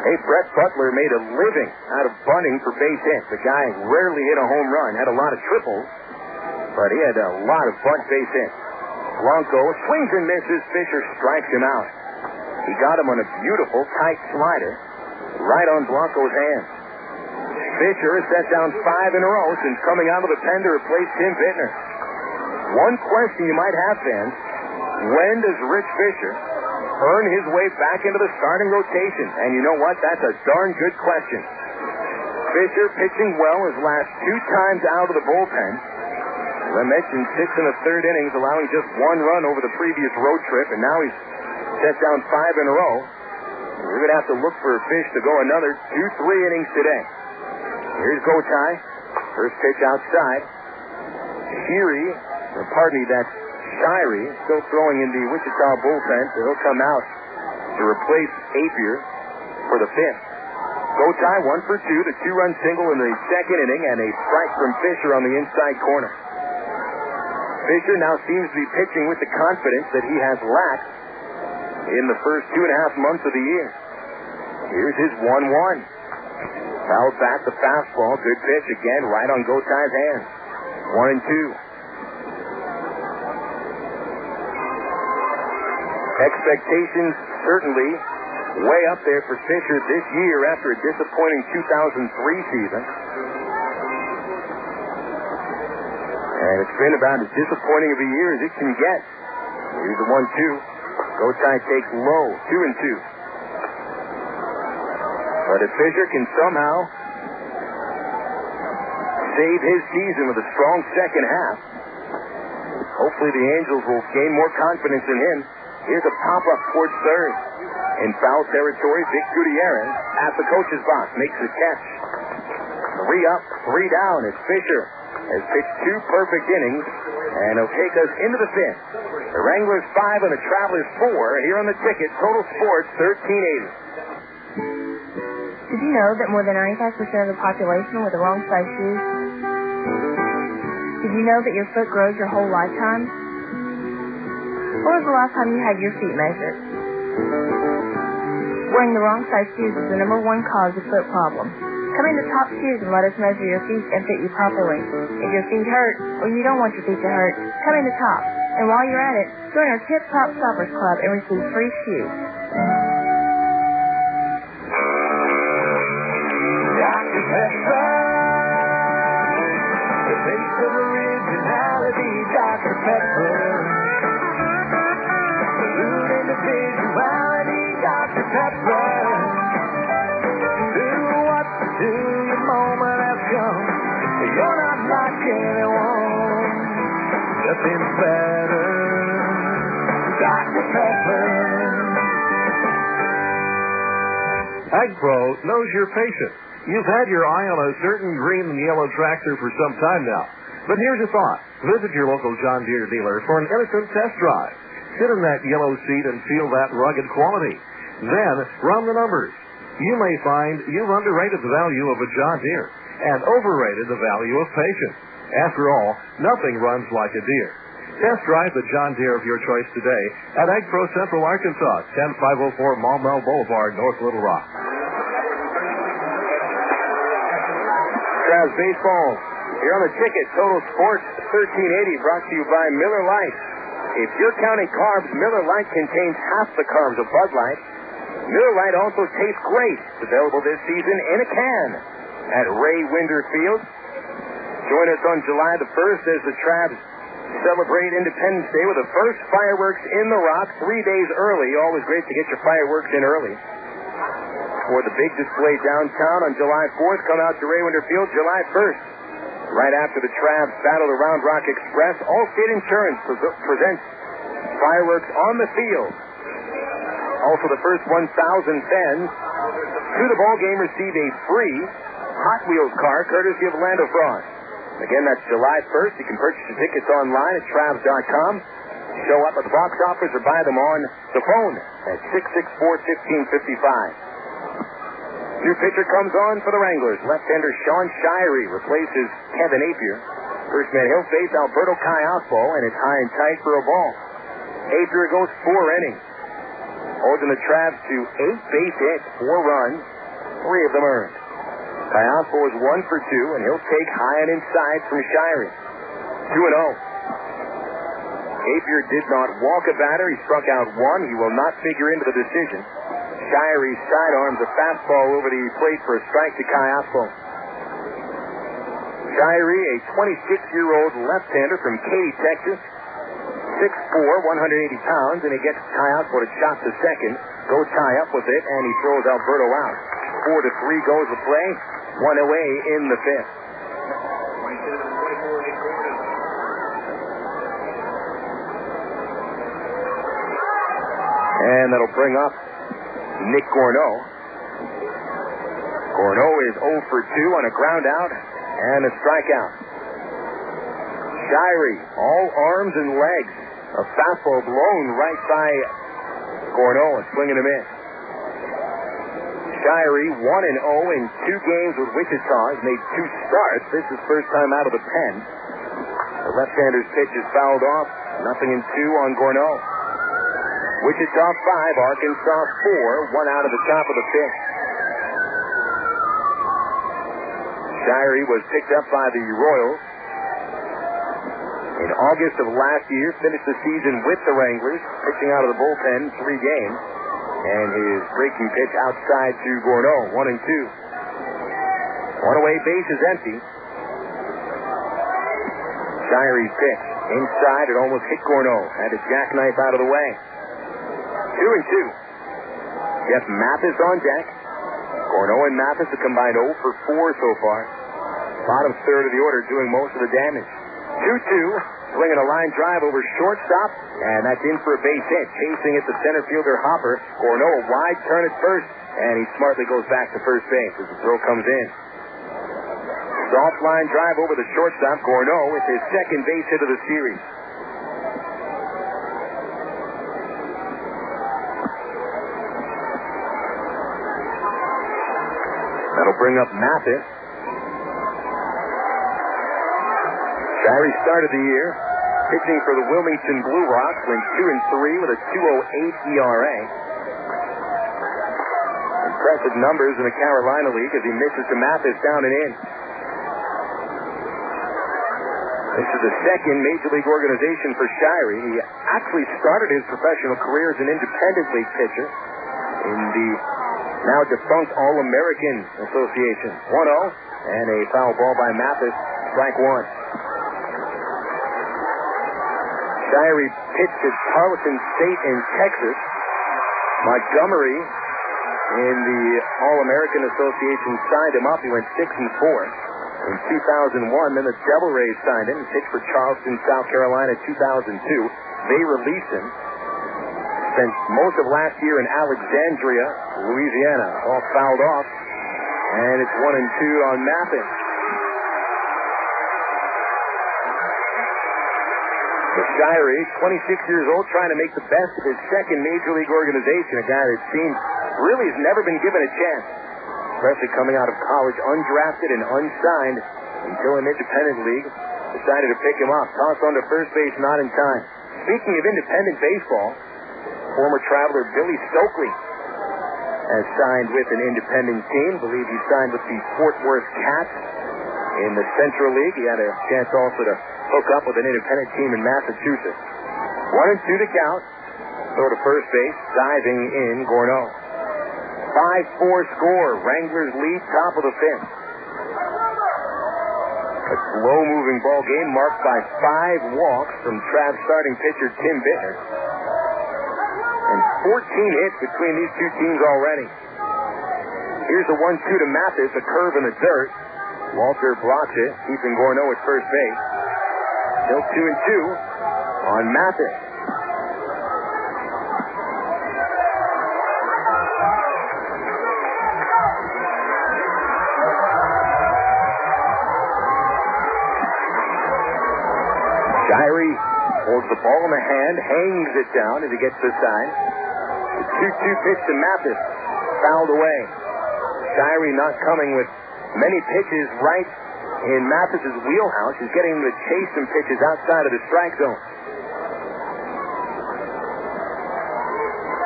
Hey, Brett Butler made a living out of bunting for base hits. The guy rarely hit a home run, had a lot of triples, but he had a lot of bunt base hits. Blanco swings and misses. Fisher strikes him out. He got him on a beautiful tight slider right on Blanco's hand. Fisher has set down 5 in a row since coming out of the pen to replace Tim Bittner. One question you might have, fans: when does Rich Fisher earn his way back into the starting rotation? And you know what? That's a darn good question. Fisher pitching well his last 2 times out of the bullpen. As I mentioned, 6 in the 3rd innings, allowing just 1 run over the previous road trip, and now he's set down 5 in a row. We're going to have to look for Fish to go another 2-3 innings today. Here's Gotay. First pitch outside. That's Shirey, still throwing in the Wichita bullpen, so he'll come out to replace Apier for the 5th. Gotay 1 for 2, the 2-run single in the 2nd inning, and a strike from Fisher on the inside corner. Fisher now seems to be pitching with the confidence that he has lacked in the first 2.5 months of the year. Here's his 1-1. Fouled back the fastball. Good pitch again, right on Gotay's hands. 1-2. Expectations certainly way up there for Fisher this year after a disappointing 2003 season. And it's been about as disappointing of a year as it can get. Here's the 1-2. Gotay takes low, 2-2. But if Fisher can somehow save his season with a strong second half, hopefully the Angels will gain more confidence in him. Here's a pop-up towards third. In foul territory, Vic Gutierrez at the coach's box makes the catch. 3 up, 3 down as Fisher has pitched 2 perfect innings, and he'll take us into the 5th. The Wranglers 5 and the Travelers 4 here on the ticket. Total Sports 1380. Did you know that more than 95% of the population wear the wrong size shoes? Did you know that your foot grows your whole lifetime? When was the last time you had your feet measured? Wearing the wrong size shoes is the #1 cause of foot problems. Come into Top Shoes and let us measure your feet and fit you properly. If your feet hurt, or you don't want your feet to hurt, come into Top. And while you're at it, join our Tip Top Shoppers Club and receive free shoes. Dr. Pepper, the face of originality, Dr. Pepper. Salute individuality, Dr. Pepper. Do what to do, your moment has come. You're not like anyone, nothing better, Dr. Pepper. AgPro knows your patient. You've had your eye on a certain green and yellow tractor for some time now. But here's a thought. Visit your local John Deere dealer for an innocent test drive. Sit in that yellow seat and feel that rugged quality. Then run the numbers. You may find you've underrated the value of a John Deere and overrated the value of patience. After all, nothing runs like a Deere. Test drive the John Deere of your choice today at AgPro Central Arkansas, 10504 Maumelle Boulevard, North Little Rock. Travs baseball here on the ticket. Total Sports 1380, brought to you by Miller Lite. If you're counting carbs, Miller Lite contains half the carbs of Bud Light. Miller Lite also tastes great. It's available this season in a can at Ray Winder Field. Join us on July the 1st as the Travs celebrate Independence Day with the first fireworks in the Rock 3 days early. Always great to get your fireworks in early. For the big display downtown on July 4th, come out to Ray Winder Field July 1st. Right after the Travs battle the Round Rock Express, Allstate Insurance presents fireworks on the field. Also, the first 1,000 fans to the ball game receive a free Hot Wheels car courtesy of Orlando Frost. Again, that's July 1st. You can purchase your tickets online at Travs.com. Show up at the box office or buy them on the phone at 664-1555. New pitcher comes on for the Wranglers. Left-hander Sean Shirey replaces Kevin Apier. First man he'll face Alberto Cayaspo, and it's high and tight for a ball. Apier goes 4 innings, holding the Travs to 8 base hits, 4 runs, 3 of them earned. Cayaspo is 1 for 2, and he'll take high and inside from Shirey. 2-0. Apier did not walk a batter. He struck out 1. He will not figure into the decision. Shirey sidearms a fastball over the plate for a strike to Cayaspo. Shirey, a 26-year-old left-hander from Katy, Texas. 6'4", 180 pounds, and he gets Cayaspo to chop to second. Go tie up with it, and he throws Alberto out. 4-3 goes the play. 1 away in the 5th. And that'll bring up Nick Gorneau. Gorneau is 0 for 2 on a ground out and a strikeout. Shirey, all arms and legs. A fastball blown right by Gorneau and swinging him in. Shirey 1-0 in 2 games with Wichita. Has made 2 starts. This is first time out of the pen. The left-hander's pitch is fouled off. 0-2 on Gorneau. Wichita 5, Arkansas 4. 1 out of the top of the 5th. Shirey was picked up by the Royals in August of last year. Finished the season with the Wranglers, pitching out of the bullpen 3 games. And his breaking pitch outside to Gorneau, 1-2. 1 away, base is empty. Shirey's pitch inside, it almost hit Gorneau. Had a jackknife out of the way. 2-2. Jeff Mathis on deck. Gorneau and Mathis have combined 0 for 4 so far. Bottom third of the order doing most of the damage. 2-2. Swinging a line drive over shortstop, and that's in for a base hit. Chasing it, the center fielder Hopper. Gorneau a wide turn at first, and he smartly goes back to first base as the throw comes in. Soft line drive over the shortstop. Gorneau with his second base hit of the series. That'll bring up Mathis. Shirey started the year pitching for the Wilmington Blue Rocks, went 2-3 with a 2.08 ERA. Impressive numbers in the Carolina League as he misses to Mathis down and in. This is the second Major League organization for Shirey. He actually started his professional career as an independent league pitcher in the now defunct All-American Association. 1-0 and a foul ball by Mathis, strike 1. Shirey pitched at Tarleton State in Texas. Montgomery in the All-American Association signed him up. He went 6-4 in 2001. Then the Devil Rays signed him. He pitched for Charleston, South Carolina, 2002. They released him. Spent most of last year in Alexandria, Louisiana. All fouled off. And it's 1-2 on Mathis. Shirey, 26 years old, trying to make the best of his second Major League organization. A guy that seems really has never been given a chance, especially coming out of college undrafted and unsigned until an independent league decided to pick him up. Toss on to first base, not in time. Speaking of independent baseball, former Traveler Billy Stokely has signed with an independent team. I believe he signed with the Fort Worth Cats in the Central League. He had a chance also to hook up with an independent team in Massachusetts. 1-2 to count. Throw to first base. Diving in, Gorneau. 5-4 score. Wranglers lead, top of the 5th. A slow-moving ball game marked by 5 walks from Trav's starting pitcher Tim Bittner. And 14 hits between these two teams already. Here's a 1-2 to Mathis, a curve in the dirt. Walter blocks it, keeping Gorneau at first base. Still 2-2 on Mathis. Shirey holds the ball in the hand, hangs it down as he gets to the side. The 2-2 pitch to Mathis, fouled away. Shirey not coming with many pitches right in Mathis's wheelhouse. He's getting him to chase some pitches outside of the strike zone.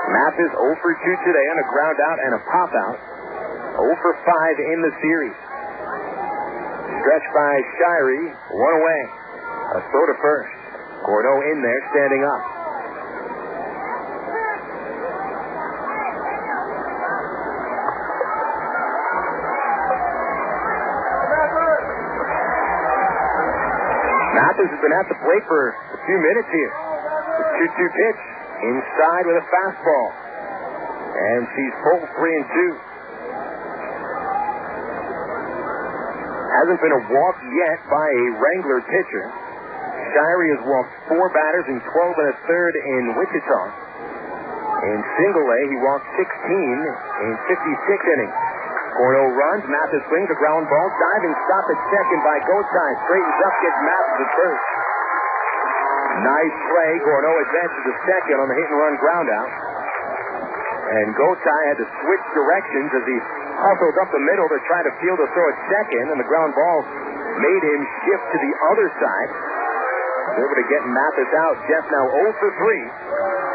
Mathis 0 for 2 today on a ground out and a pop out. 0 for 5 in the series. Stretched by Shirey, one away. A throw to first. Gordo in there, standing up. Mathis has been at the plate for a few minutes here. The 2-2 pitch. Inside with a fastball. And she's full 3-2. Hasn't been a walk yet by a Wrangler pitcher. Shirey has walked 4 batters in 12 1/3 in Wichita. In single A, he walked 16 in 56 innings. Gordo runs, Mathis swings a ground ball, diving stop at second by Gotay. Straightens up, gets Mathis at first. Nice play. Gordo advances to second on the hit-and-run ground out. And Gotay had to switch directions as he hustled up the middle to try to field a throw at second, and the ground ball made him shift to the other side. He's able to get Mathis out. Jeff now 0 for 3.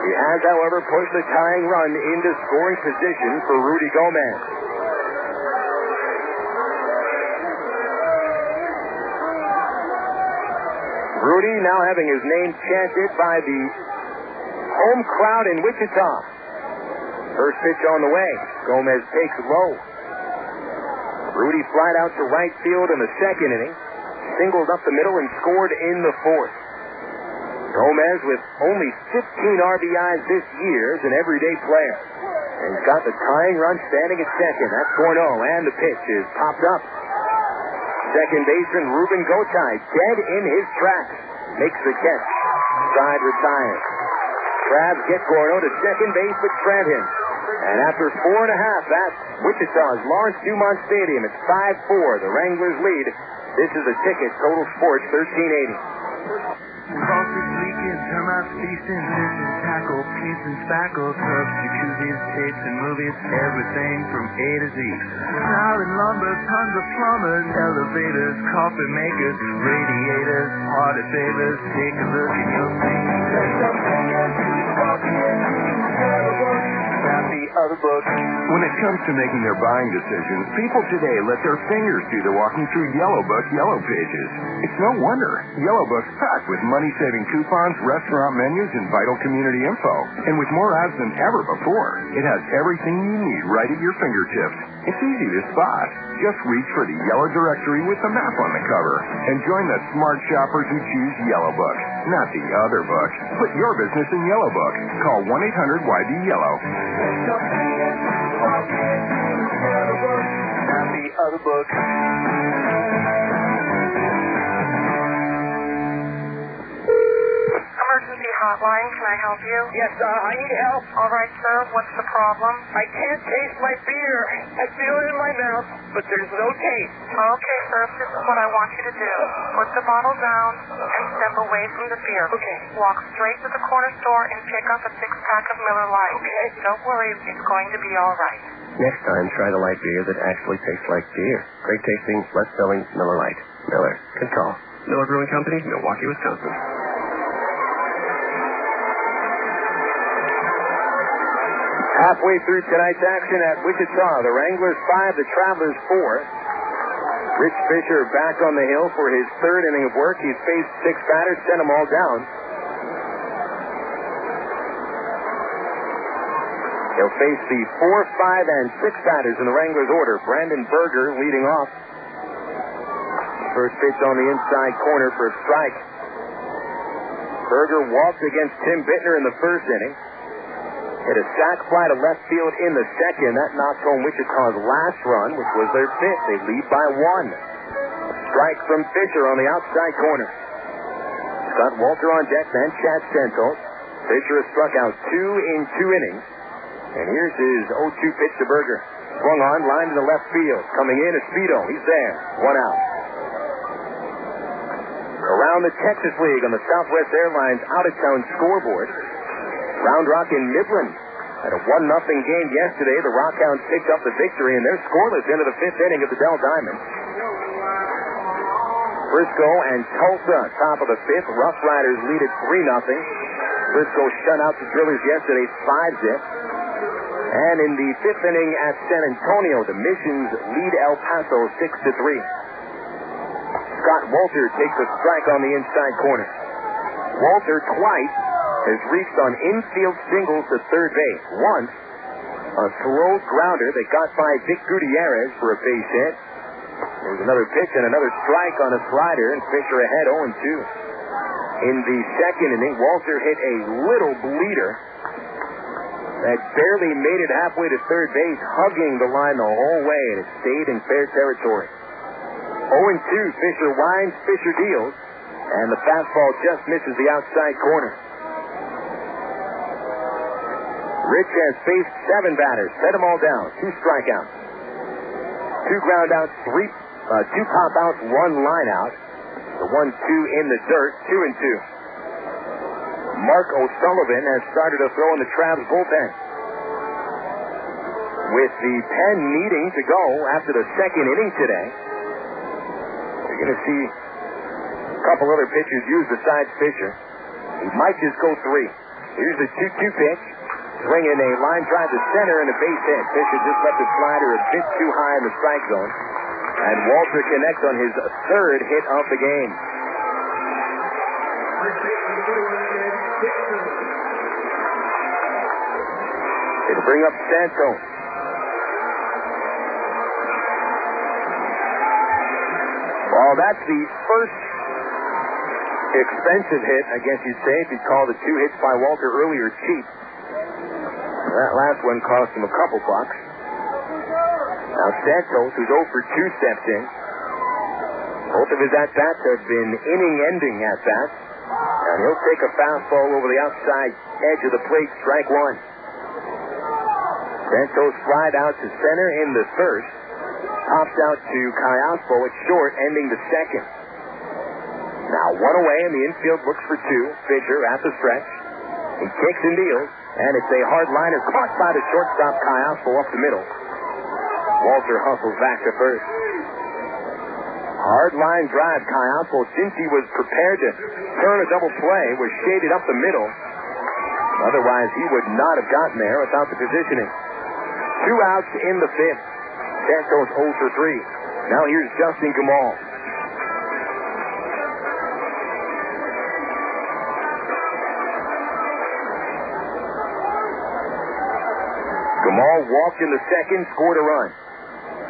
He has, however, pushed the tying run into scoring position for Rudy Gomez. Rudy now having his name chanted by the home crowd in Wichita. First pitch on the way. Gomez takes low. Rudy flied out to right field in the second inning. Singled up the middle and scored in the fourth. Gomez with only 15 RBIs this year is an everyday player. And he's got the tying run standing at second. That's Gordo, and the pitch is popped up. Second baseman Ruben Gotay, dead in his tracks, makes the catch. Side retires. Crabs get Gordo to second base, but shred him. And after 4 1/2, that's Wichita's Lawrence Dumont Stadium. It's 5-4. The Wranglers lead. This is a ticket. Total Sports 1380. Faucets leaking, termites feasting, missing tackle, paints and spackle, tubs, jacuzzis, tapes and movies, everything from A to Z. Now in lumber, tons of plumbers, elevators, coffee makers, radiators, party favors. Take a look and you'll see. Other books. When it comes to making their buying decisions, people today let their fingers do the walking through Yellow Book Yellow Pages. It's no wonder. Yellow Book's packed with money-saving coupons, restaurant menus, and vital community info. And with more ads than ever before, it has everything you need right at your fingertips. It's easy to spot. Just reach for the yellow directory with the map on the cover and join the smart shoppers who choose Yellow Book, not the other book. Put your business in Yellow Book. Call 1-800-YB-YELLOW. Not the other book. Emergency hotline, can I help you? Yes, I need help. All right, sir, what's the problem? I can't taste my beer. I feel it in my mouth, but there's no taste. Okay, sir, this is what I want you to do. Put the bottle down and step away from the beer. Okay. Walk straight to the corner store and pick up a 6-pack of Miller Lite. Okay. Don't worry, it's going to be all right. Next time, try the light beer that actually tastes like beer. Great tasting, less filling Miller Lite. Miller. Good call. Miller Brewing Company, Milwaukee, Wisconsin. Halfway through tonight's action at Wichita, the Wranglers 5, the Travelers 4. Rich Fisher back on the hill for his third inning of work. He's faced 6 batters, sent them all down. He'll face the 4, 5, and 6 batters in the Wranglers order. Brandon Berger leading off. First pitch on the inside corner for a strike. Berger walked against Tim Bittner in the first inning. Hit a sac fly to left field in the second. That knocked home Wichita's last run, which was their 5th. They lead by 1. A strike from Fisher on the outside corner. Scott Walter on deck, then Chad Santos. Fisher has struck out 2 in 2 innings. And here's his 0-2 pitch to Berger. Swung on, line to the left field. Coming in is Speedo. He's there. 1 out. Around the Texas League on the Southwest Airlines out-of-town scoreboard. Round Rock in Midland At a 1-0 game yesterday, the Rockhounds picked up the victory, and they're scoreless into the 5th inning of the Dell Diamond. Frisco and Tulsa, top of the 5th. Rough Riders lead at 3-0. Frisco shut out the Drillers yesterday, 5-zip. And in the 5th inning at San Antonio, the Missions lead El Paso 6-3. Scott Walter takes a strike on the inside corner. Walter twice has reached on infield singles to third base. Once, a slow grounder that got by Vic Gutierrez for a base hit. There was another pitch and another strike on a slider, and Fisher ahead 0-2. In the 2nd inning, Walter hit a little bleeder that barely made it halfway to third base, hugging the line the whole way, and it stayed in fair territory. 0-2, Fisher winds, Fisher deals, and the fastball just misses the outside corner. Rich has faced 7 batters, set them all down, 2 strikeouts. 2 ground outs, 2 pop outs, 1 line out. The 1-2 in the dirt, 2-2. Mark O'Sullivan has started to throw in the Travs bullpen. With the pen needing to go after the 2nd inning today, you're going to see a couple other pitchers used besides Fisher. He might just go 3. Here's the 2-2 pitch. Swinging a line drive to center and a base hit. Fisher just left the slider a bit too high in the strike zone. And Walter connects on his 3rd hit of the game. It'll bring up Santos. Well, that's the first expensive hit, I guess you'd say, if you call the 2 hits by Walter earlier cheap. That last one cost him a couple bucks. Now Santos, who's 0 for 2, steps in. Both of his at-bats have been inning-ending at-bats. And he'll take a fastball over the outside edge of the plate, strike 1. Santos flied out to center in the 1st. Pops out to Cayaspo at short, ending the 2nd. Now 1 away, and the infield looks for 2. Fisher at the stretch. He kicks and deals. And it's a hard liner caught by the shortstop, Cayaspo, up the middle. Walter hustles back to first. Hard line drive, Cayaspo, since he was prepared to turn a double play, was shaded up the middle. Otherwise, he would not have gotten there without the positioning. 2 outs in the 5th. Santos 0 for 3. Now here's Justin Gamal. Gamal walked in the 2nd, scored a run.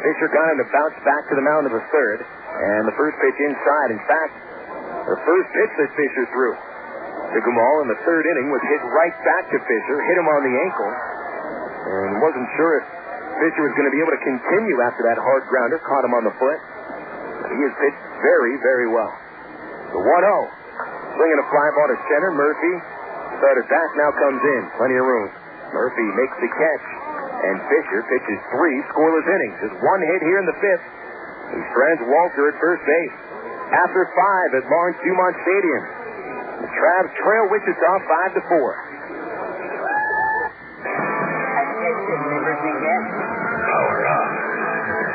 Fisher got him to bounce back to the mound in the 3rd, and the first pitch inside. In fact, the first pitch that Fisher threw to Gamal in the 3rd inning was hit right back to Fisher, hit him on the ankle, and wasn't sure if Fisher was going to be able to continue after that hard grounder, caught him on the foot. He has pitched very, very well. The 1-0, swinging a fly ball to center. Murphy started back, now comes in, plenty of room. Murphy makes the catch. And Fisher pitches 3 scoreless innings. Just 1 hit here in the 5th. He strands Walter at first base. After 5 at Lawrence Dumont Stadium, the Travs trail Wichita 5-4. Power up.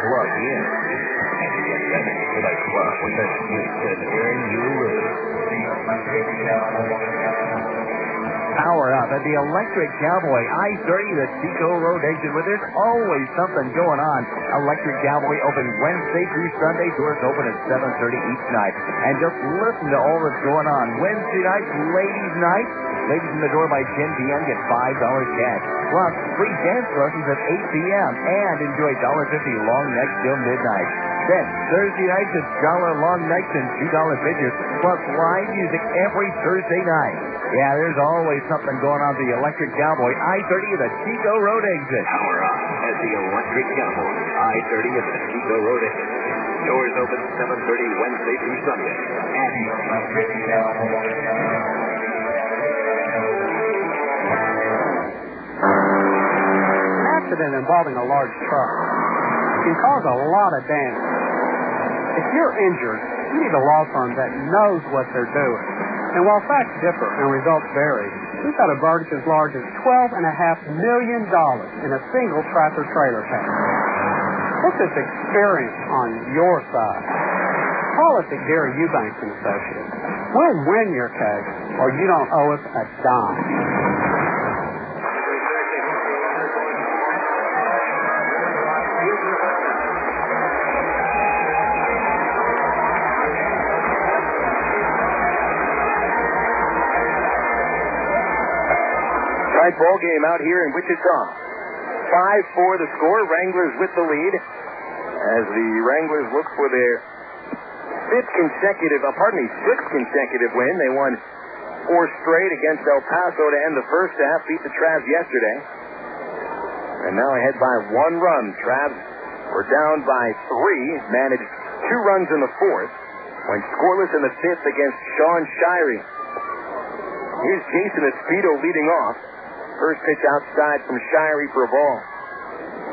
Plug in. And you get ready for the club with the sweetest hearing you lose. Power up at the Electric Cowboy, I-30, the Chico Road exit, where there's always something going on. Electric Cowboy open Wednesday through Sunday. Doors open at 7:30 each night. And just listen to all that's going on. Wednesday night, ladies' night. Ladies in the door by 10 p.m. get $5 cash. Plus, free dance lessons at 8 p.m. And enjoy $1.50 long necks till midnight. Then, Thursday nights, it's $1 long necks and $2 pitches. Plus, live music every Thursday night. Yeah, there's always something going on at the Electric Cowboy, I-30 at the Chico Road exit. Power up at the Electric Cowboy, I-30 at the Chico Road exit. Doors open 7:30 Wednesday through Sunday. At the Electric Cowboy. An accident involving a large truck can cause a lot of damage. If you're injured, you need a law firm that knows what they're doing. And while facts differ and results vary, we've got a verdict as large as $12.5 million in a single tractor-trailer case. Put this experience on your side. Call us at Gary Eubanks and Associates. We'll win your case, or you don't owe us a dime. Tight ball game out here in Wichita. 5-4 the score. Wranglers with the lead as the Wranglers look for their sixth consecutive win. They won 4 straight against El Paso to end the first half, beat the Travs yesterday. And now ahead by 1 run. Travs were down by 3, managed 2 runs in the fourth, went scoreless in the fifth against Sean Shirey. Here's Jason Espedo leading off. First pitch outside from Shirey for a ball.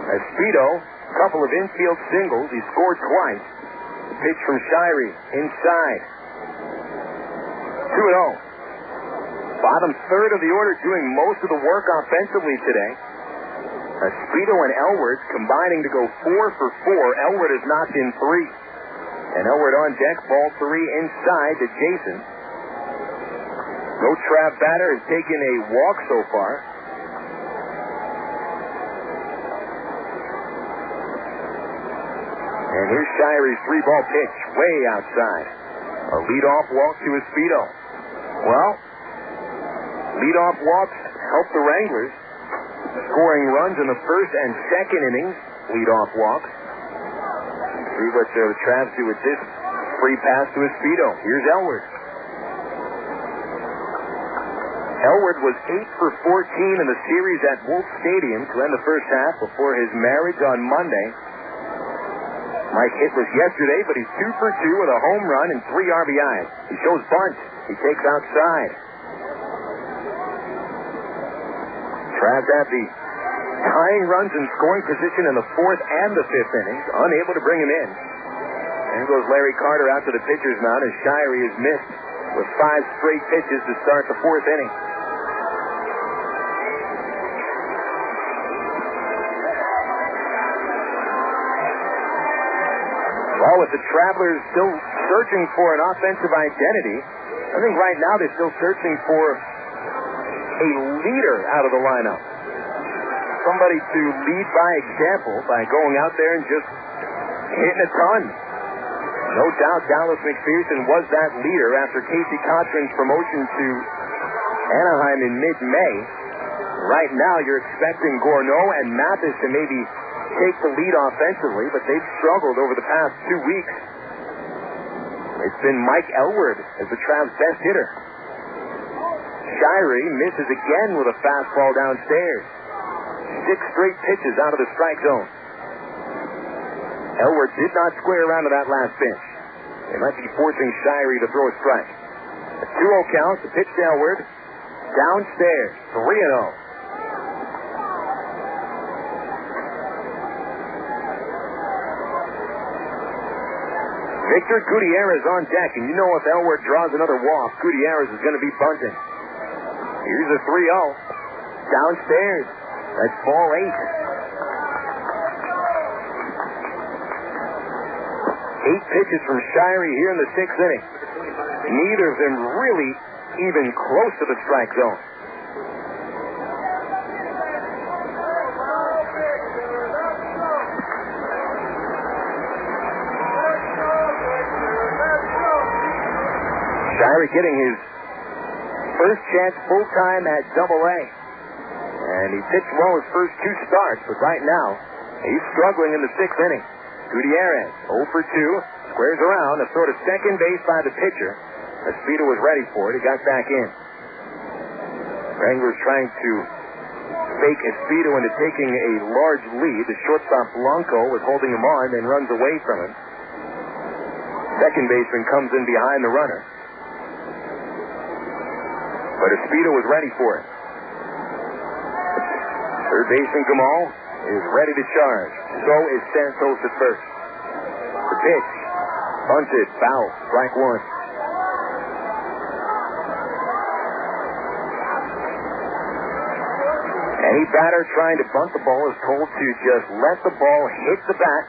Espedo, couple of infield singles. He scored twice. Pitch from Shirey inside. 2-0. Bottom third of the order doing most of the work offensively today. Espedo and Elward combining to go 4 for 4. Elward has knocked in 3. And Elward on deck, ball 3 inside to Jason. No Trav batter has taken a walk so far. And here's Shirey's 3-ball pitch, way outside. A leadoff walk to Espedo. Well, leadoff walks help the Wranglers. Scoring runs in the first and second innings, leadoff walks. See what the Travs do with this free pass to Espedo. Here's Elward. Elward was 8 for 14 in the series at Wolf Stadium to end the first half before his marriage on Monday. Mike hit was yesterday, but he's 2 for 2 with a home run and 3 RBIs. He shows bunt. He takes outside. Travs have the tying runs in scoring position in the fourth and the fifth innings, unable to bring him in. And goes Larry Carter out to the pitcher's mound as Shirey is missed with 5 straight pitches to start the fourth inning. Well, with the Travelers still searching for an offensive identity, I think right now they're still searching for a leader out of the lineup. Somebody to lead by example by going out there and just hitting a ton. No doubt Dallas McPherson was that leader after Casey Cochran's promotion to Anaheim in mid-May. Right now you're expecting Gourneau and Mathis to maybe take the lead offensively, but they've struggled over the past 2 weeks. It's been Mike Elward as the Travs' best hitter. Shirey misses again with a fastball downstairs. 6 straight pitches out of the strike zone. Elward did not square around to that last pitch. They might be forcing Shirey to throw a strike. A 2-0 count, the pitch to Elward. Downstairs, 3-0. Victor Gutierrez on deck, and you know if Elward draws another walk, Gutierrez is going to be bunting. Here's a 3-0. Downstairs. That's ball 8. 8 pitches from Shirey here in the 6th inning. Neither of them really even close to the strike zone. Shirey getting his first chance full-time at Double-A. And he pitched well his first 2 starts, but right now he's struggling in the 6th inning. Gutierrez, 0 for 2, squares around, a throw to second base by the pitcher. Espedo was ready for it. He got back in. Wranglers trying to fake Espedo into taking a large lead. The shortstop Blanco was holding him on, then runs away from him. Second baseman comes in behind the runner. But Espedo was ready for it. Third baseman Gamal is ready to charge. So is Santos at first. The pitch. Bunted. Foul. Strike 1. Any batter trying to bunt the ball is told to just let the ball hit the bat.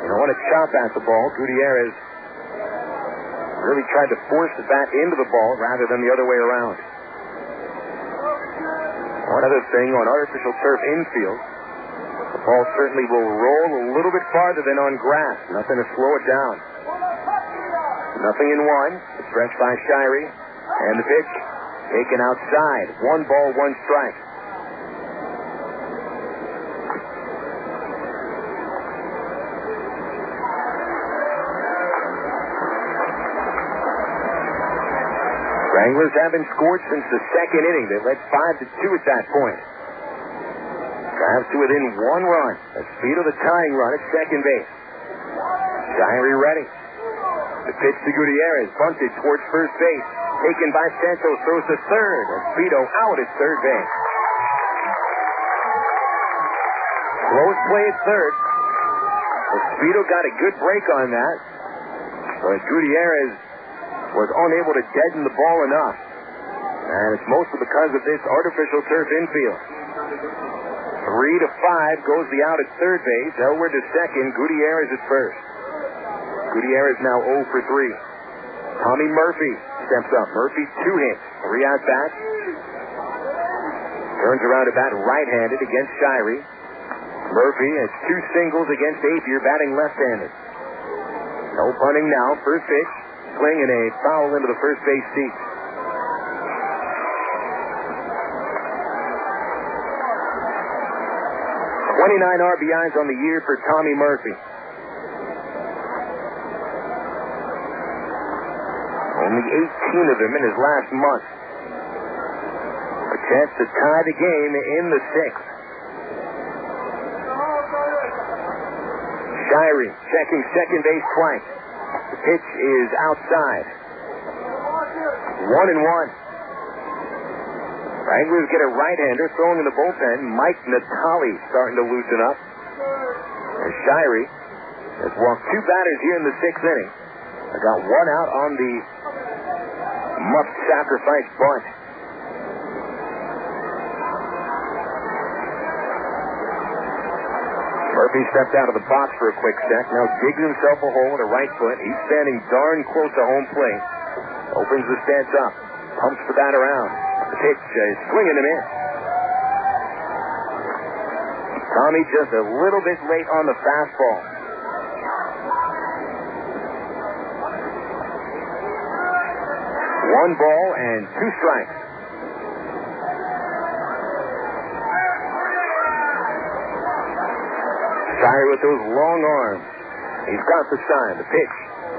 You don't want to chop at the ball. Gutierrez really tried to force the bat into the ball rather than the other way around. One other thing, on artificial turf infield, the ball certainly will roll a little bit farther than on grass. Nothing to slow it down. Nothing in one. The stretch by Shirey. And the pitch taken outside. 1 ball, 1 strike. Wranglers haven't scored since the second inning. They led 5-2 at that point. Drives to within 1 run. The speed of the tying run at second base. Shirey ready. The pitch to Gutierrez. Bunted towards first base. Taken by Santos. Throws to third. Espedo out at third base. Close play at third. Espedo got a good break on that. But Gutierrez was unable to deaden the ball enough. And it's mostly because of this artificial turf infield. 3-5 goes the out at third base. Elwood to second. Gutierrez at first. Gutierrez now 0 for 3. Tommy Murphy steps up. Murphy 2 hits. 3 out bats. Turns around to bat right-handed against Shirey. Murphy has 2 singles against Apier, batting left-handed. No punting now. First pitch. Swing and a foul into the first base seat. .29 RBIs on the year for Tommy Murphy. Only 18 of them in his last month. A chance to tie the game in the 6th. Shirey checking second base twice. The pitch is outside. 1-1. Wranglers get a right-hander throwing in the bullpen. Mike Natali starting to loosen up. And Shirey has walked 2 batters here in the 6th inning. I got 1 out on the muff sacrifice bunt. Murphy stepped out of the box for a quick sec. Now digs himself a hole with a right foot. He's standing darn close to home plate. Opens the stance up. Pumps the bat around. The pitch is swinging and a miss. Tommy just a little bit late on the fastball. One ball and 2 strikes. Shirey with those long arms. He's got the sign. The pitch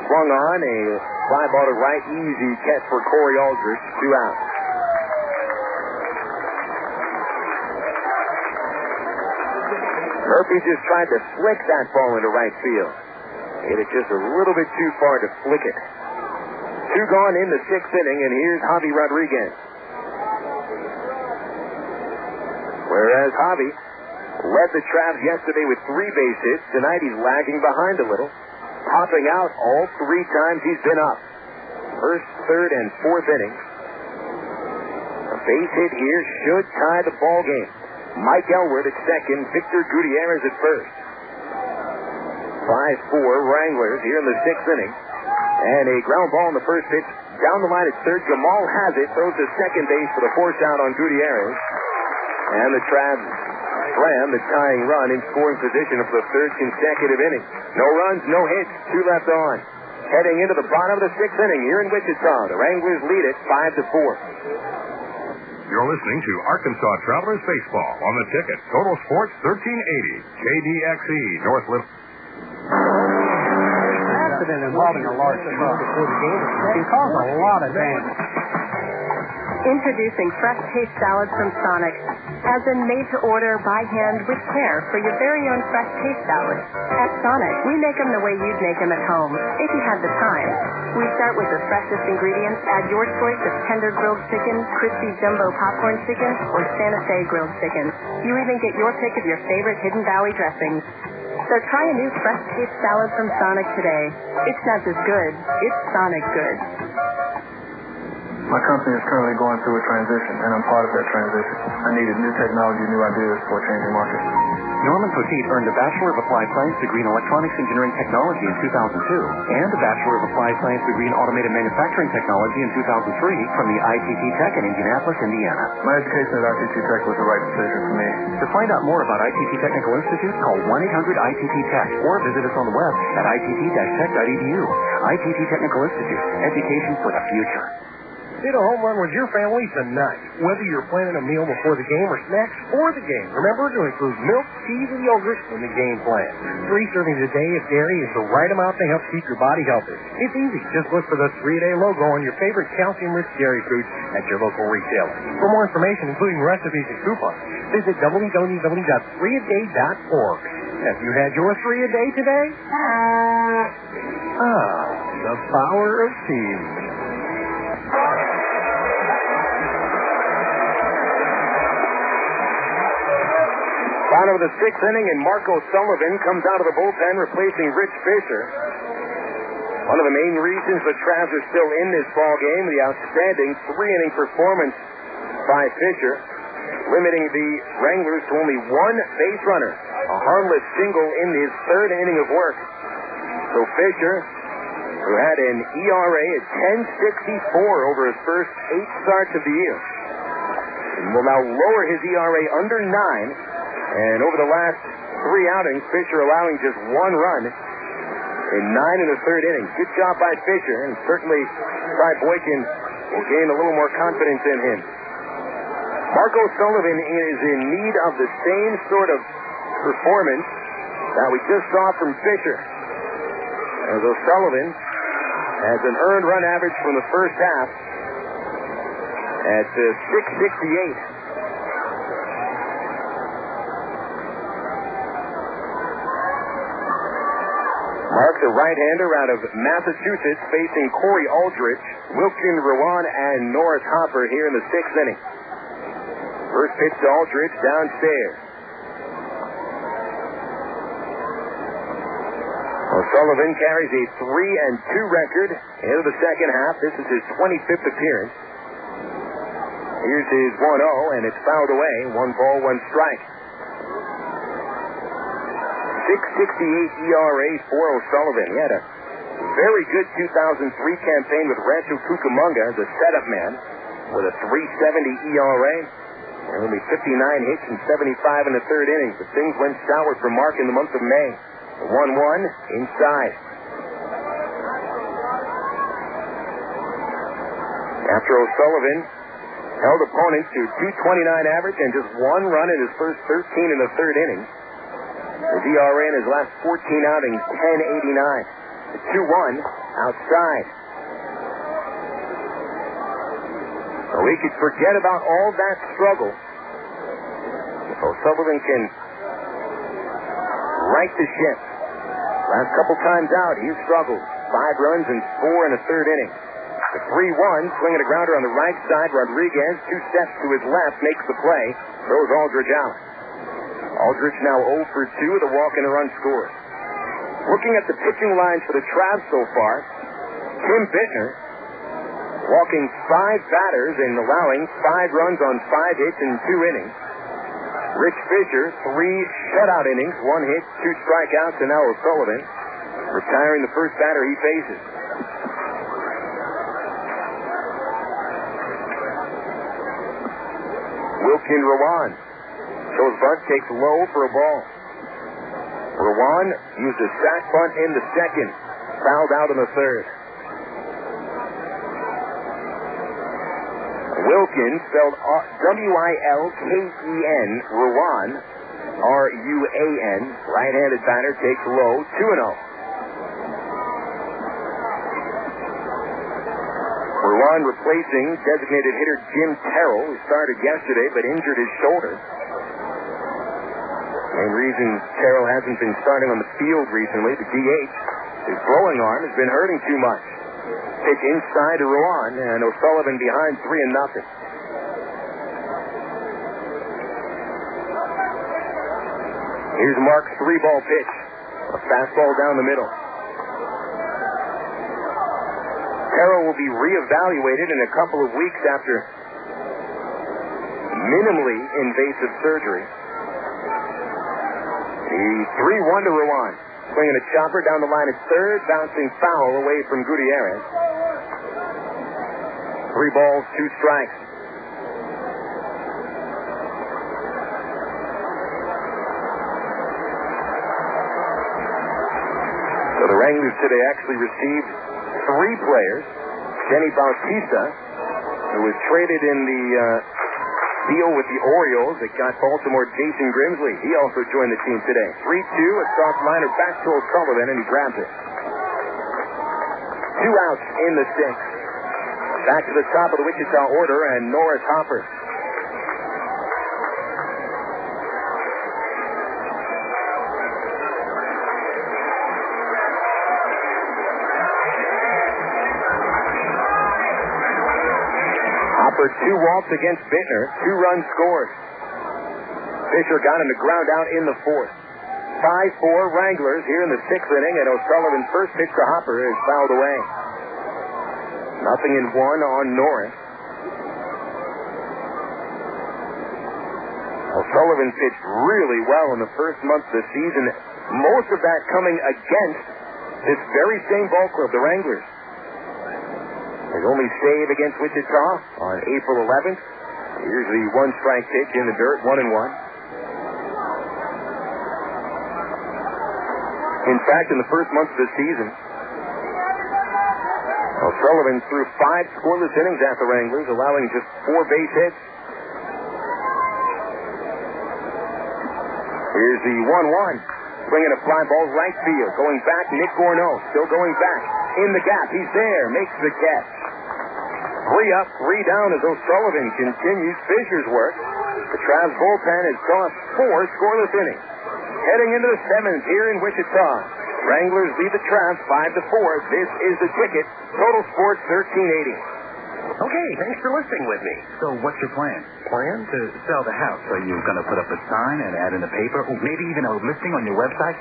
swung on. A fly ball to right. Easy catch for Corey Aldrich. 2 out. Murphy just tried to flick that ball into right field. Hit it just a little bit too far to flick it. 2 gone in the 6th inning, and here's Javi Rodriguez. Whereas Javi led the Travs yesterday with 3 base hits, tonight he's lagging behind a little, topping out all 3 times he's been up. First, third, and 4th innings. A base hit here should tie the ball game. Mike Elwood at second, Victor Gutierrez at first. 5-4 Wranglers here in the 6th inning. And a ground ball in the first pitch. Down the line at third, Jamal has it. Throws to second base for the force out on Gutierrez. And the Travs slam the tying run in scoring position for the 3rd consecutive inning. No runs, no hits, 2 left on. Heading into the bottom of the 6th inning here in Wichita. The Wranglers lead it 5-4. You're listening to Arkansas Travelers Baseball on the ticket. Total Sports 1380. KDXE North Little. Accident involving a large truck can cause a lot of damage. Introducing fresh taste salads from Sonic. As in made to order by hand with care for your very own fresh taste salad. At Sonic, we make them the way you'd make them at home, if you had the time. We start with the freshest ingredients, add your choice of tender grilled chicken, crispy jumbo popcorn chicken, or Santa Fe grilled chicken. You even get your pick of your favorite Hidden Valley dressings. So try a new fresh taste salad from Sonic today. It's not just good, it's Sonic good. My company is currently going through a transition, and I'm part of that transition. I needed new technology, new ideas for a changing market. Norman Poteet earned a Bachelor of Applied Science degree in Electronics Engineering Technology in 2002 and a Bachelor of Applied Science degree in Automated Manufacturing Technology in 2003 from the ITT Tech in Indianapolis, Indiana. My education at ITT Tech was the right decision for me. To find out more about ITT Technical Institute, call 1-800-ITT-TECH or visit us on the web at itt-tech.edu. ITT Technical Institute, education for the future. Hit a home run with your family tonight. Whether you're planning a meal before the game or snacks for the game, remember to include milk, cheese, and yogurt in the game plan. 3 servings a day of dairy is the right amount to help keep your body healthy. It's easy. Just look for the 3-a-day logo on your favorite calcium-rich dairy foods at your local retailer. For more information, including recipes and coupons, visit www.3aday.org. Have you had your 3-a-day today? The power of teams. Bottom of the 6th inning, and Marco Sullivan comes out of the bullpen, replacing Rich Fisher. One of the main reasons the Travs are still in this ball game, the outstanding 3-inning performance by Fisher, limiting the Wranglers to only 1 base runner, a harmless single in his 3rd inning of work. So Fisher, who had an ERA at 10.64 over his first 8 starts of the year, will now lower his ERA under 9. And over the last 3 outings, Fisher allowing just 1 run in 9 1/3 innings. Good job by Fisher, and certainly Ty Boykin will gain a little more confidence in him. Marco Sullivan is in need of the same sort of performance that we just saw from Fisher. As O'Sullivan has an earned run average from the first half at 668. Mark's a right-hander out of Massachusetts, facing Corey Aldrich, Wilkin Rowan, and Norris Hopper here in the 6th inning. First pitch to Aldrich, downstairs. O'Sullivan carries a 3-2 record into the second half. This is his 25th appearance. Here's his 1-0, and it's fouled away. 1 ball, 1 strike. 6.68 ERA for O'Sullivan. He had a very good 2003 campaign with Rancho Cucamonga as a setup man with a 3.70 ERA and only 59 hits and 75 in the 3rd inning. But things went sour for Mark in the month of May. 1-1 inside. After O'Sullivan held opponents to 229 average and just 1 run in his first 13 in the 3rd inning, his ERA in his last 14 outings, 10.89. 2-1 outside. So we could forget about all that struggle if O'Sullivan can right the ship. Last couple times out, he's struggled. 5 runs and 4 in the 3rd inning. The 3-1, swinging a grounder on the right side. Rodriguez, 2 steps to his left, makes the play. Throws Aldrich out. Aldrich now 0 for 2 with a walk and a run scored. Looking at the pitching lines for the Travs so far, Tim Bittner walking 5 batters and allowing 5 runs on 5 hits in 2 innings. Rich Fisher, 3 shutout innings, 1 hit, 2 strikeouts, and now O'Sullivan retiring the first batter he faces. Wilkin Rowan shows bunt, takes low for a ball. Rowan used a sac bunt in the 2nd, fouled out in the 3rd. Wilkin, spelled W-I-L-K-E-N, Rowan, R-U-A-N, right-handed batter, takes low, 2-0. Rowan replacing designated hitter Jim Terrell, who started yesterday but injured his shoulder. Main reason Terrell hasn't been starting on the field recently, the DH, his throwing arm has been hurting too much. Pitch inside to Rowan, and O'Sullivan behind 3-0. Here's Mark's 3-ball pitch. A fastball down the middle. Otero will be reevaluated in a couple of weeks after minimally invasive surgery. The 3-1 to Rowan. Swinging a chopper down the line at third, bouncing foul away from Gutierrez. 3 balls, 2 strikes. So the Wranglers today actually received 3 players. Jenny Bautista, who was traded in the deal with the Orioles that got Baltimore Jason Grimsley. He also joined the team today. 3-2, a soft liner back to O'Sullivan, and he grabs it. 2 outs in the 6th. Back to the top of the Wichita order, and Norris Hopper. Hopper 2 walks against Bittner, 2 runs scored. Fisher got him to ground out in the 4th. 5-4 Wranglers here in the 6th inning, and O'Sullivan's first pitch to Hopper is fouled away. 0-1 on Norris. O'Sullivan pitched really well in the first month of the season, most of that coming against this very same ball club, the Wranglers. His only save against Wichita on April 11th. Here's the 1-strike pitch in the dirt, 1-1. In fact, in the first month of the season, O'Sullivan threw 5 scoreless innings at the Wranglers, allowing just 4 base hits. Here's the 1-1. Swinging a fly ball right field. Going back, Nick Gorneau. Still going back. In the gap. He's there. Makes the catch. 3 up, 3 down as O'Sullivan continues Fisher's work. The Travs bullpen has tossed 4 scoreless innings. Heading into the 7th here in Wichita. Wranglers lead the Travs 5-4. This is the ticket. Total Sports 1380. Okay, thanks for listening with me. So what's your plan? Plan? To sell the house. Are you going to put up a sign and add in the paper? Or maybe even a listing on your website?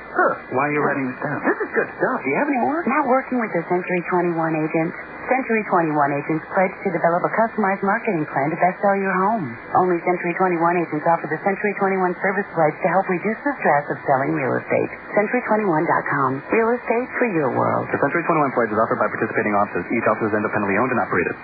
Why are you writing this down? This is good stuff. Do you have any more? Not working with the Century 21 agent. Century 21 agents pledge to develop a customized marketing plan to best sell your home. Only Century 21 agents offer the Century 21 service pledge to help reduce the stress of selling real estate. Century21.com. Real estate for your world. The Century 21 pledge is offered by participating offices. Each office is independently owned and operated.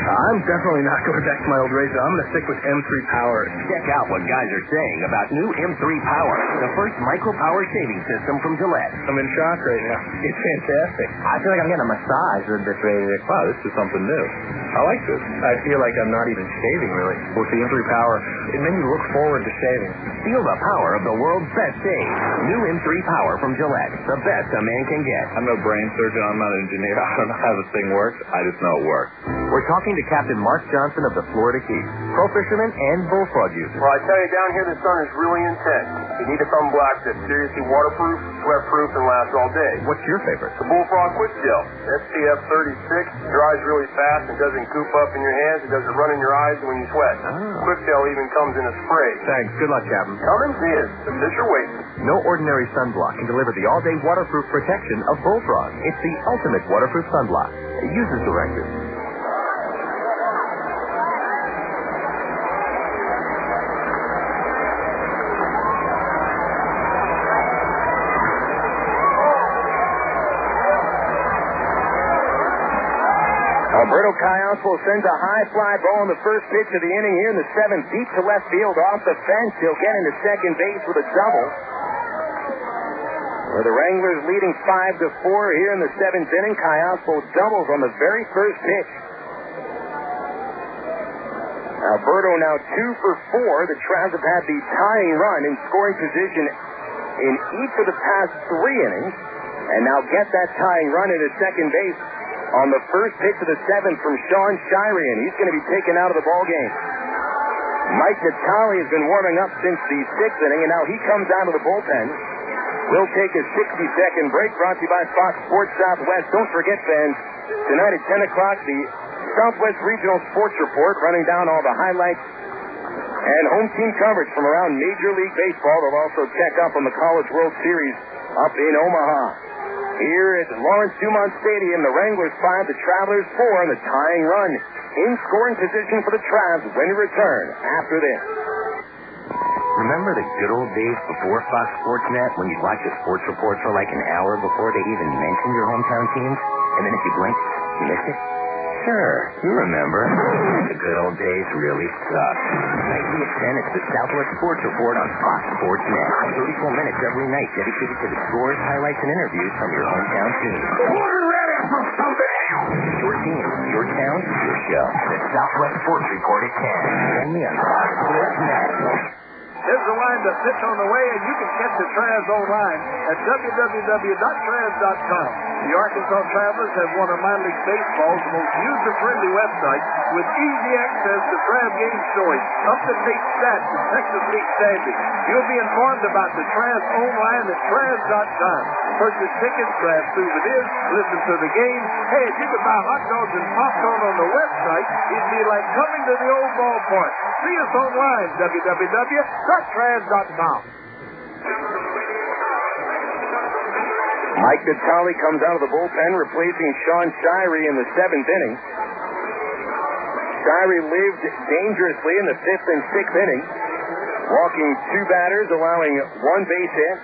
I'm definitely not going back to my old razor. I'm going to stick with M3 Power. Check out what guys are saying about new M3 Power, the first micro-power shaving system from Gillette. I'm in shock right now. It's fantastic. I feel like I'm getting a massage with this razor. Wow, this is something new. I like this. I feel like I'm not even shaving, really. With the M3 Power, it made me look forward to shaving. Feel the power of the world's best shave. New M3 Power from Gillette, the best a man can get. I'm no brain surgeon. I'm not an engineer. I don't know how this thing works. I just know it works. We're talking to Captain Mark Johnson of the Florida Keys, pro fisherman and bullfrog user. Well, I tell you, down here the sun is really intense. You need a sunblock that's seriously waterproof, sweat-proof, and lasts all day. What's your favorite? The Bullfrog Quick Gel. SPF 36, dries really fast and doesn't coop up in your hands. It doesn't run in your eyes when you sweat. Quick Gel even comes in a spray. Thanks. Good luck, Captain. Come and see us. The fish are waiting. No ordinary sunblock can deliver the all-day waterproof protection of Bullfrog. It's the ultimate waterproof sunblock. Use as directed. Alberto Callaspo sends a high fly ball in the first pitch of the inning here in the 7th, deep to left field off the fence. He'll get into second base with a double. With the Wranglers leading 5-4 here in the 7th inning, Callaspo doubles on the very first pitch. Alberto now 2 for 4. The Travs have had the tying run in scoring position in each of the past 3 innings, and now get that tying run into second base on the first pitch of the 7th from Sean Shirey, and he's going to be taken out of the ballgame. Mike Natale has been warming up since the 6th inning, and now he comes out of the bullpen. We'll take a 60-second break brought to you by Fox Sports Southwest. Don't forget, fans, tonight at 10 o'clock, the Southwest Regional Sports Report running down all the highlights and home team coverage from around Major League Baseball. They'll also check up on the College World Series up in Omaha. Here at Lawrence Dumont Stadium, the Wranglers 5, the Travelers 4, and the tying run. In scoring position for the Travs when we return after this. Remember the good old days before Fox Sports Net when you'd watch a sports report for like an hour before they even mentioned your hometown teams? And then if you blinked, you missed it? Sure, you remember. The good old days really sucked. Nightly at 10, it's the Southwest Sports Report on Fox Sports Net. 34 minutes every night dedicated to the scores, highlights, and interviews from your hometown team. We're ready for something else. Your team, your town, your show. The Southwest Sports Report at 10. Only on Fox Sports Net. Here's the line to pitch on the way, and you can catch the Travs online at www.travs.com. The Arkansas Travelers have won a minor league baseball's most user-friendly website with easy access to Trav game stories, up-to-date stats, and Texas League standings. You'll be informed about the Travs online at Travs.com. Purchase tickets, grab souvenirs, listen to the game. Hey, if you could buy hot dogs and popcorn on the website, it'd be like coming to the old ballpark. See us online, www.Travs.com. Mike Natale comes out of the bullpen, replacing Sean Shirey in the 7th inning. Shirey lived dangerously in the 5th and 6th innings, walking 2 batters, allowing 1 base hit,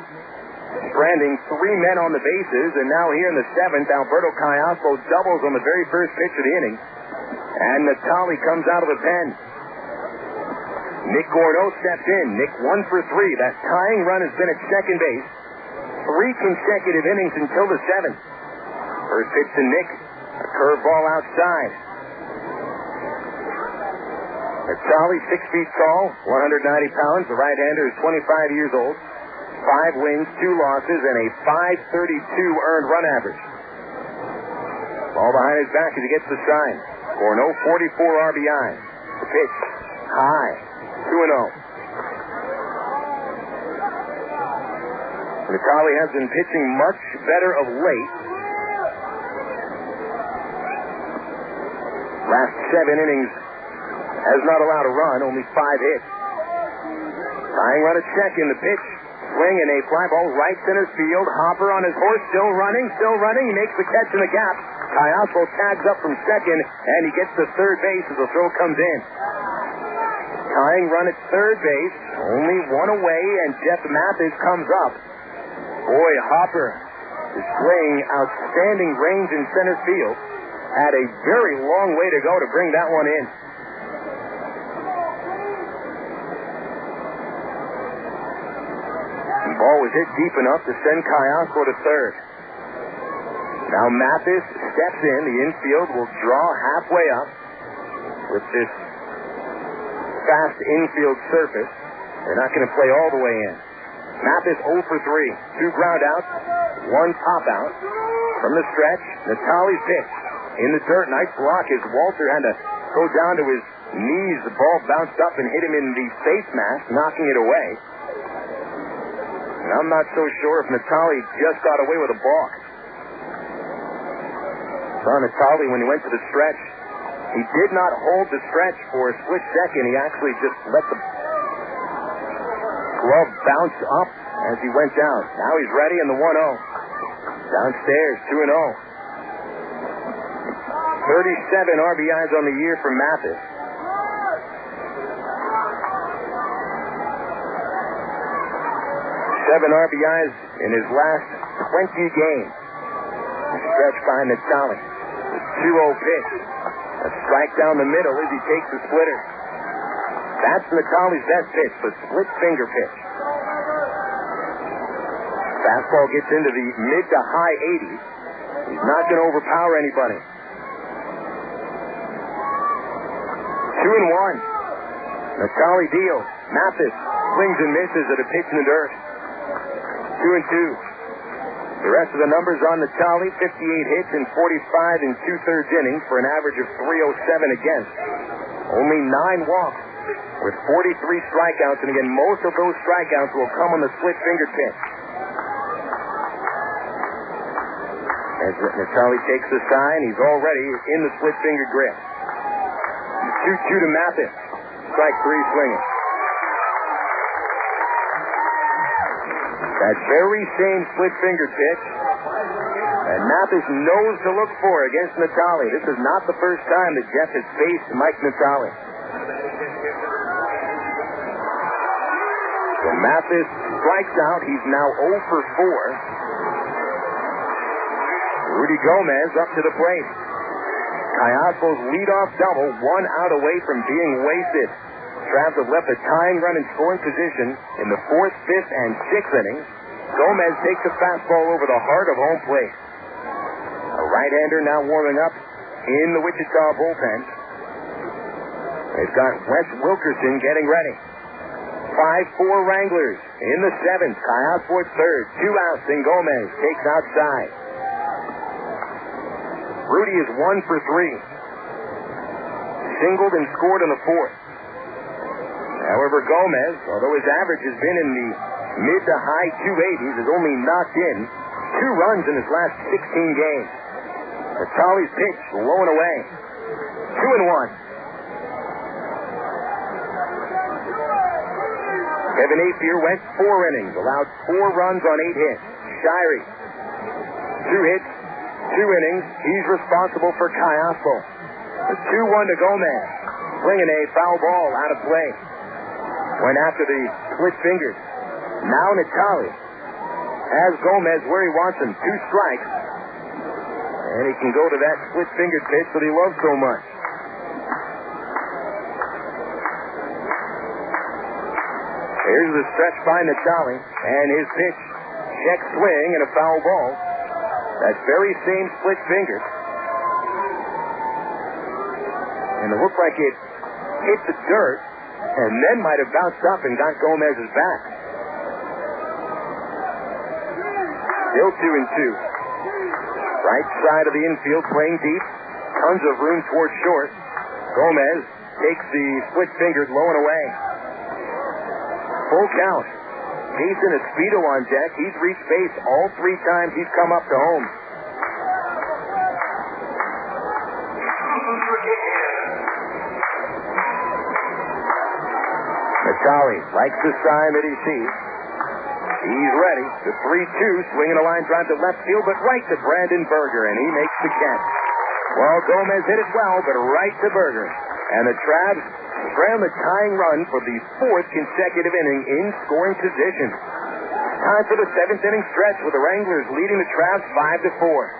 stranding 3 men on the bases, and now here in the 7th, Alberto Callaspo doubles on the very first pitch of the inning, and Natale comes out of the pen. Nick Gordeau steps in. Nick 1 for 3. That tying run has been at second base. 3 consecutive innings until the 7th. First pitch to Nick. A curveball outside. Natale, 6 feet tall, 190 pounds. The right-hander is 25 years old. 5 wins, 2 losses, and a .532 earned run average. Ball behind his back as he gets the sign. Gordeau, 44 RBI. The pitch, high, 2-0. Natale has been pitching much better of late. Last 7 innings has not allowed a run, only 5 hits. Tying run at second, the pitch, swing and a fly ball right center field. Hopper on his horse, still running. He makes the catch in the gap. Callaspo tags up from second, and he gets to third base as the throw comes in. Tying run at third base, only 1 away, and Jeff Mathis comes up. Boy, Hopper displaying outstanding range in center field. Had a very long way to go to bring that one in. The ball was hit deep enough to send Callaspo to third. Now Mathis steps in. The infield will draw halfway up with this fast infield surface. They're not going to play all the way in. Mathis 0 for 3. 2 ground outs, 1 pop out. From the stretch, Natale's pitch. In the dirt, nice block as Walter had to go down to his knees. The ball bounced up and hit him in the face mask, knocking it away. And I'm not so sure if Natale just got away with a balk. Saw Natale when he went to the stretch. He did not hold the stretch for a split second. He actually just let the glove bounce up as he went down. Now he's ready in the 1-0. Downstairs, 2-0. 37 RBIs on the year for Mathis. 7 RBIs in his last 20 games. Stretch behind Natale. 2-0 pitch. A strike down the middle as he takes the splitter. That's Natale's best pitch, the split finger pitch. Fastball gets into the mid to high 80s. He's not going to overpower anybody. 2-1. Natale deals. Mathis swings and misses at a pitch in the dirt. 2-2. The rest of the numbers on Natale: 58 hits in 45 2/3 innings for an average of 307 against. Only 9 walks with 43 strikeouts, and again, most of those strikeouts will come on the split finger pitch. As Natale takes the sign, he's already in the split finger grip. 2-2 to Mathis. Strike 3 swinging. That very same split finger pitch And Mathis knows to look for against Natale. This is not the first time that Jeff has faced Mike Natale. When Mathis strikes out, he's now 0 for 4. Rudy Gomez up to the plate. Cayaspo's leadoff double, 1 out away from being wasted. Travs have left a tying run in scoring position in the 4th, 5th, and 6th innings. Gomez takes a fastball over the heart of home plate. A right-hander now warming up in the Wichita bullpen. They've got Wes Wilkerson getting ready. 5-4 Wranglers in the 7th. Cayaspo at 3rd. 2 outs, and Gomez takes outside. Rudy is 1 for 3. Singled and scored in the 4th. However, Gomez, although his average has been in the mid to high 280s, has only knocked in 2 runs in his last 16 games. Natale's pitch low and away. 2-1. Kevin Afier went 4 innings, allowed 4 runs on 8 hits. Shirey, 2 hits, 2 innings. He's responsible for Cayaspo. The 2-1 to Gomez. Swinging a foul ball out of play. Went after the split fingers. Now Natale has Gomez where he wants him. 2 strikes. And he can go to that split fingered pitch that he loves so much. Here's the stretch by Natale. And his pitch. Check swing and a foul ball. That very same split finger. And it looked like it hit the dirt and then might have bounced up and got Gomez's back. Still 2-2. Right side of the infield, playing deep. Tons of room towards short. Gomez takes the split fingered low and away. Full count. Jason Espedo on deck. He's reached base all 3 times he's come up to home. Natale likes the sign that he sees. He's ready. The 3-2, swinging a line drive to left field, but right to Brandon Berger, and he makes the catch. Well, Gomez hit it well, but right to Berger. And the Travs trail the tying run for the 4th consecutive inning in scoring position. Time for the 7th inning stretch with the Wranglers leading the Travs 5-4.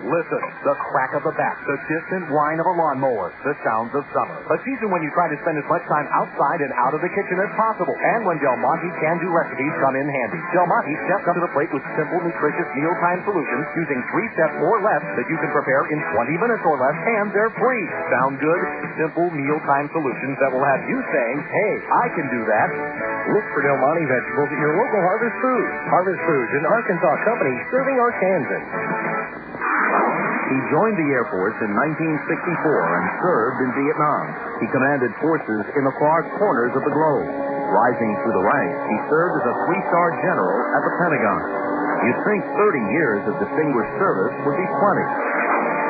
Listen, the crack of the bat, the distant whine of a lawnmower, the sounds of summer. A season when you try to spend as much time outside and out of the kitchen as possible. And when Del Monte can-do recipes come in handy. Del Monte steps up to the plate with simple, nutritious mealtime solutions using 3 steps or less that you can prepare in 20 minutes or less, and they're free. Sound good? Simple mealtime solutions that will have you saying, hey, I can do that. Look for Del Monte vegetables at your local Harvest Foods. Harvest Foods, an Arkansas company serving Arkansans. He joined the Air Force in 1964 and served in Vietnam. He commanded forces in the far corners of the globe. Rising through the ranks, he served as a 3-star general at the Pentagon. You'd think 30 years of distinguished service would be plenty.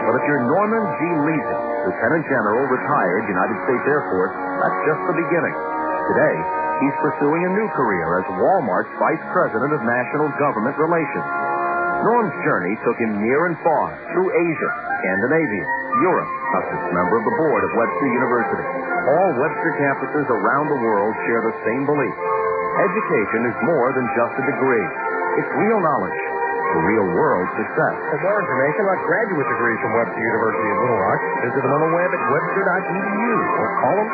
But if you're Norman G. Leeson, Lieutenant General, retired United States Air Force, that's just the beginning. Today, he's pursuing a new career as Walmart's Vice President of National Government Relations. Norm's journey took him near and far, through Asia, Scandinavia, Europe, up to member of the board of Webster University. All Webster campuses around the world share the same belief. Education is more than just a degree. It's real knowledge for real-world success. For more information about graduate degrees from Webster University in Little Rock, visit them on the web at webster.edu or call them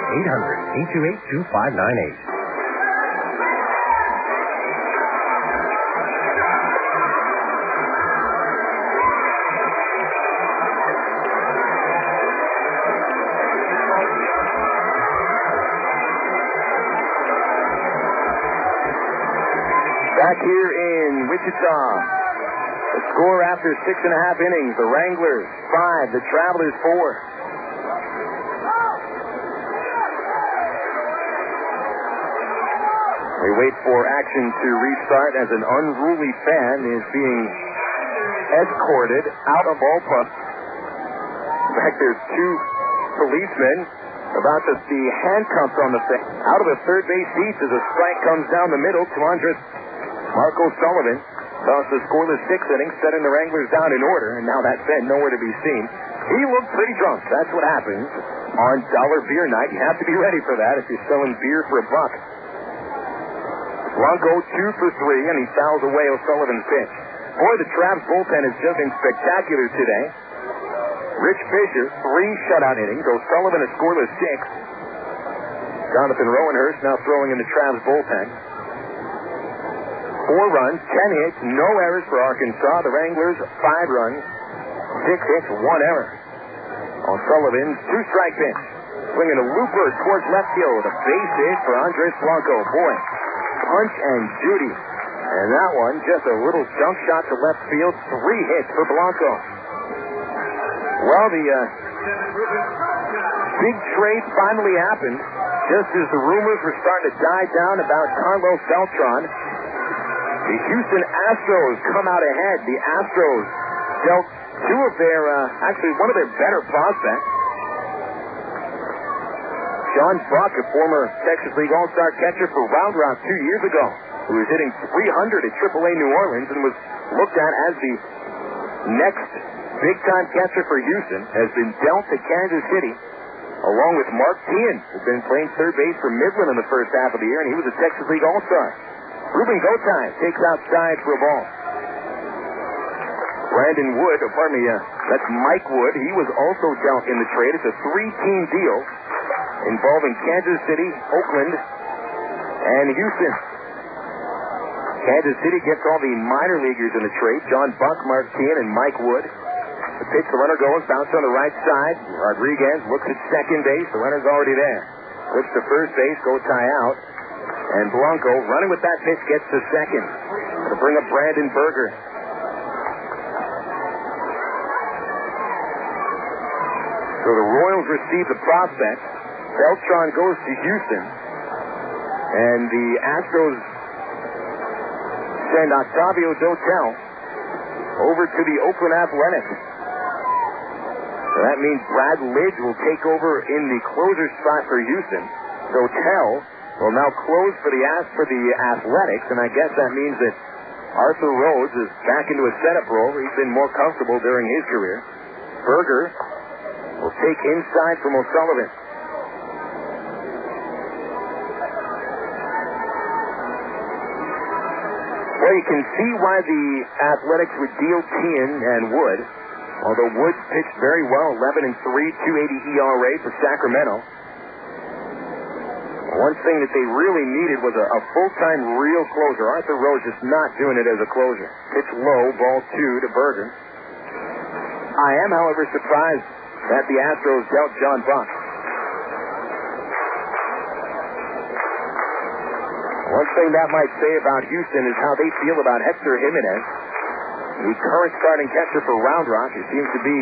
800-828-2598. Back here in Wichita, the score after 6.5 innings, the Wranglers 5, the Travelers 4. We wait for action to restart as an unruly fan is being escorted out of ballpark. In fact, there's 2 policemen about to be handcuffed on the face. Out of the third base seats as a strike comes down the middle to Andres Marco Sullivan. Tossed the scoreless 6th inning, setting the Wranglers down in order, and now that Fenn nowhere to be seen. He looked pretty drunk. That's what happens on Dollar Beer Night. You have to be ready for that if you're selling beer for $1. Blanco 2 for 3, and he fouls away O'Sullivan's pitch. Boy, the Travs bullpen has just been spectacular today. Rich Fisher, 3 shutout innings. O'Sullivan a scoreless 6. Jonathan Rowenhurst now throwing in the Travs bullpen. 4 runs, 10 hits, no errors for Arkansas. The Wranglers, 5 runs, 6 hits, 1 error. O'Sullivan's 2-strike pitch. Swinging a looper towards left field. A base hit for Andres Blanco. Boy, punch and Judy. And that one, just a little jump shot to left field. 3 hits for Blanco. Well, the big trade finally happened just as the rumors were starting to die down about Carlos Beltran. The Houston Astros come out ahead. The Astros dealt one of their better prospects. John Buck, a former Texas League All-Star catcher for Round Rock 2 years ago, who was hitting .300 at AAA New Orleans and was looked at as the next big-time catcher for Houston, has been dealt to Kansas City, along with Mark Teahan, who's been playing third base for Midland in the first half of the year, and he was a Texas League All-Star. Ruben Gotay takes outside for a ball. Brandon Wood, that's Mike Wood. He was also dealt in the trade. It's a 3-team deal involving Kansas City, Oakland, and Houston. Kansas City gets all the minor leaguers in the trade. John Buck, Mark Teahan, and Mike Wood. The pitch, the runner goes, bounce on the right side. Rodriguez looks at second base. The runner's already there. Looks to first base, Gotay out. And Blanco, running with that pitch, gets to second. To bring up Brandon Berger. So the Royals receive the prospect. Beltran goes to Houston. And the Astros send Octavio Dotel over to the Oakland Athletics. So that means Brad Lidge will take over in the closer spot for Houston. Dotel will now close for the Athletics, and I guess that means that Arthur Rhodes is back into a setup role. He's been more comfortable during his career. Berger will take inside from O'Sullivan. Well, you can see why the Athletics would deal Teahan and Wood, although Wood pitched very well, 11-3, 2.80 ERA for Sacramento. One thing that they really needed was a full-time real closer. Arthur Rhodes just not doing it as a closer. Pitch low, ball 2 to Berger. I am, however, surprised that the Astros dealt John Buck. One thing that might say about Houston is how they feel about Hector Jimenez, the current starting catcher for Round Rock. He seems to be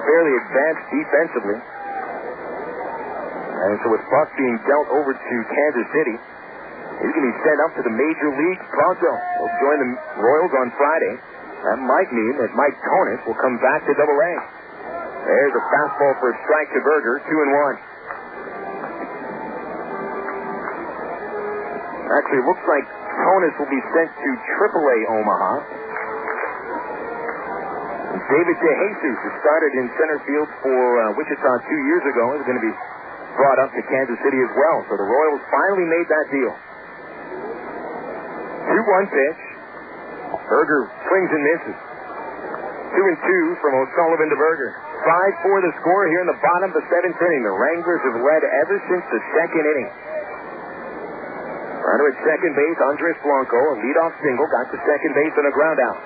fairly advanced defensively. And so with Buck being dealt over to Kansas City, he's going to be sent up to the major league pronto. He'll join the Royals on Friday. That might mean that Mike Tonis will come back to Double-A. There's a fastball for a strike to Berger, 2-1. Actually, looks like Tonis will be sent to AAA Omaha. And David DeJesus, who started in center field for Wichita 2 years ago, is going to be brought up to Kansas City as well. So the Royals finally made that deal. 2-1 pitch. Berger swings and misses. 2-2 from O'Sullivan to Berger. 5-4 the score here in the bottom of the 7th inning. The Wranglers have led ever since the 2nd inning. Runner at second base, Andres Blanco, a leadoff single, got to second base on a ground out.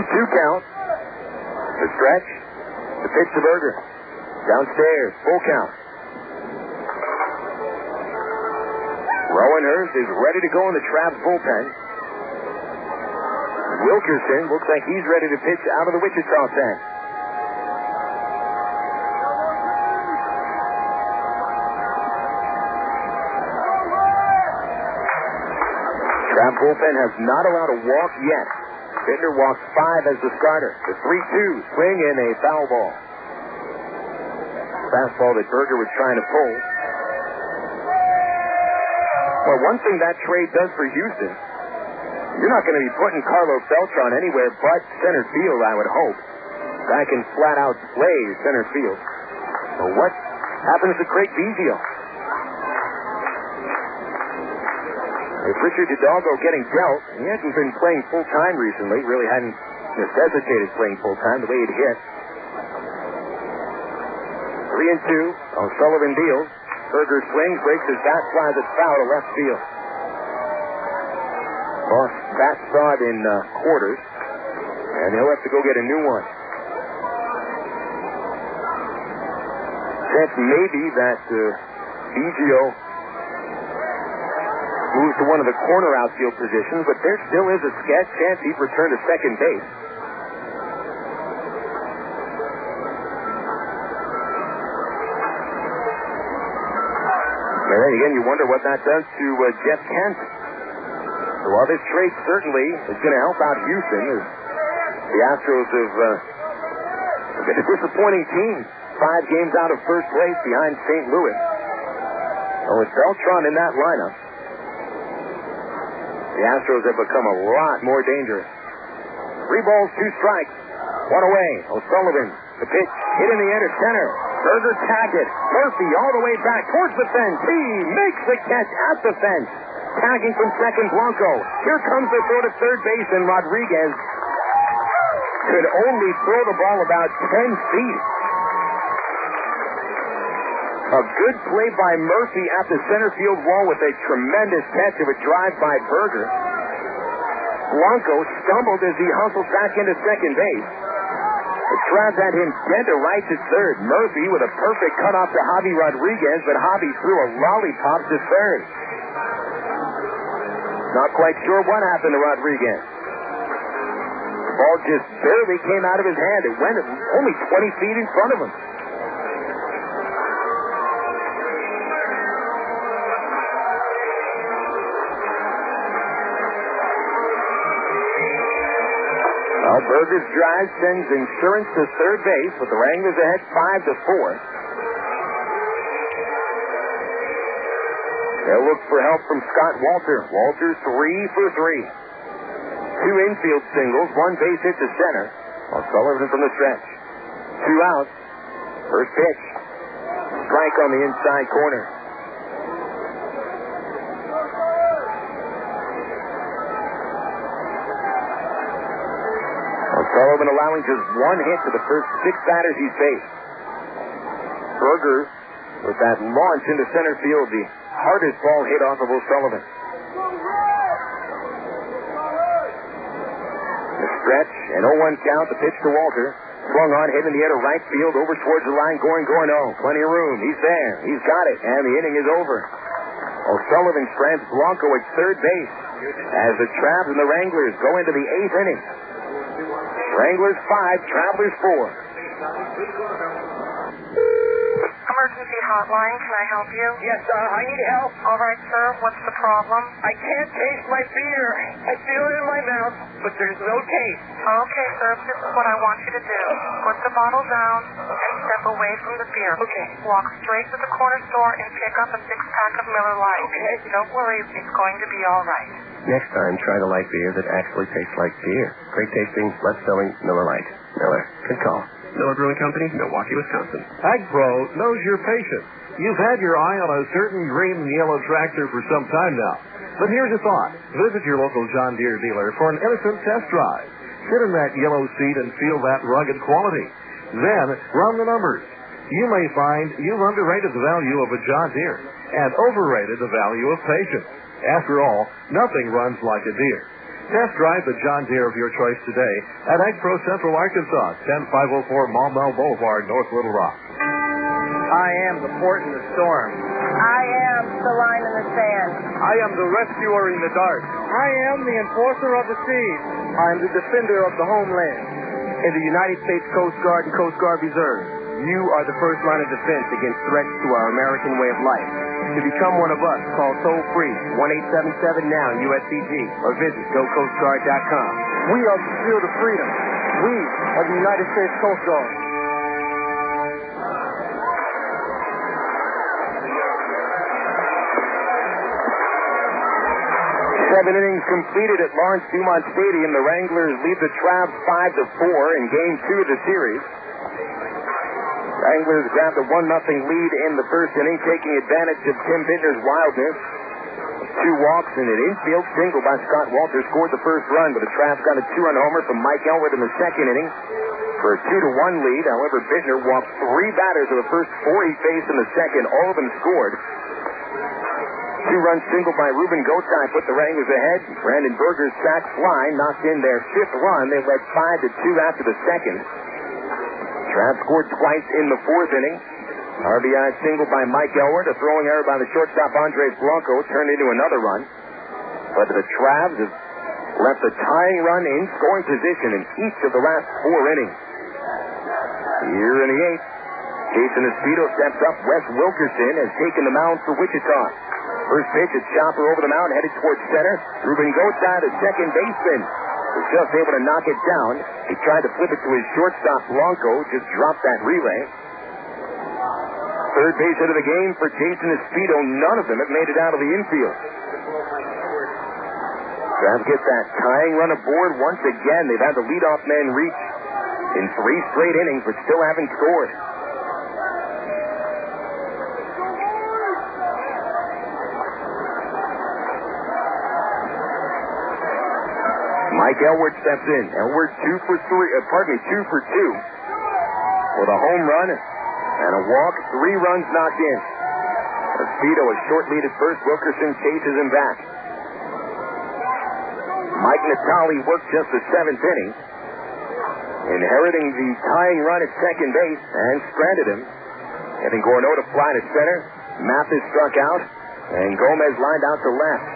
Two count. The stretch. The pitch to Berger. Downstairs. Full count. Rowenhurst is ready to go in the Travs bullpen. Wilkerson looks like he's ready to pitch out of the Wichita pen. Travs bullpen has not allowed a walk yet. Bittner walks 5 as the starter. The 3-2 swing and a foul ball. Fastball that Berger was trying to pull. Well, one thing that trade does for Houston, you're not going to be putting Carlos Beltran anywhere but center field, I would hope. Guy can flat out play center field. Well, what happens to Craig Biggio? If Richard Hidalgo getting dealt, he hasn't been playing full-time recently, really hadn't necessitated playing full-time the way he'd hit. 3-2. O'Sullivan deals. Berger swings, breaks his bat, flies it foul to left field. Boss bat sawed in quarters, and he'll have to go get a new one. Chance maybe that Biggio moves to one of the corner outfield positions, but there still is a chance he'd return to second base. And then again, you wonder what that does to Jeff Kent. So while this trade certainly is going to help out Houston, as the Astros have been a disappointing team. 5 games out of first place behind St. Louis. Oh, with Beltran in that lineup, the Astros have become a lot more dangerous. 3 balls, 2 strikes. 1 away. O'Sullivan. The pitch hit in the air to center. Berger tagged it. Murphy all the way back towards the fence. He makes the catch at the fence. Tagging from second, Blanco. Here comes the throw to third base, and Rodriguez could only throw the ball about 10 feet. A good play by Murphy at the center field wall with a tremendous catch of a drive by Berger. Blanco stumbled as he hustled back into second base. The Travs had him dead to right to third. Murphy with a perfect cutoff to Javi Rodriguez, but Javi threw a lollipop to third. Not quite sure what happened to Rodriguez. The ball just barely came out of his hand. It went only 20 feet in front of him. Berger's drive sends insurance to third base with the Wranglers ahead 5-4. They'll look for help from Scott Walter. Walter's 3 for 3. 2 infield singles, 1 base hit to center. Sullivan from the stretch. 2 outs. First pitch. Strike on the inside corner. Sullivan allowing just 1 hit to the first 6 batters he's faced. Berger with that launch into center field, the hardest ball hit off of O'Sullivan. The stretch, an 0-1 count, the pitch to Walter. Swung on, hit in the air to right field, over towards the line, going, oh. Plenty of room. He's there. He's got it, and the inning is over. O'Sullivan strands Blanco at third base as the Travs and the Wranglers go into the 8th inning. Wranglers 5, Travelers 4. Emergency hotline, can I help you? Yes, I need help. All right, sir, what's the problem? I can't taste my beer. I feel it in my mouth, but there's no taste. Okay, sir, this is what I want you to do. Put the bottle down and step away from the beer. Okay. Walk straight to the corner store and pick up a 6-pack of Miller Lite. Okay. Don't worry, it's going to be all right. Next time, try the light beer that actually tastes like beer. Great tasting, less filling, Miller Lite. Miller, good call. Miller Brewing Company, Milwaukee, Wisconsin. AgPro knows your patience. You've had your eye on a certain green and yellow tractor for some time now. But here's a thought. Visit your local John Deere dealer for an innocent test drive. Sit in that yellow seat and feel that rugged quality. Then, run the numbers. You may find you've underrated the value of a John Deere and overrated the value of patience. After all, nothing runs like a Deere. Test drive the John Deere of your choice today at AgPro Central Arkansas, 10504 Maumelle Boulevard, North Little Rock. I am the port in the storm. I am the line in the sand. I am the rescuer in the dark. I am the enforcer of the seas. I am the defender of the homeland. In the United States Coast Guard and Coast Guard Reserve, you are the first line of defense against threats to our American way of life. To become one of us, call toll-free 1-877-NOW-USCG or visit GoCoastGuard.com. We are the Shield of Freedom. We are the United States Coast Guard. 7 innings completed at Lawrence Dumont Stadium. The Wranglers lead the Travs 5-4 in Game 2 of the series. Wranglers grabbed a 1-0 lead in the first inning, taking advantage of Tim Bittner's wildness. 2 walks and an infield single by Scott Walter scored the first run, but the Travs got a 2-run homer from Mike Elwood in the second inning for a 2-1 lead. However, Bittner walked 3 batters of the first 4 he faced in the second. All of them scored. 2-run single by Ruben Gotay put the Wranglers ahead. Brandon Berger's sac fly knocked in their 5th run. They led 5-2 after the second. Travs scored twice in the 4th inning. RBI single by Mike Elwood. A throwing error by the shortstop Andres Blanco turned into another run. But the Travs have left a tying run in scoring position in each of the last 4 innings. Here in the 8th, Jason Espedo steps up. Wes Wilkerson has taken the mound for Wichita. First pitch, a chopper over the mound, headed towards center. Ruben Gotay, the second baseman, was just able to knock it down. He tried to flip it to his shortstop, Blanco, just dropped that relay. Third base hit of the game for Jason Espedo. None of them have made it out of the infield. Travs get that tying run aboard once again. They've had the leadoff man reach in 3 straight innings, but still haven't scored. Mike Elwood steps in. Elwood 2 for 2 with a home run and a walk. 3 runs knocked in. Espedo a short lead at first. Wilkerson chases him back. Mike Natale worked just the 7th inning, inheriting the tying run at second base and stranded him. Getting Gorno to fly to center. Mathis struck out, and Gomez lined out to left.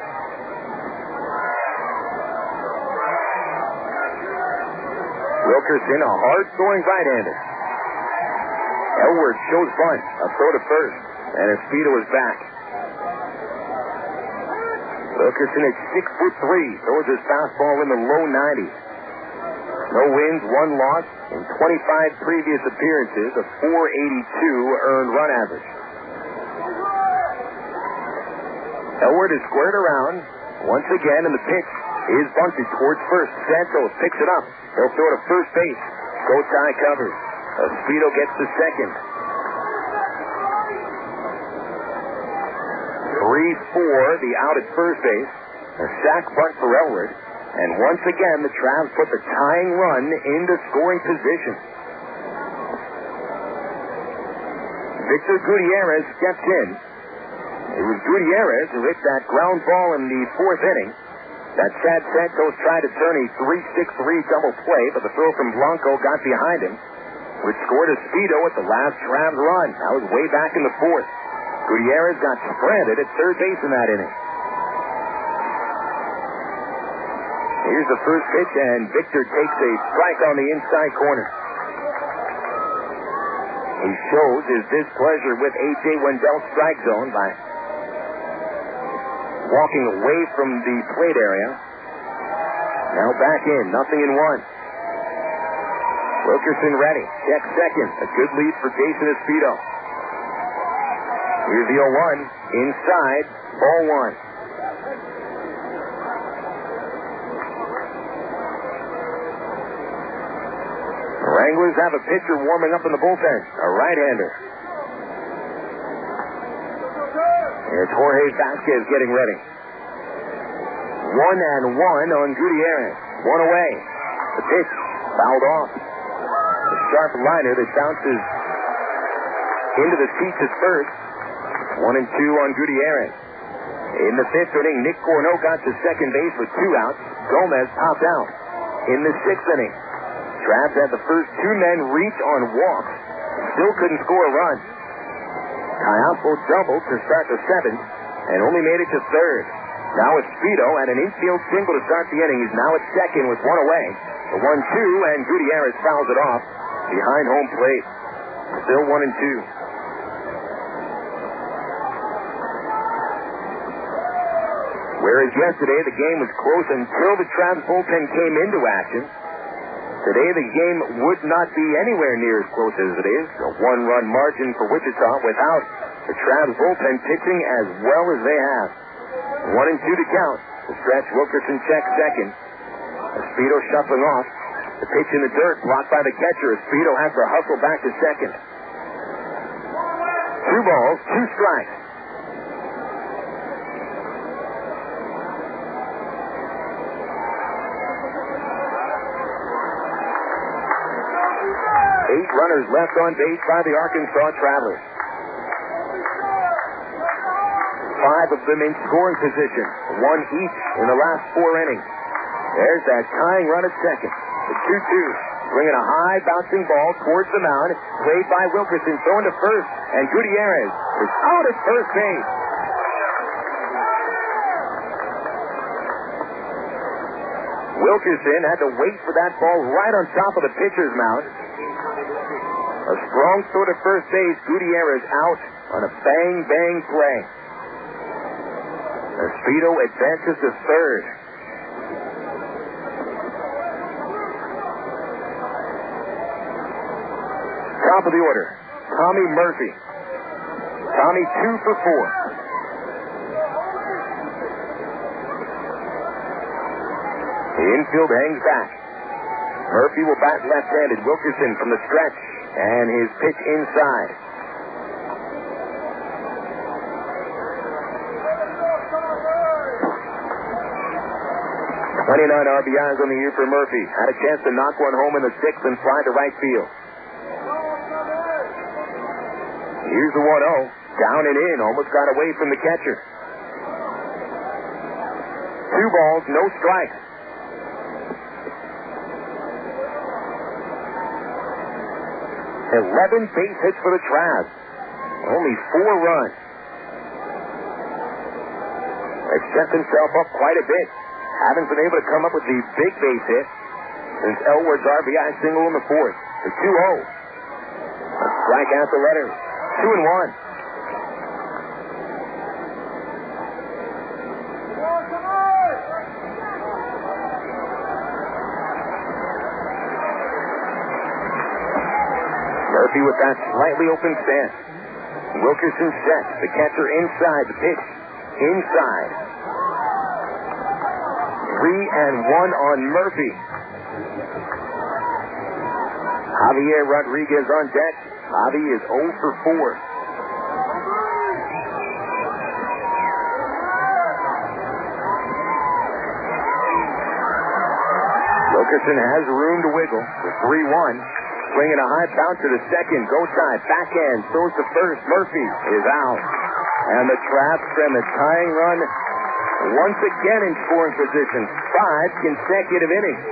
Wilkerson, a hard-throwing right-hander. Elwood shows bunt, a throw to first, and Espedo is back. Wilkerson at 6'3", throws his fastball in the low 90s. No wins, 1 loss in 25 previous appearances, a .482 earned run average. Elwood is squared around once again, and the pitch is bunted towards first. Santos picks it up. He'll throw to first base. Gotay covers. Espedo gets to second. 3-4, the out at first base. A sac bunt for Elwood. And once again, the Travs put the tying run into scoring position. Victor Gutierrez steps in. It was Gutierrez who hit that ground ball in the 4th inning. That Chad Santos tried to turn a 3-6-3 double play, but the throw from Blanco got behind him, which scored Espedo at the last Travs run. That was way back in the 4th. Gutierrez got stranded at third base in that inning. Here's the first pitch, and Victor takes a strike on the inside corner. He shows his displeasure with A.J. Wendell's strike zone by walking away from the plate area. Now back in, 0-1. Wilkerson ready. Check second. A good lead for Jason Espedo. Here's the 0-1. Inside. Ball 1. The Wranglers have a pitcher warming up in the bullpen. A right-hander. Here's Jorge Vasquez getting ready. 1-1 on Gutierrez. 1 away. The pitch fouled off. A sharp liner that bounces into the seats at first. 1-2 on Gutierrez. In the 5th inning, Nick Corneau got to second base with 2 outs. Gomez popped out. In the 6th inning, Travs had the first 2 men reach on walks. Still couldn't score a run. Caiapo doubled to start the 7th and only made it to 3rd. Now Espedo had an infield single to start the inning. He's now at second with 1 away. The 1-2, and Gutierrez fouls it off behind home plate. Still 1-2. Whereas yesterday the game was close until the Travs bullpen came into action. Today the game would not be anywhere near as close as it is. A one-run margin for Wichita without the Travs bullpen pitching as well as they have. 1-2 to count. The stretch, Wilkerson checks second. Espedo shuffling off. The pitch in the dirt, blocked by the catcher. Espedo has to hustle back to second. 2 balls, 2 strikes. Eight runners left on base by the Arkansas Travelers. 5 of them in scoring position, 1 each in the last 4 innings. There's that tying run at second. The 2-2, bringing a high bouncing ball towards the mound, played by Wilkerson, thrown to first, and Gutierrez is out at first base. Wilkerson had to wait for that ball right on top of the pitcher's mound. A strong throw to first base, Gutierrez out on a bang-bang play. Espedo advances to third. Top of the order, Tommy Murphy. Tommy 2 for 4. The infield hangs back. Murphy will bat left-handed. Wilkerson from the stretch, and his pitch inside. .29 RBIs on the year for Murphy. Had a chance to knock one home in the 6th and fly to right field. Here's the 1-0. Down and in. Almost got away from the catcher. 2 balls, no strikes. 11 base hits for the Travs. Only 4 runs. They've set themselves up quite a bit. Haven't been able to come up with the big base hit since Elward's RBI single in the 4th. The 2-0. A strike out the letters. 2-1. Murphy with that slightly open stance. Wilkerson set. The catcher inside. The pitch inside. 3-1 on Murphy. Javier Rodriguez on deck. Javi is 0 for 4. Wilkerson has room to wiggle. The 3-1. Swinging a high bounce to the second. Go side. Backhand. Throws to first. Murphy is out. And the Travs send a tying run once again in scoring position. 5 consecutive innings.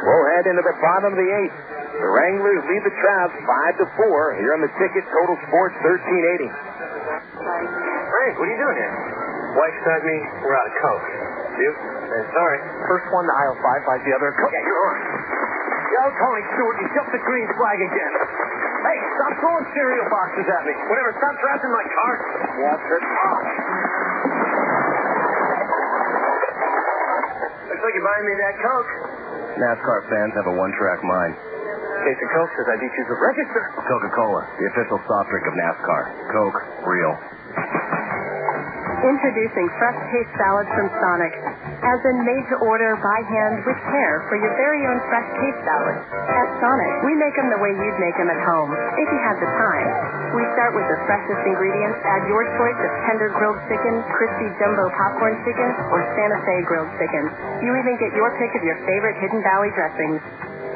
We'll head into the bottom of the 8th. The Wranglers lead the Travs 5-4 here on the ticket. Total Sports 1380. Frank, what are you doing here? Wife sent me. We're out of Coke. You? Sorry. First one to aisle 5 buys the other. Yeah, you're on. Yo, Tony Stewart, you jumped the green flag again. Hey, stop throwing cereal boxes at me. Whatever, stop trapping my car. Walter. Looks like you're buying me that Coke. NASCAR fans have a one-track mind. Case of Coke says I beat you to register. Coca-Cola, the official soft drink of NASCAR. Coke, real. Introducing fresh taste salads from Sonic. As in made to order by hand with care for your very own fresh taste salad. At Sonic, we make them the way you'd make them at home, if you had the time. We start with the freshest ingredients, add your choice of tender grilled chicken, crispy jumbo popcorn chicken, or Santa Fe grilled chicken. You even get your pick of your favorite Hidden Valley dressings.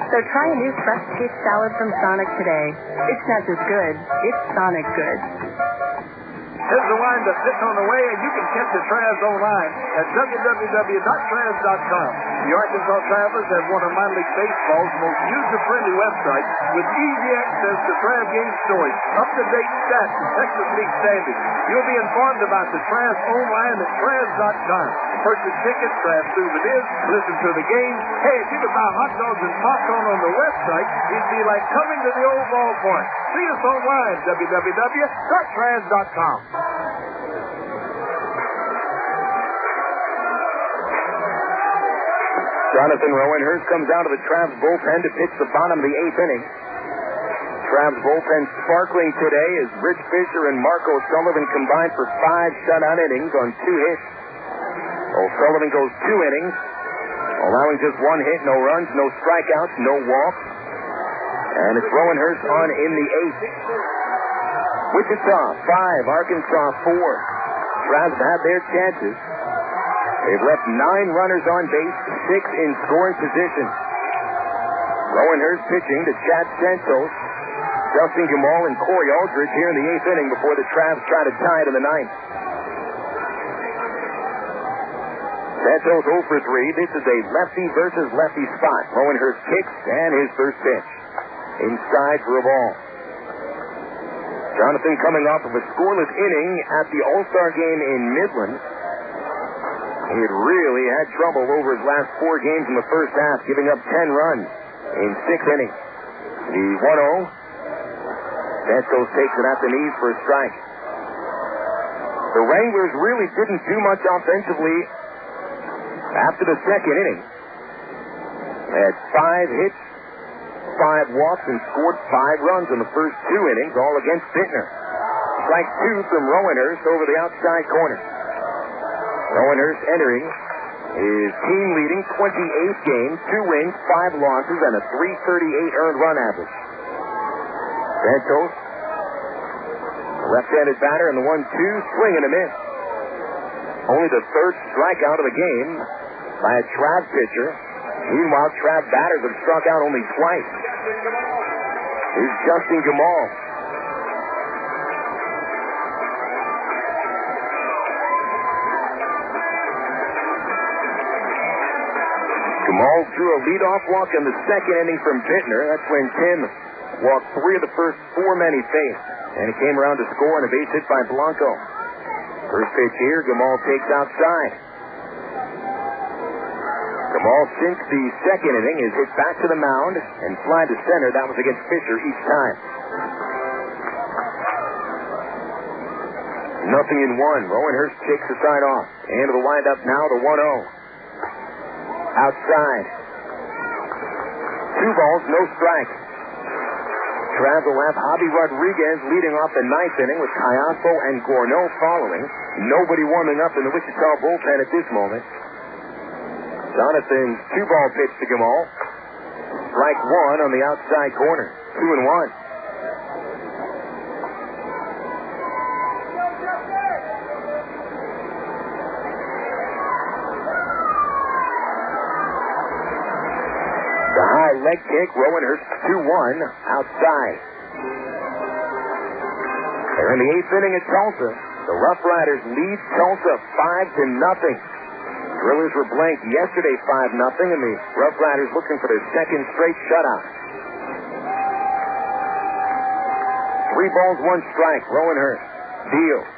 So try a new fresh taste salad from Sonic today. It's not just good, it's Sonic good. Here's the windup sitting on the way, and you can catch the Travs online at www.travs.com. The Arkansas Travelers have one of minor league baseball's most user-friendly websites with easy access to Trav game stories, up-to-date stats, and Texas League standings. You'll be informed about the Travs online at travs.com. Purchase tickets, Travs souvenirs, listen to the game. Hey, if you could buy hot dogs and popcorn on the website, it'd be like coming to the old ballpark. See us online, www.travs.com. Jonathan Rowenhurst comes out of the Travs bullpen to pitch the bottom of the 8th inning. Travs bullpen sparkling today as Rich Fisher and Marco Sullivan combined for 5 shutout innings on 2 hits. O'Sullivan goes 2 innings, allowing just 1 hit, no runs, no strikeouts, no walks. And it's Rowenhurst on in the 8th. Wichita 5, Arkansas 4. Travs had their chances. They've left 9 runners on base, 6 in scoring position. Rowenhurst pitching to Chad Santos, Justin Gamal, and Corey Aldridge here in the 8th inning before the Travs try to tie it in the 9th. Santos 0 for 3. This is a lefty versus lefty spot. Rowenhurst kicks and his first pitch. Inside for a ball. Jonathan coming off of a scoreless inning at the All-Star game in Midland. He had really had trouble over his last 4 games in the first half, giving up 10 runs in 6 innings. The 1-0. Santos takes it at the knees for a strike. The Wranglers really didn't do much offensively after the second inning. They had 5 hits, 5 walks, and scored 5 runs in the first 2 innings, all against Bittner. Strike 2 from Rowenhurst over the outside corner. Rowenhurst entering his team-leading 28 games, 2 wins, 5 losses, and a .338 earned run average. Santos, a left-handed batter in the 1-2, swing and a miss. Only the 3rd strikeout of the game by a Trav pitcher. Meanwhile, Trav batters have struck out only twice. Here's Justin Gamal. Gamal drew a leadoff walk in the second inning from Bittner. That's when Tim walked 3 of the first 4 men he faced. And he came around to score on a base hit by Blanco. First pitch here, Gamal takes outside. Gamal, since the second inning, is hit back to the mound and fly to center. That was against Fisher each time. 0-1. Rowenhurst takes the side off. Into the windup now, the 1-0. Outside. 2 balls, no strikes. Travs will have Javi Rodriguez leading off the 9th inning with Cayasso and Gorneau following. Nobody warming up in the Wichita bullpen at this moment. Jonathan's 2-ball pitch to Gamal. Strike 1 on the outside corner. 2-1. The high leg kick, Rowenhurst 2-1 outside. They're in the 8th inning at Tulsa. The Rough Riders lead Tulsa 5-0. Drillers were blanked yesterday 5-0, and the Rough Riders looking for their 2nd straight shutout. 3 balls, 1 strike. Rowenhurst deals.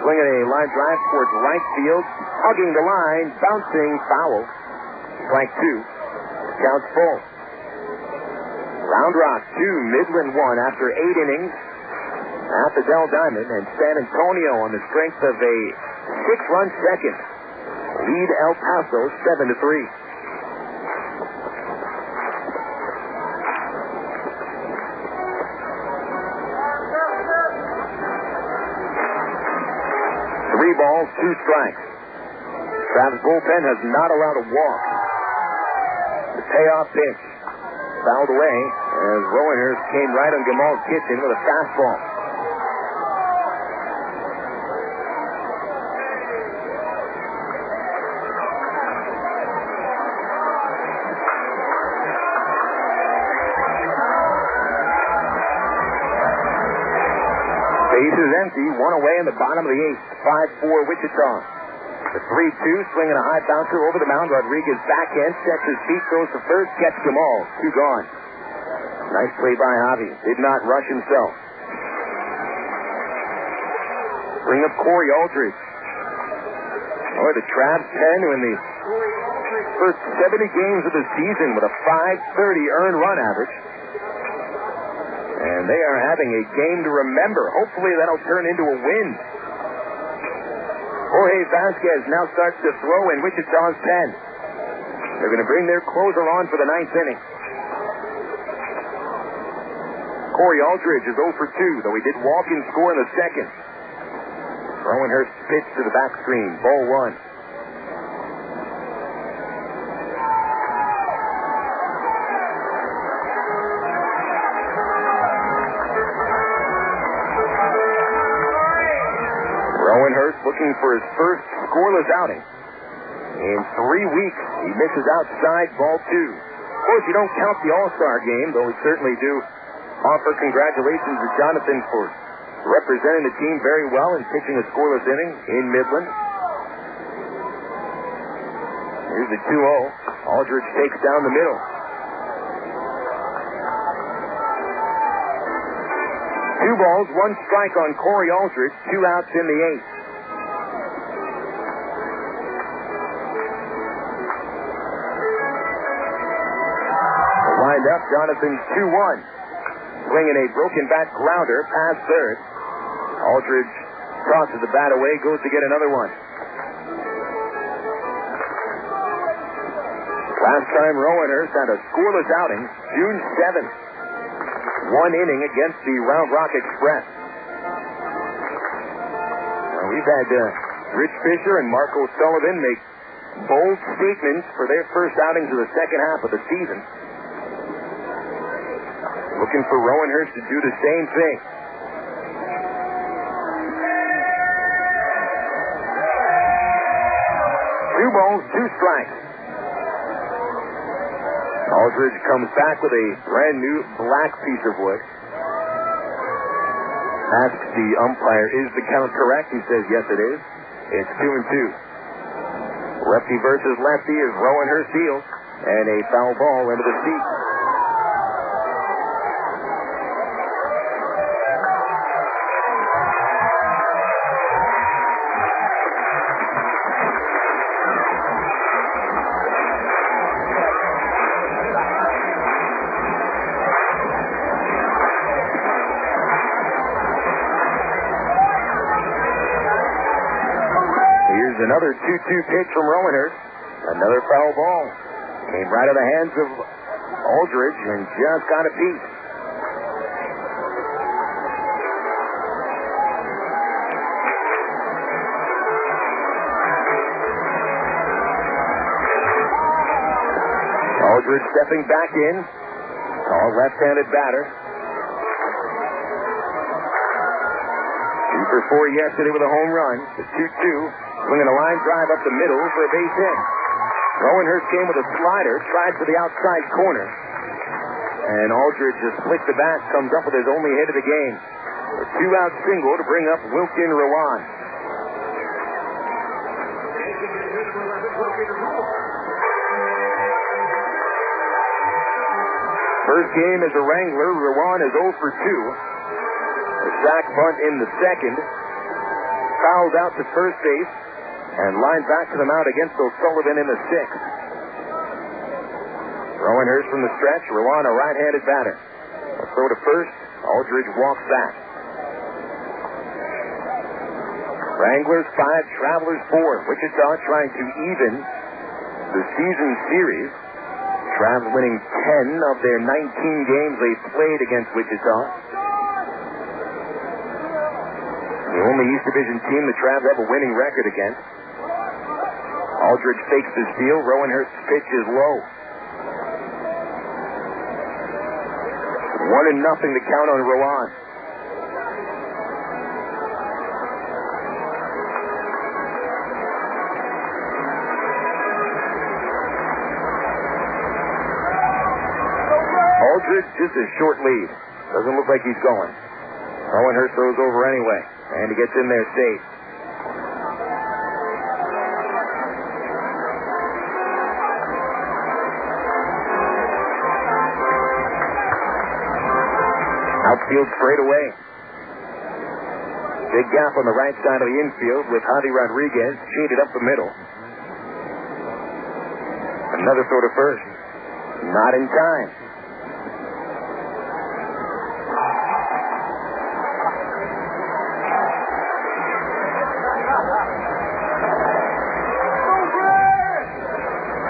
Swinging a line drive towards right field. Hugging the line. Bouncing foul. Strike 2. Counts full. Round Rock 2, Midland 1 after 8 innings at the Dell Diamond, and San Antonio on the strength of a 6-run second lead El Paso 7-3. 3 balls, 2 strikes. Travs bullpen has not allowed a walk. The payoff pitch fouled away as Rowenhurst came right on Gamal's kitchen with a fastball. Base is empty, 1 away in the bottom of the 8th. 5-4 Wichita. The 3-2, swinging a high bouncer over the mound. Rodriguez backhand, sets his feet, throws to first, gets Gamal. 2 gone. Nice play by Javi. Did not rush himself. Bring up Corey Aldridge. Boy, the Travs 10 in the first 70 games of the season with a .530 earned run average. And they are having a game to remember. Hopefully that'll turn into a win. Jorge Vasquez now starts to throw in Wichita's 10. They're going to bring their closer on for the ninth inning. Corey Aldridge is 0 for 2, though he did walk and score in the second. Rowanhurst pitch to the back screen. Ball 1. Rowanhurst looking for his first scoreless outing. In 3 weeks, he misses outside ball 2. Of course, you don't count the All-Star game, though we certainly do offer congratulations to Jonathan for representing the team very well and pitching a scoreless inning in Midland. Here's the 2-0. Aldridge takes down the middle. 2 balls, 1 strike on Corey Aldridge, 2 outs in the 8th. The wind-up, Jonathan's 2-1. Swinging a broken back grounder past third. Aldridge tosses the bat away, goes to get another one. Last time Rowanhurst had a scoreless outing, June 7th. 1 inning against the Round Rock Express. Now, we've had Rich Fisher and Marco Sullivan make bold statements for their first outings of the second half of the season. Looking for Rowanhurst to do the same thing. 2 balls, 2 strikes. Aldridge comes back with a brand new black piece of wood. Asks the umpire, is the count correct? He says, yes, it is. It's 2-2. Lefty versus lefty is Rowanhurst deals, and a foul ball into the seat. Another 2-2 pitch from Rowanhurst. Another foul ball. Came right out of the hands of Aldridge and just got a piece. Aldridge stepping back in. Tall left-handed batter. 2 for 4 yesterday with a home run. The 2-2. Swinging a line drive up the middle for a base hit. Rowanhurst came with a slider, tried for the outside corner. And Aldridge just flicked the bat, comes up with his only hit of the game. A 2-out single to bring up Wilkin Rowan. First game as a Wrangler, Rowan is 0 for 2. A sac bunt in the second. Fouled out to first base. And lined back to the mound against O'Sullivan in the 6th. Rowanhurst from the stretch. Rowan, a right-handed batter. A throw to first. Aldridge walks back. Wranglers 5, Travelers 4. Wichita trying to even the season series. Travs winning 10 of their 19 games they played against Wichita. The only East Division team the Travs have a winning record against. Aldridge fakes the steal. Rowanhurst's pitch is low. 1-0 to count on Rowan. Aldridge just a short lead. Doesn't look like he's going. Rowanhurst throws over anyway, and he gets in there safe. Outfield straight away. Big gap on the right side of the infield with Javi Rodriguez shaded up the middle. Another throw to first. Not in time.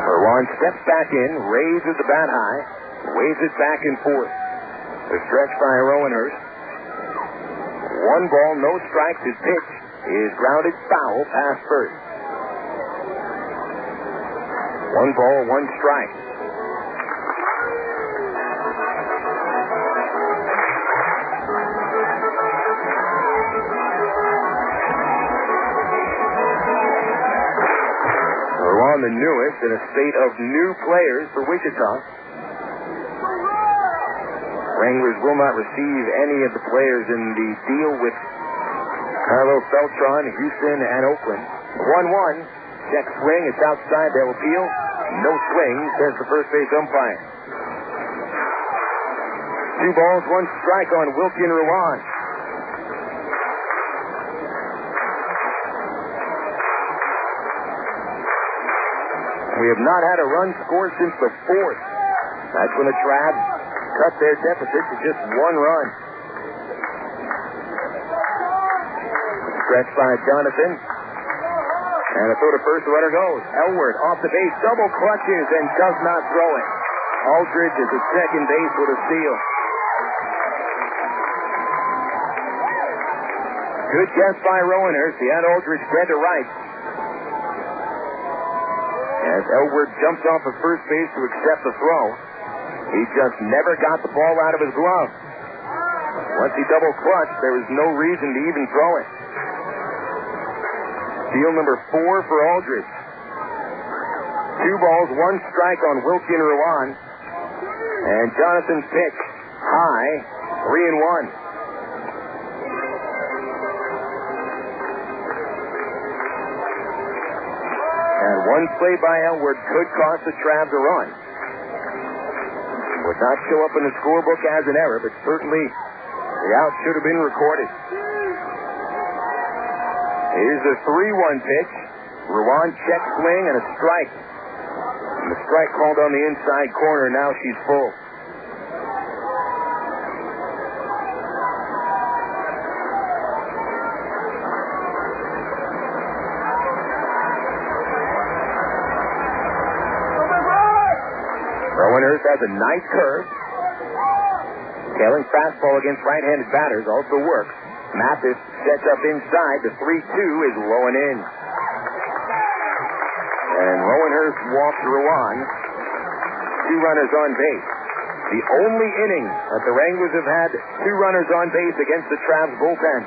Rowan Rowan steps back in, raises the bat high, waves it back and forth. The stretch by Rowanhurst. 1 ball, no strikes. His pitch is grounded foul past first. 1 ball, 1 strike. We're on the newest in a spate of new players for Wichita. Wranglers will not receive any of the players in the deal with Carlos Beltran, Houston, and Oakland. 1-1. Check swing. It's outside. They'll appeal. No swing, says the first base umpire. 2 balls, 1 strike on Wilkin Ruan. We have not had a run scored since the 4th. That's when the Trabs cut their deficit to just 1 run. Stretch by Jonathan. And a throw to first, the runner goes. Elward off the base, double clutches and does not throw it. Aldridge is at second base with a steal. Good guess by Rowanhurst. He had Aldridge dead to right. As Elward jumps off of first base to accept the throw, he just never got the ball out of his glove. Once he double clutched, there was no reason to even throw it. Steal number 4 for Aldridge. 2 balls, 1 strike on Wilkin Ruan. And Jonathan's pitch, high, 3-1. And one play by Elward could cost the Trabs a run. Would not show up in the scorebook as an error, but certainly the out should have been recorded. Here's the 3-1 pitch. Ruan check swing and a strike. And the strike called on the inside corner. Now she's full. Rowanhurst has a nice curve. Tailing fastball against right-handed batters also works. Mathis sets up inside. The 3-2 is low and in. And Rowanhurst walks Ruan. 2 runners on base. The only inning that the Wranglers have had 2 runners on base against the Trabs bullpen.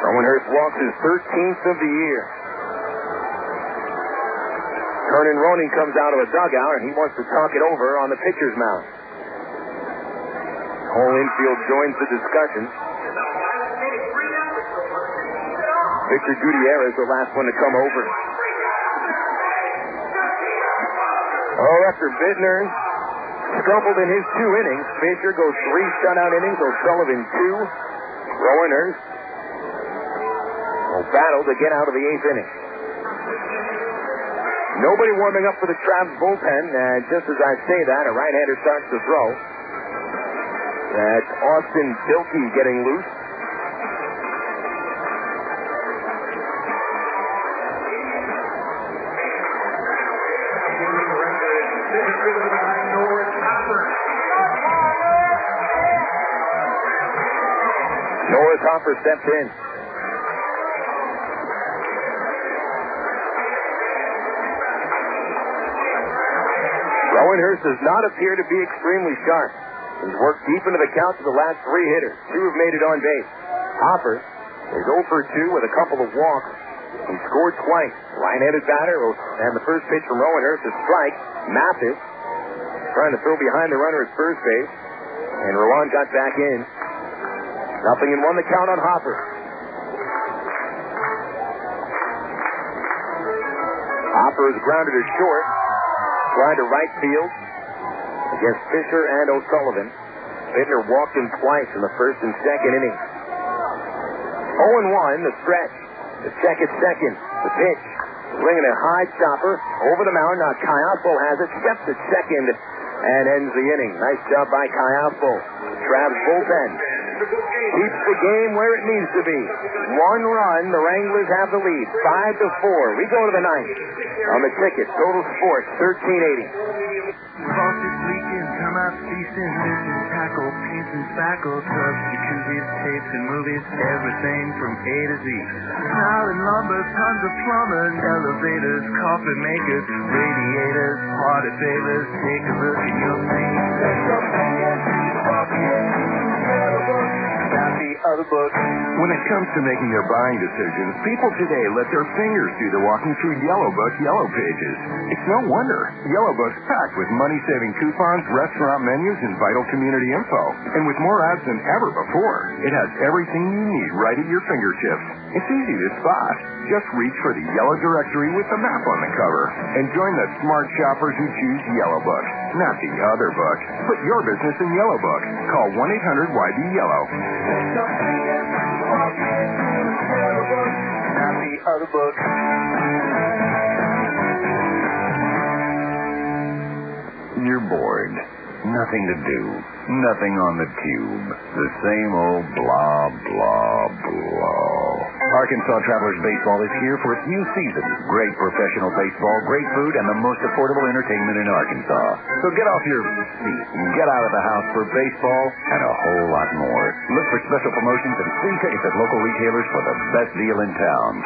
Rowanhurst walks his 13th of the year. Kernan Roning comes out of a dugout, and he wants to talk it over on the pitcher's mound. Whole infield joins the discussion. Victor Gutierrez, the last one to come over. Oh, after Bittner stumbled in his 2 innings, Fisher goes 3 shutout innings, O'Sullivan 2. Rowanhurst will battle to get out of the 8th inning. Nobody warming up for the Trabs bullpen. Just as I say that, a right-hander starts to throw. That's Austin Bilkey getting loose. Norris Hopper steps in. Rowanhurst does not appear to be extremely sharp. He's worked deep into the count of the last 3 hitters. 2 have made it on base. Hopper is 0 for 2 with a couple of walks. He scored twice. Right-handed batter, and the first pitch from Rowanhurst is strike. Mathis trying to throw behind the runner at first base, and Ruan got back in. 0-1 the count on Hopper. Hopper is grounded to short. Fly to right field against Fisher and O'Sullivan. Bittner walked him twice in the first and second innings. 0-1, the stretch. The check at second. The pitch. Swinging a high chopper over the mound. Now Caiazzo has it. Steps at second and ends the inning. Nice job by Caiazzo. Trabs bullpen keeps the game where it needs to be. 1 run, the Wranglers have the lead, 5-4. We go to the 9th. On the ticket, Total Sports, 1380. Faucets leaking, termites feasting, missing tackle, paints and spackle, tubs, jacuzzis, tapes and movies, everything from A to Z. Tile and lumber, tons of plumbers, elevators, coffee makers, radiators, party favors. Take a look and you'll see that you're paying for Yellow Book, not the other book. When it comes to making their buying decisions, people today let their fingers do the walking through Yellow Book Yellow Pages. It's no wonder. Yellow Book's packed with money-saving coupons, restaurant menus, and vital community info. And with more ads than ever before, it has everything you need right at your fingertips. It's easy to spot. Just reach for the yellow directory with the map on the cover. And join the smart shoppers who choose Yellow Book, not the other book. Put your business in Yellow Book. Call 1-800-YB-YELLOW. Not the other book. You're bored. Nothing to do. Nothing on the tube. The same old blah, blah, blah. Arkansas Travelers Baseball is here for its new season. Great professional baseball, great food, and the most affordable entertainment in Arkansas. So get off your feet and get out of the house for baseball and a whole lot more. Look for special promotions and free tickets at local retailers for the best deal in town.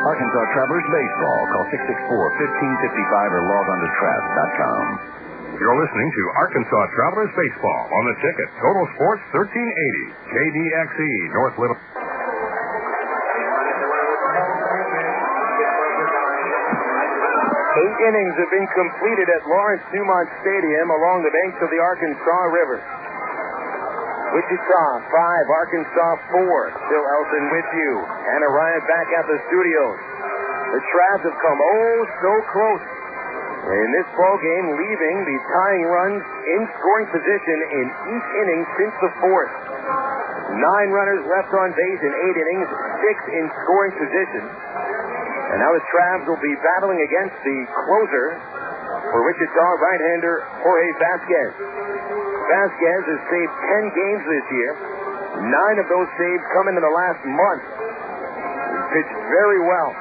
Arkansas Travelers Baseball. Call 664-1555 or log on to Travs.com. You're listening to Arkansas Travelers Baseball on the ticket. Total Sports 1380. KDXE, North Little. 8 innings have been completed at Lawrence Dumont Stadium along the banks of the Arkansas River. Wichita 5, Arkansas 4. Still Elton with you. And Orion back at the studios. The Travs have come so close in this ball game, leaving the tying runs in scoring position in each inning since the 4th. 9 runners left on base in 8 innings, 6 in scoring position. And now the Travs will be battling against the closer for Wichita, right-hander Jorge Vasquez. Vasquez has saved 10 games this year. 9 of those saves coming in the last month. He's pitched very well.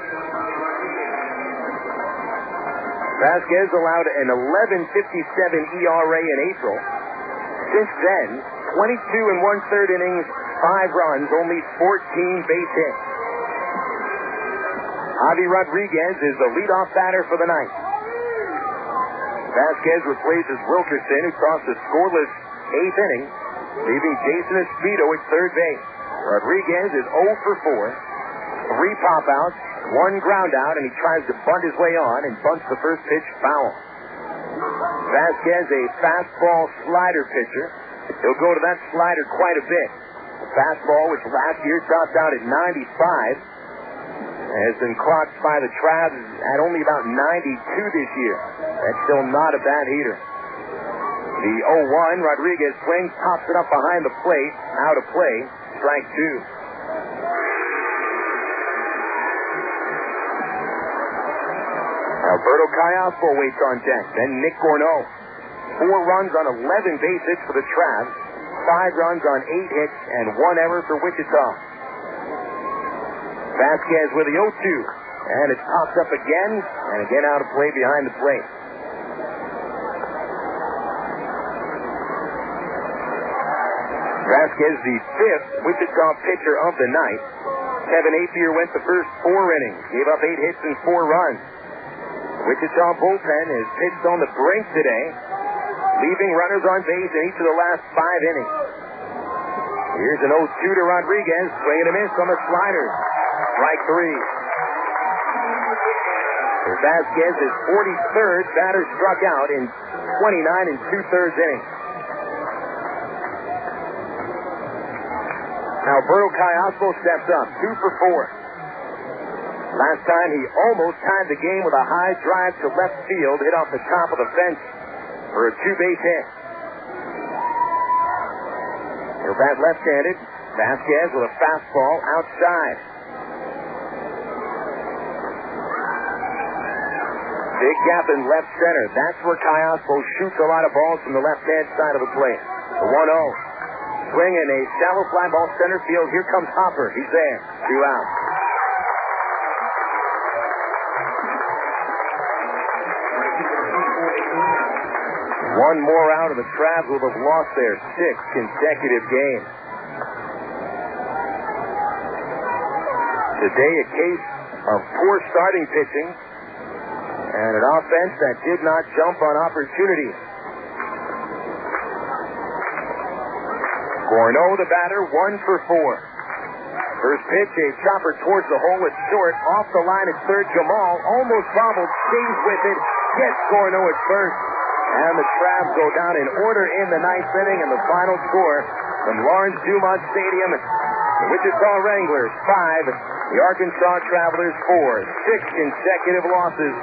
Vasquez allowed an 11.57 ERA in April. Since then, 22 1/3 innings, 5 runs, only 14 base hits. Javi Rodriguez is the leadoff batter for the night. Vasquez replaces Wilkerson, who tossed a scoreless 8th inning, leaving Jason Espedo at third base. Rodriguez is 0 for 4, 3 pop-outs, 1 ground out, and he tries to bunt his way on and bunts the first pitch foul. Vasquez, a fastball slider pitcher. He'll go to that slider quite a bit. The fastball, which last year topped out at 95, has been clocked by the Travs at only about 92 this year. That's still not a bad heater. The 0-1, Rodriguez swings, pops it up behind the plate, out of play, strike 2. Alberto Callaspo waits on deck, then Nick Gorneau. 4 runs on 11 base hits for the Travs, 5 runs on 8 hits, and 1 error for Wichita. Vasquez with the 0-2, and it's popped up again, and again out of play behind the plate. Vasquez, the 5th Wichita pitcher of the night. Kevin Apier went the first 4 innings, gave up 8 hits and 4 runs. Wichita bullpen is pitched on the brink today, leaving runners on base in each of the last 5 innings. Here's an 0-2 to Rodriguez, swing and a miss on the sliders. Strike 3. Vasquez is 43rd batter struck out in 29 2/3 innings. Alberto Callaspo steps up, 2 for 4. Last time he almost tied the game with a high drive to left field, hit off the top of the fence for a 2-base hit. He'll bat left-handed. Vasquez with a fastball outside. Big gap in left center. That's where Callaspo shoots a lot of balls from the left-hand side of the plate. The 1-0. swing and a shallow fly ball center field. Here comes Hopper. He's there. 2 out. One more out, and the Travs will have lost their 6th consecutive game. Today, a case of poor starting pitching and an offense that did not jump on opportunity. Gorno, the batter, 1 for 4. First pitch, a chopper towards the hole at short. Off the line at third, Jamal almost bobbled, stays with it, gets Gorno at first. And the Travs go down in order in the 9th inning, and the final score from Lawrence Dumont Stadium, the Wichita Wranglers 5, the Arkansas Travelers 4. 6 consecutive losses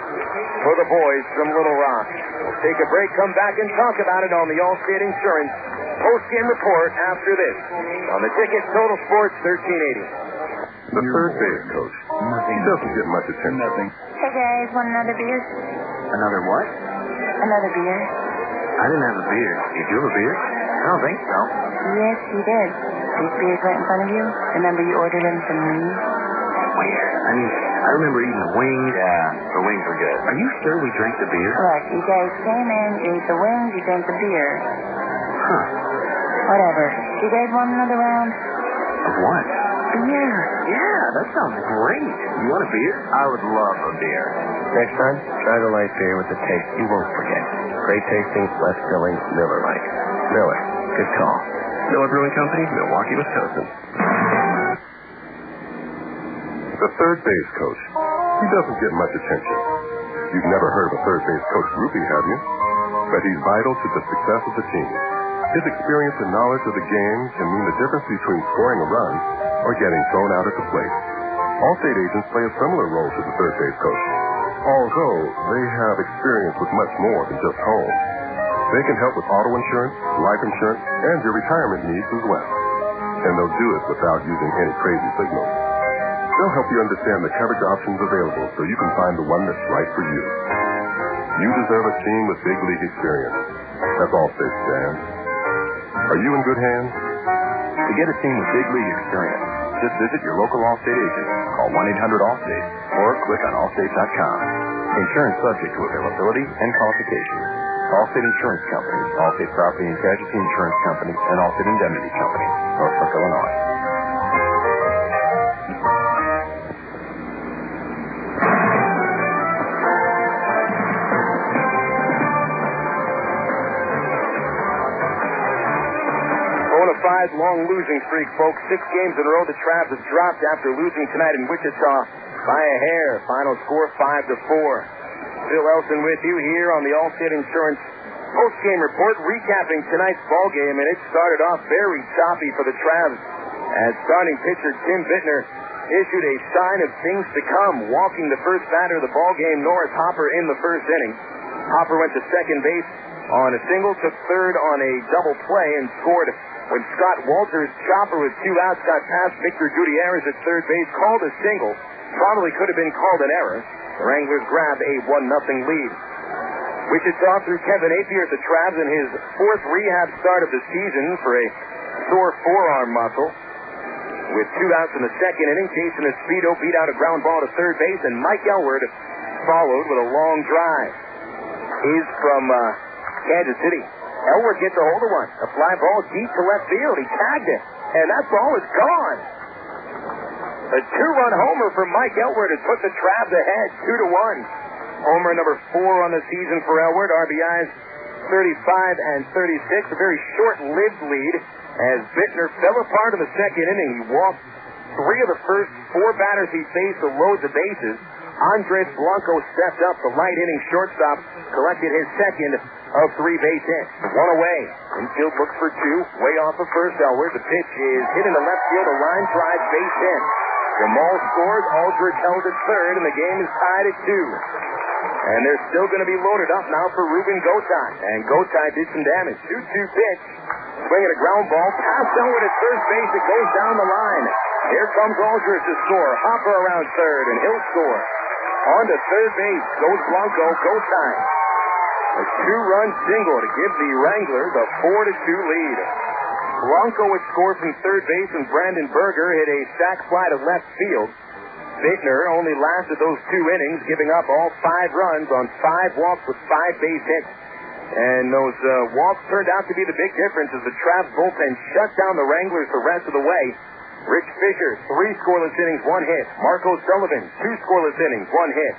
for the boys from Little Rock. We'll take a break, come back and talk about it on the Allstate Insurance post-game report after this. On the Ticket, Total Sports 1380. The third base coach. He doesn't get much attention. Hey guys, want another beer? Another what? Another beer? I didn't have a beer. Did you have a beer? I don't think so. Yes, you did. These beers right in front of you. Remember you ordered them from me? Weird. I mean, I remember eating the wings. Yeah, the wings were good. Are you sure we drank the beer? Look, you guys came in, you ate the wings, you drank the beer. Huh. Whatever. You guys want another round? Of what? Beer. Yeah, that sounds great. You want a beer? I would love a beer. Next time, try the light beer with the taste you won't forget. Great tasting, less filling, Miller Lite. Miller, good call. Miller Brewing Company, Milwaukee, Wisconsin. The third base coach. He doesn't get much attention. You've never heard of a third base coach groupie, have you? But he's vital to the success of the team. His experience and knowledge of the game can mean the difference between scoring a run or getting thrown out at the plate. Allstate agents play a similar role to the third base coach, although they have experience with much more than just home. They can help with auto insurance, life insurance, and your retirement needs as well. And they'll do it without using any crazy signals. They'll help you understand the coverage options available so you can find the one that's right for you. You deserve a team with big league experience. That's Allstate stands. Are you in good hands? To get a team with big league experience, just visit your local Allstate agent, call 1-800-ALLSTATE, or click on allstate.com. Insurance subject to availability and qualifications. Allstate Insurance Company, Allstate Property and Casualty Insurance Company, and Allstate Indemnity Company, Norfolk, Illinois. Long losing streak, folks. 6 games in a row the Travs have dropped after losing tonight in Wichita by a hair. Final score 5-4. Phil Elson with you here on the Allstate Insurance post-game report, recapping tonight's ball game, and it started off very choppy for the Travs as starting pitcher Tim Bittner issued a sign of things to come, walking the first batter of the ball game, Norris Hopper, in the first inning. Hopper went to second base on a single, took third on a double play, and scored when Scott Walters' chopper with 2 outs got past Victor Gutierrez at third base, called a single. Probably could have been called an error. The Wranglers grabbed a 1-0 lead. Wichita threw Kevin Apier at the Travs in his 4th rehab start of the season for a sore forearm muscle. With 2 outs in the second inning, Jason Espedo beat out a ground ball to third base, and Mike Elward followed with a long drive. He's from Kansas City. Elward gets a hold of one. A fly ball deep to left field. He tagged it, and that ball is gone. A 2-run homer from Mike Elward has put the Travs ahead 2-1. Homer number 4 on the season for Elward. RBIs 35 and 36. A very short-lived lead as Bittner fell apart in the second inning. He walked 3 of the first 4 batters he faced to load the bases. Andres Blanco stepped up. The light-hitting shortstop collected his second of 3 base hits. 1 away. Infield looks for 2. Way off of first, Elward. The pitch is hit into left field. A line drive, base hit. Jamal scores. Aldridge held at third, and the game is tied at 2. And they're still going to be loaded up now for Ruben Gotay. And Gotay did some damage. 2-2 pitch. Swinging a ground ball. Past Elward at first base. It goes down the line. Here comes Aldridge to score. Hopper around third, and he'll score. On to third base goes Blanco. Gotay. A 2-run single to give the Wranglers a 4-2 lead. Bronco would score from third base, and Brandon Berger hit a sac fly to left field. Bittner only lasted those 2 innings, giving up all 5 runs on 5 walks with 5 base hits. And those walks turned out to be the big difference as the Travs bullpen shut down the Wranglers the rest of the way. Rich Fisher, 3 scoreless innings, 1 hit. Marco Sullivan, 2 scoreless innings, 1 hit.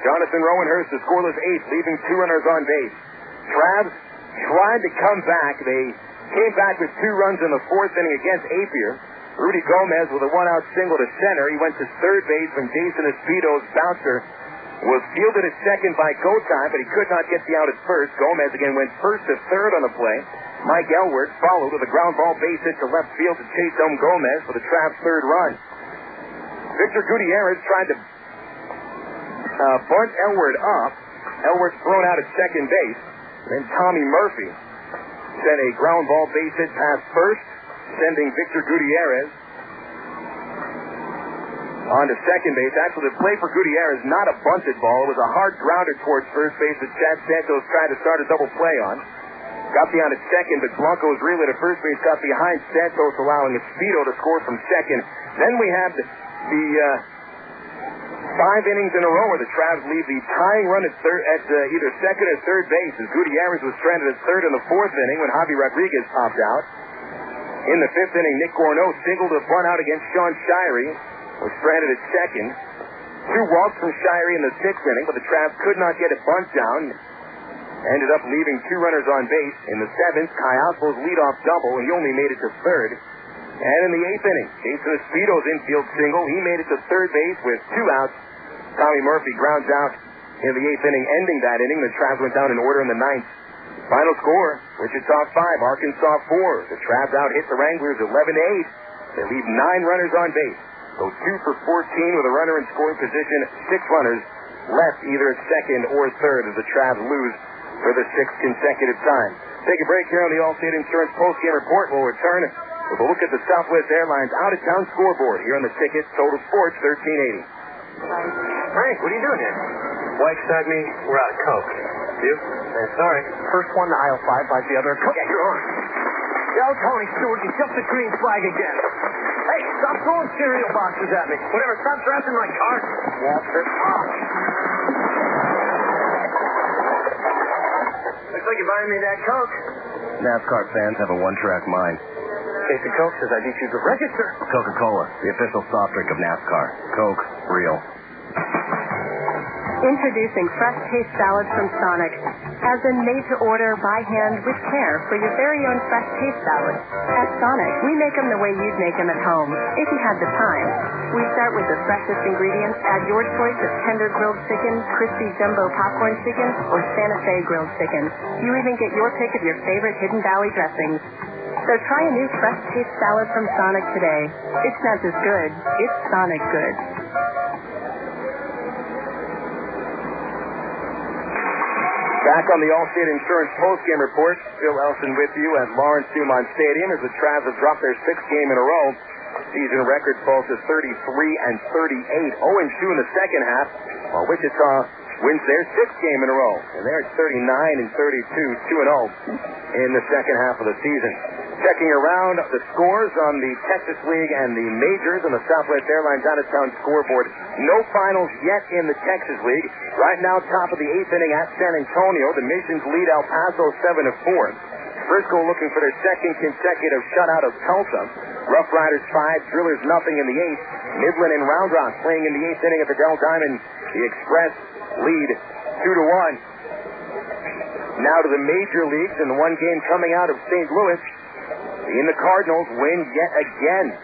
Jonathan Rowenhurst, a scoreless 8th, leaving 2 runners on base. Travs tried to come back. They came back with 2 runs in the 4th inning against Apier. Rudy Gomez with a 1-out single to center. He went to third base when Jason Espito's bouncer was fielded at second by go time, but he could not get the out at first. Gomez again went first to third on the play. Mike Elward followed with a ground ball base hit to left field to chase home Gomez for the Travs' 3rd run. Victor Gutierrez tried to bunt Elward up. Elward's thrown out at second base. Then Tommy Murphy sent a ground ball base hit past first, sending Victor Gutierrez on to second base. Actually, the play for Gutierrez, not a bunted ball. It was a hard grounder towards first base that Chad Santos tried to start a double play on. Got the out at second, but Blanco's relay to first base got behind Santos, allowing Espito to score from second. Then we had the 5 innings in a row where the Travs leave the tying run at either second or third base, as Gutierrez was stranded at third in the 4th inning when Javi Rodriguez popped out. In the 5th inning, Nick Gorneau singled a bunt out against Sean Shirey, was stranded at second. 2 walks from Shirey in the 6th inning, but the Travs could not get a bunt down. Ended up leaving 2 runners on base. In the 7th, Cayaspo's leadoff double, and he only made it to third. And in the 8th inning, Jason Espito's infield single, he made it to third base with 2 outs. Tommy Murphy grounds out in the 8th inning, ending that inning. The Travs went down in order in the 9th. Final score, Wichita 5, Arkansas 4. The Travs out-hit the Wranglers 11-8. They leave 9 runners on base. So 2 for 14 with a runner in scoring position, 6 runners left either at second or third as the Travs lose for the 6th consecutive time. Take a break here on the Allstate Insurance postgame report. We'll return with a look at the Southwest Airlines out-of-town scoreboard here on the ticket, Total Sports 1380. Frank, what are you doing here? Wife said me we're out of Coke. You? Sorry. First one to aisle 5 buys the other. Coke. Yeah, you're on. Yell Tony Stewart, you jumped the green flag again. Hey, stop throwing cereal boxes at me. Whatever, stop drafting my cart. Walter. Looks like you're buying me that Coke. NASCAR fans have a one-track mind. Case of Coke says I need you to register. Coca-Cola, the official soft drink of NASCAR. Coke, real. Introducing fresh taste salads from Sonic, as in made to order by hand with care for your very own fresh taste salad. At Sonic, we make them the way you'd make them at home, if you had the time. We start with the freshest ingredients, add your choice of tender grilled chicken, crispy jumbo popcorn chicken, or Santa Fe grilled chicken. You even get your pick of your favorite Hidden Valley dressings. So try a new fresh taste salad from Sonic today. It's not just good, it's Sonic good. Back on the Allstate Insurance postgame report. Phil Elson with you at Lawrence Dumont Stadium as the Travs have dropped their 6th game in a row. Season record falls to 33-38. 0-2 in the second half, while Wichita wins their 6th game in a row. And they're at 39-32, 2-0 in the second half of the season. Checking around the scores on the Texas League and the majors on the Southwest Airlines out-of-town scoreboard. No finals yet in the Texas League. Right now, top of the 8th inning at San Antonio. The Missions lead El Paso 7-4. Frisco looking for their 2nd consecutive shutout of Tulsa. Rough Riders 5, Drillers nothing in the 8th. Midland and Round Rock playing in the 8th inning at the Del Diamond. The Express lead 2-1. Now to the major leagues in the one game coming out of St. Louis. The Cardinals win yet again.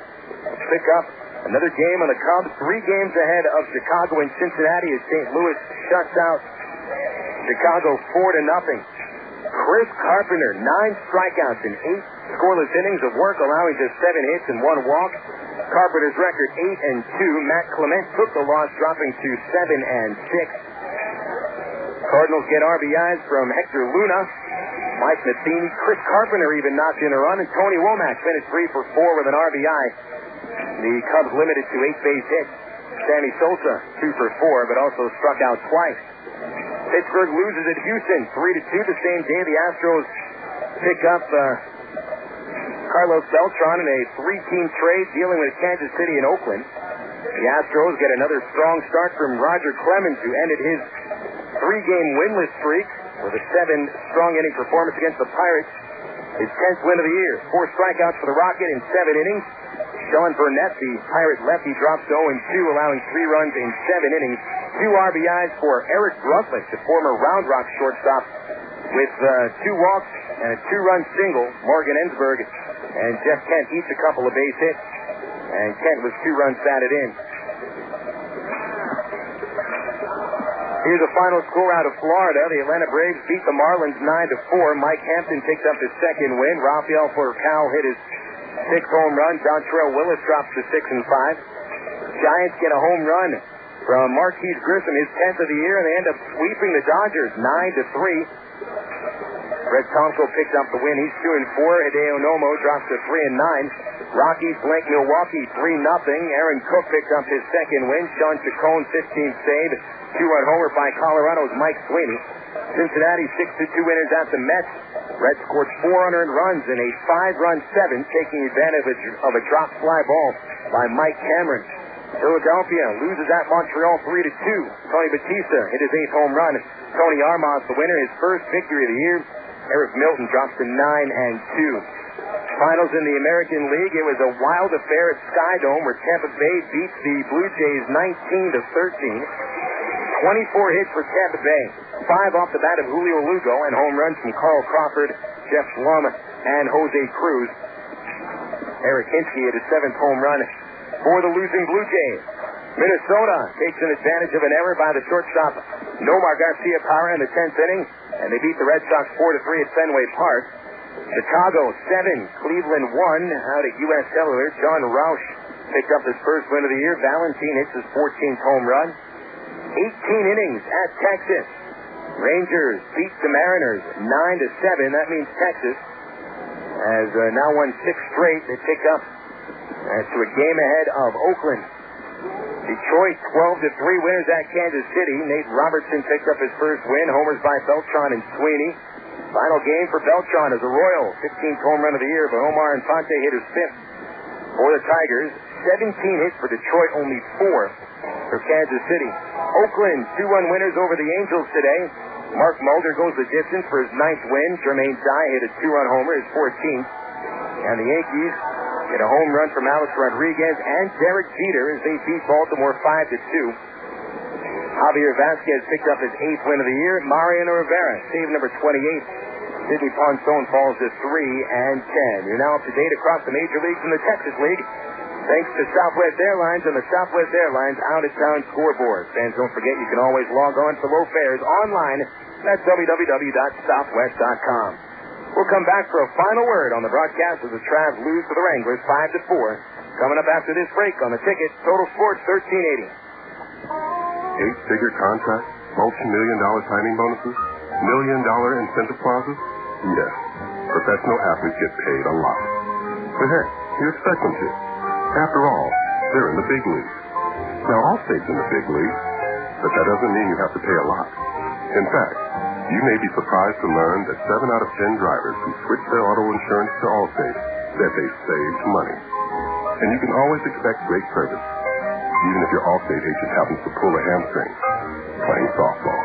Pick up another game on the Cubs. 3 games ahead of Chicago and Cincinnati as St. Louis shuts out Chicago 4-0. Chris Carpenter, 9 strikeouts in 8 scoreless innings of work, allowing just 7 hits and 1 walk. Carpenter's record 8-2. Matt Clement took the loss, dropping to 7-6. Cardinals get RBIs from Hector Luna, Mike Matheny, Chris Carpenter even knocked in a run, and Tony Womack finished 3 for 4 with an RBI. The Cubs limited to 8 base hits. Sammy Sosa 2 for 4, but also struck out twice. Pittsburgh loses at Houston 3-2 the same day. The Astros pick up Carlos Beltran in a 3-team trade dealing with Kansas City and Oakland. The Astros get another strong start from Roger Clemens, who ended his 3-game winless streak with a 7-strong inning performance against the Pirates. His 10th win of the year. 4 strikeouts for the Rocket in 7 innings. Sean Burnett, the Pirate lefty, drops 0-2, allowing 3 runs in 7 innings. 2 RBIs for Eric Bruntlett, the former Round Rock shortstop, with 2 walks and a 2-run single. Morgan Ensberg and Jeff Kent each a couple of base hits, and Kent was 2 runs batted in. Here's a final score out of Florida. The Atlanta Braves beat the Marlins 9-4. Mike Hampton picked up his 2nd win. Rafael Furcal hit his 6th home run. Dontrell Willis drops to 6-5. Giants get a home run from Marquise Grissom, his 10th of the year, and they end up sweeping the Dodgers 9-3. Fred Tomko picked up the win. He's 2-4. Hideo Nomo drops to 3-9. Rockies blank Milwaukee 3-0. Aaron Cook picked up his 2nd win. Sean Chacon 15th save. 2-run homer by Colorado's Mike Sweeney. Cincinnati 6-2 winners at the Mets. Reds scored 4 unearned runs in a 5-run 7, taking advantage of a drop fly ball by Mike Cameron. Philadelphia loses at Montreal 3-2. Tony Batista hit his 8th home run. Tony Armas the winner, his first victory of the year. Eric Milton drops to 9-2. Finals in the American League. It was a wild affair at Skydome where Tampa Bay beats the Blue Jays 19-13. 24 hits for Tampa Bay. 5 off the bat of Julio Lugo and home runs from Carl Crawford, Jeff Blum, and Jose Cruz. Eric Hinsky hit his 7th home run for the losing Blue Jays. Minnesota takes an advantage of an error by the shortstop Nomar Garcia-Parra in the 10th inning, and they beat the Red Sox 4-3 at Fenway Park. Chicago 7, Cleveland 1 out at U.S. Cellular. John Roush picked up his first win of the year. Valentine hits his 14th home run. 18 innings at Texas. Rangers beat the Mariners 9-7. That means Texas has now won 6 straight. They pick up to a game ahead of Oakland. Detroit 12-3 winners at Kansas City. Nate Robertson picked up his first win. Homers by Beltran and Sweeney. Final game for Beltran as a Royal. 15th home run of the year, but Omar Infante hit his 5th for the Tigers. 17 hits for Detroit, only 4 for Kansas City. Oakland 2-1 winners over the Angels today. Mark Mulder goes the distance for his 9th win. Jermaine Dye hit a 2-run homer, his 14th. And the Yankees get a home run from Alex Rodriguez and Derek Jeter as they beat Baltimore 5-2. Javier Vasquez picked up his 8th win of the year. Mariano Rivera, save number 28. Sidney Ponson falls to 3-10. You're now up to date across the major leagues in the Texas League, thanks to Southwest Airlines and the Southwest Airlines out-of-town scoreboard. Fans, don't forget you can always log on for low fares online at www.southwest.com. We'll come back for a final word on the broadcast as the Travs lose to the Wranglers 5-4. Coming up after this break on the ticket, Total Sports 1380. 8-figure contracts, multi-million-dollar signing bonuses, million-dollar incentive clauses. Yes, professional athletes get paid a lot. But hey, you expect them to. After all, they're in the big leagues. Now, Allstate's in the big leagues, but that doesn't mean you have to pay a lot. In fact, you may be surprised to learn that 7 out of 10 drivers who switch their auto insurance to Allstate said they saved money. And you can always expect great service, even if your Allstate agent happens to pull a hamstring playing softball.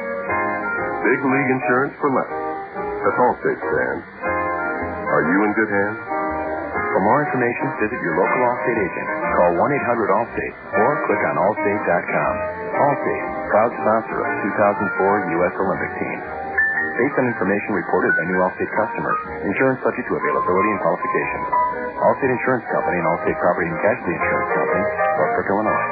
Big league insurance for less. That's Allstate stands. Are you in good hands? For more information, visit your local Allstate agent. Call 1-800-ALLSTATE or click on Allstate.com. Allstate, proud sponsor of 2004 U.S. Olympic team. Based on information reported by new Allstate customers, insurance subject to availability and qualifications. Allstate Insurance Company and Allstate Property and Casualty Insurance Company, Norfolk, Illinois.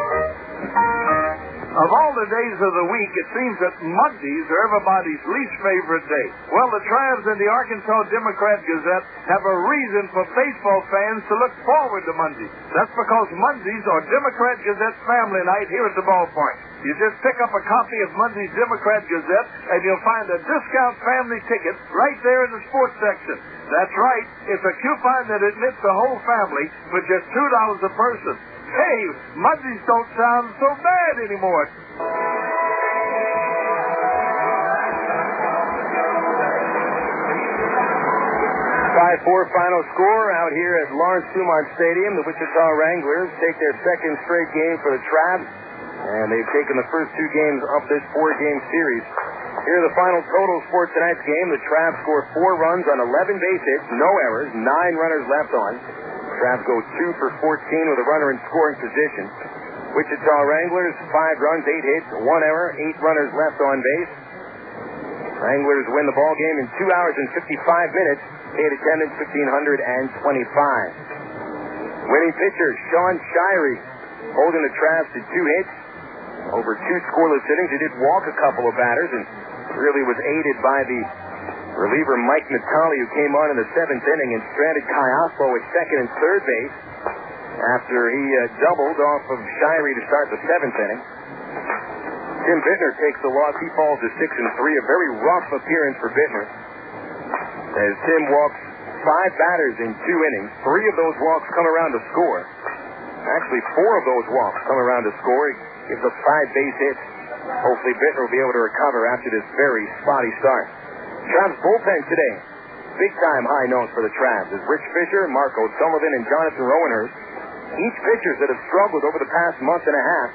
Of all the days of the week, it seems that Mondays are everybody's least favorite day. Well, the Travs and the Arkansas Democrat-Gazette have a reason for baseball fans to look forward to Mondays. That's because Mondays are Democrat-Gazette family night here at the ballpark. You just pick up a copy of Monday's Democrat-Gazette, and you'll find a discount family ticket right there in the sports section. That's right. It's a coupon that admits the whole family for just $2 a person. Hey, Mondays don't sound so bad anymore. 5-4 final score out here at Lawrence Dumont Stadium. The Wichita Wranglers take their second straight game for the Travs, and they've taken the first two games of this 4-game series. Here are the final totals for tonight's game. The Travs score 4 runs on 11 base hits, no errors, 9 runners left on. Travs go 2 for 14 with a runner in scoring position. Wichita Wranglers, 5 runs, 8 hits, 1 error, 8 runners left on base. Wranglers win the ball game in 2 hours and 55 minutes. Paid attendance 1,525. Winning pitcher Sean Shirey holding the Travs to 2 hits over 2 scoreless innings. He did walk a couple of batters and really was aided by the reliever Mike Natale, who came on in the 7th inning and stranded Kai Oslo at second and third base after he doubled off of Shirey to start the 7th inning. Tim Bittner takes the loss. He falls to 6-3. A very rough appearance for Bittner, as Tim walks 5 batters in 2 innings. 3 of those walks come around to score. Actually, 4 of those walks come around to score. He gives up 5 base hits. Hopefully Bittner will be able to recover after this very spotty start. Travs bullpen today. Big-time high notes for the Travs is Rich Fisher, Marco Sullivan, and Jonathan Rowenhurst. Each pitchers that have struggled over the past month and a half,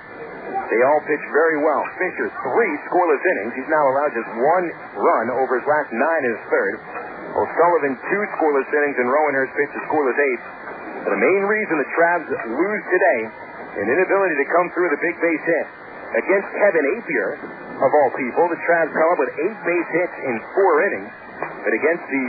they all pitch very well. Fisher, 3 scoreless innings. He's now allowed just 1 run over his last 9 in his third. O'Sullivan, 2 scoreless innings, and Rowenhurst pitched a scoreless 8. But the main reason the Travs lose today, an inability to come through the big base hit. Against Kevin Apier, of all people, the Travs come up with 8 base hits in 4 innings. But against the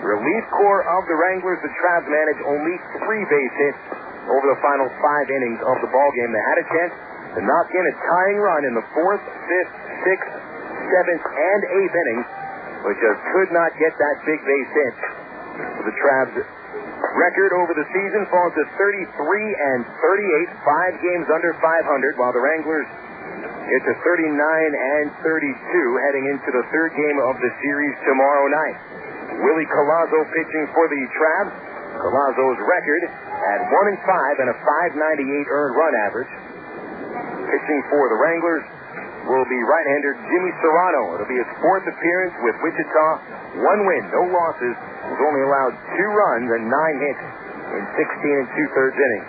relief corps of the Wranglers, the Travs managed only 3 base hits over the final 5 innings of the ballgame. They had a chance to knock in a tying run in the 4th, 5th, 6th, 7th, and 8th innings, but just could not get that big base hit. The Travs record over the season falls to 33-38, 5 games under 500, while the Wranglers get to 39-32 heading into the 3rd game of the series tomorrow night. Willie Collazo pitching for the Travs. Collazo's record at 1-5 and a .598 earned run average. Pitching for the Wranglers will be right-hander Jimmy Serrano. It'll be his 4th appearance with Wichita. 1 win, no losses. He's only allowed 2 runs and 9 hits in 16 2/3 innings.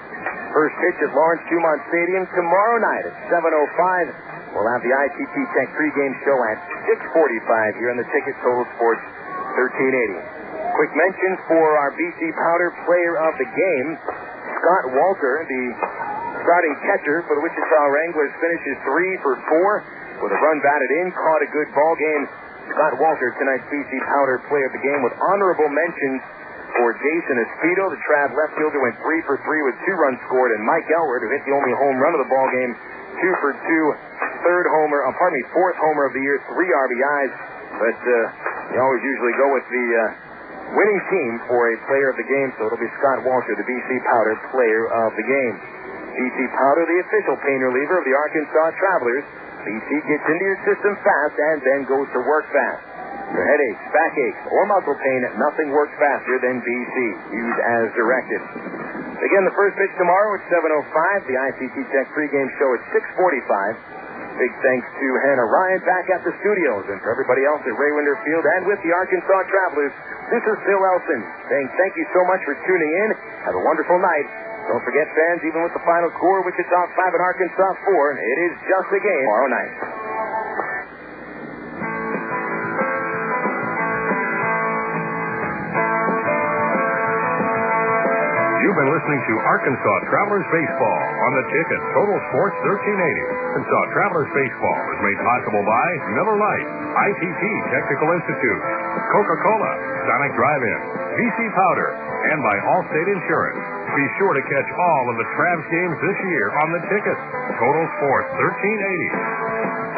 First pitch at Lawrence Dumont Stadium tomorrow night at 7:05. We'll have the ITT Tech pregame show at 6:45 here on the Ticket Total Sports 1380. Quick mention for our BC Powder player of the game, Scott Walter, the starting catcher for the Wichita Wranglers, finishes 3 for 4 with a run batted in, caught a good ball game. Scott Walter, tonight's BC Powder player of the game, with honorable mentions for Jason Espedo. The Trav left fielder went 3 for 3 with 2 runs scored, and Mike Elward, who hit the only home run of the ball game, 2 for 2, fourth homer of the year, 3 RBIs. But you always usually go with the winning team for a player of the game, so it'll be Scott Walter, the BC Powder player of the game. BC Powder, the official pain reliever of the Arkansas Travelers. BC gets into your system fast and then goes to work fast. For headaches, backaches, or muscle pain, nothing works faster than BC. Use as directed. Again, the first pitch tomorrow at 7:05. The ICT Tech pregame show at 6:45. Big thanks to Hannah Ryan back at the studios, and for everybody else at Ray Winder Field and with the Arkansas Travelers, this is Phil Elson saying thank you so much for tuning in. Have a wonderful night. Don't forget, fans, even with the final score, Wichita 5 and Arkansas 4, it is just a game tomorrow night. You've been listening to Arkansas Travelers Baseball on the Ticket Total Sports 1380. Arkansas Travelers Baseball is made possible by Miller Lite, ITT Technical Institute, Coca-Cola, Sonic Drive-In, BC Powder, and by Allstate Insurance. Be sure to catch all of the Travs games this year on the Ticket Total Sports 1380.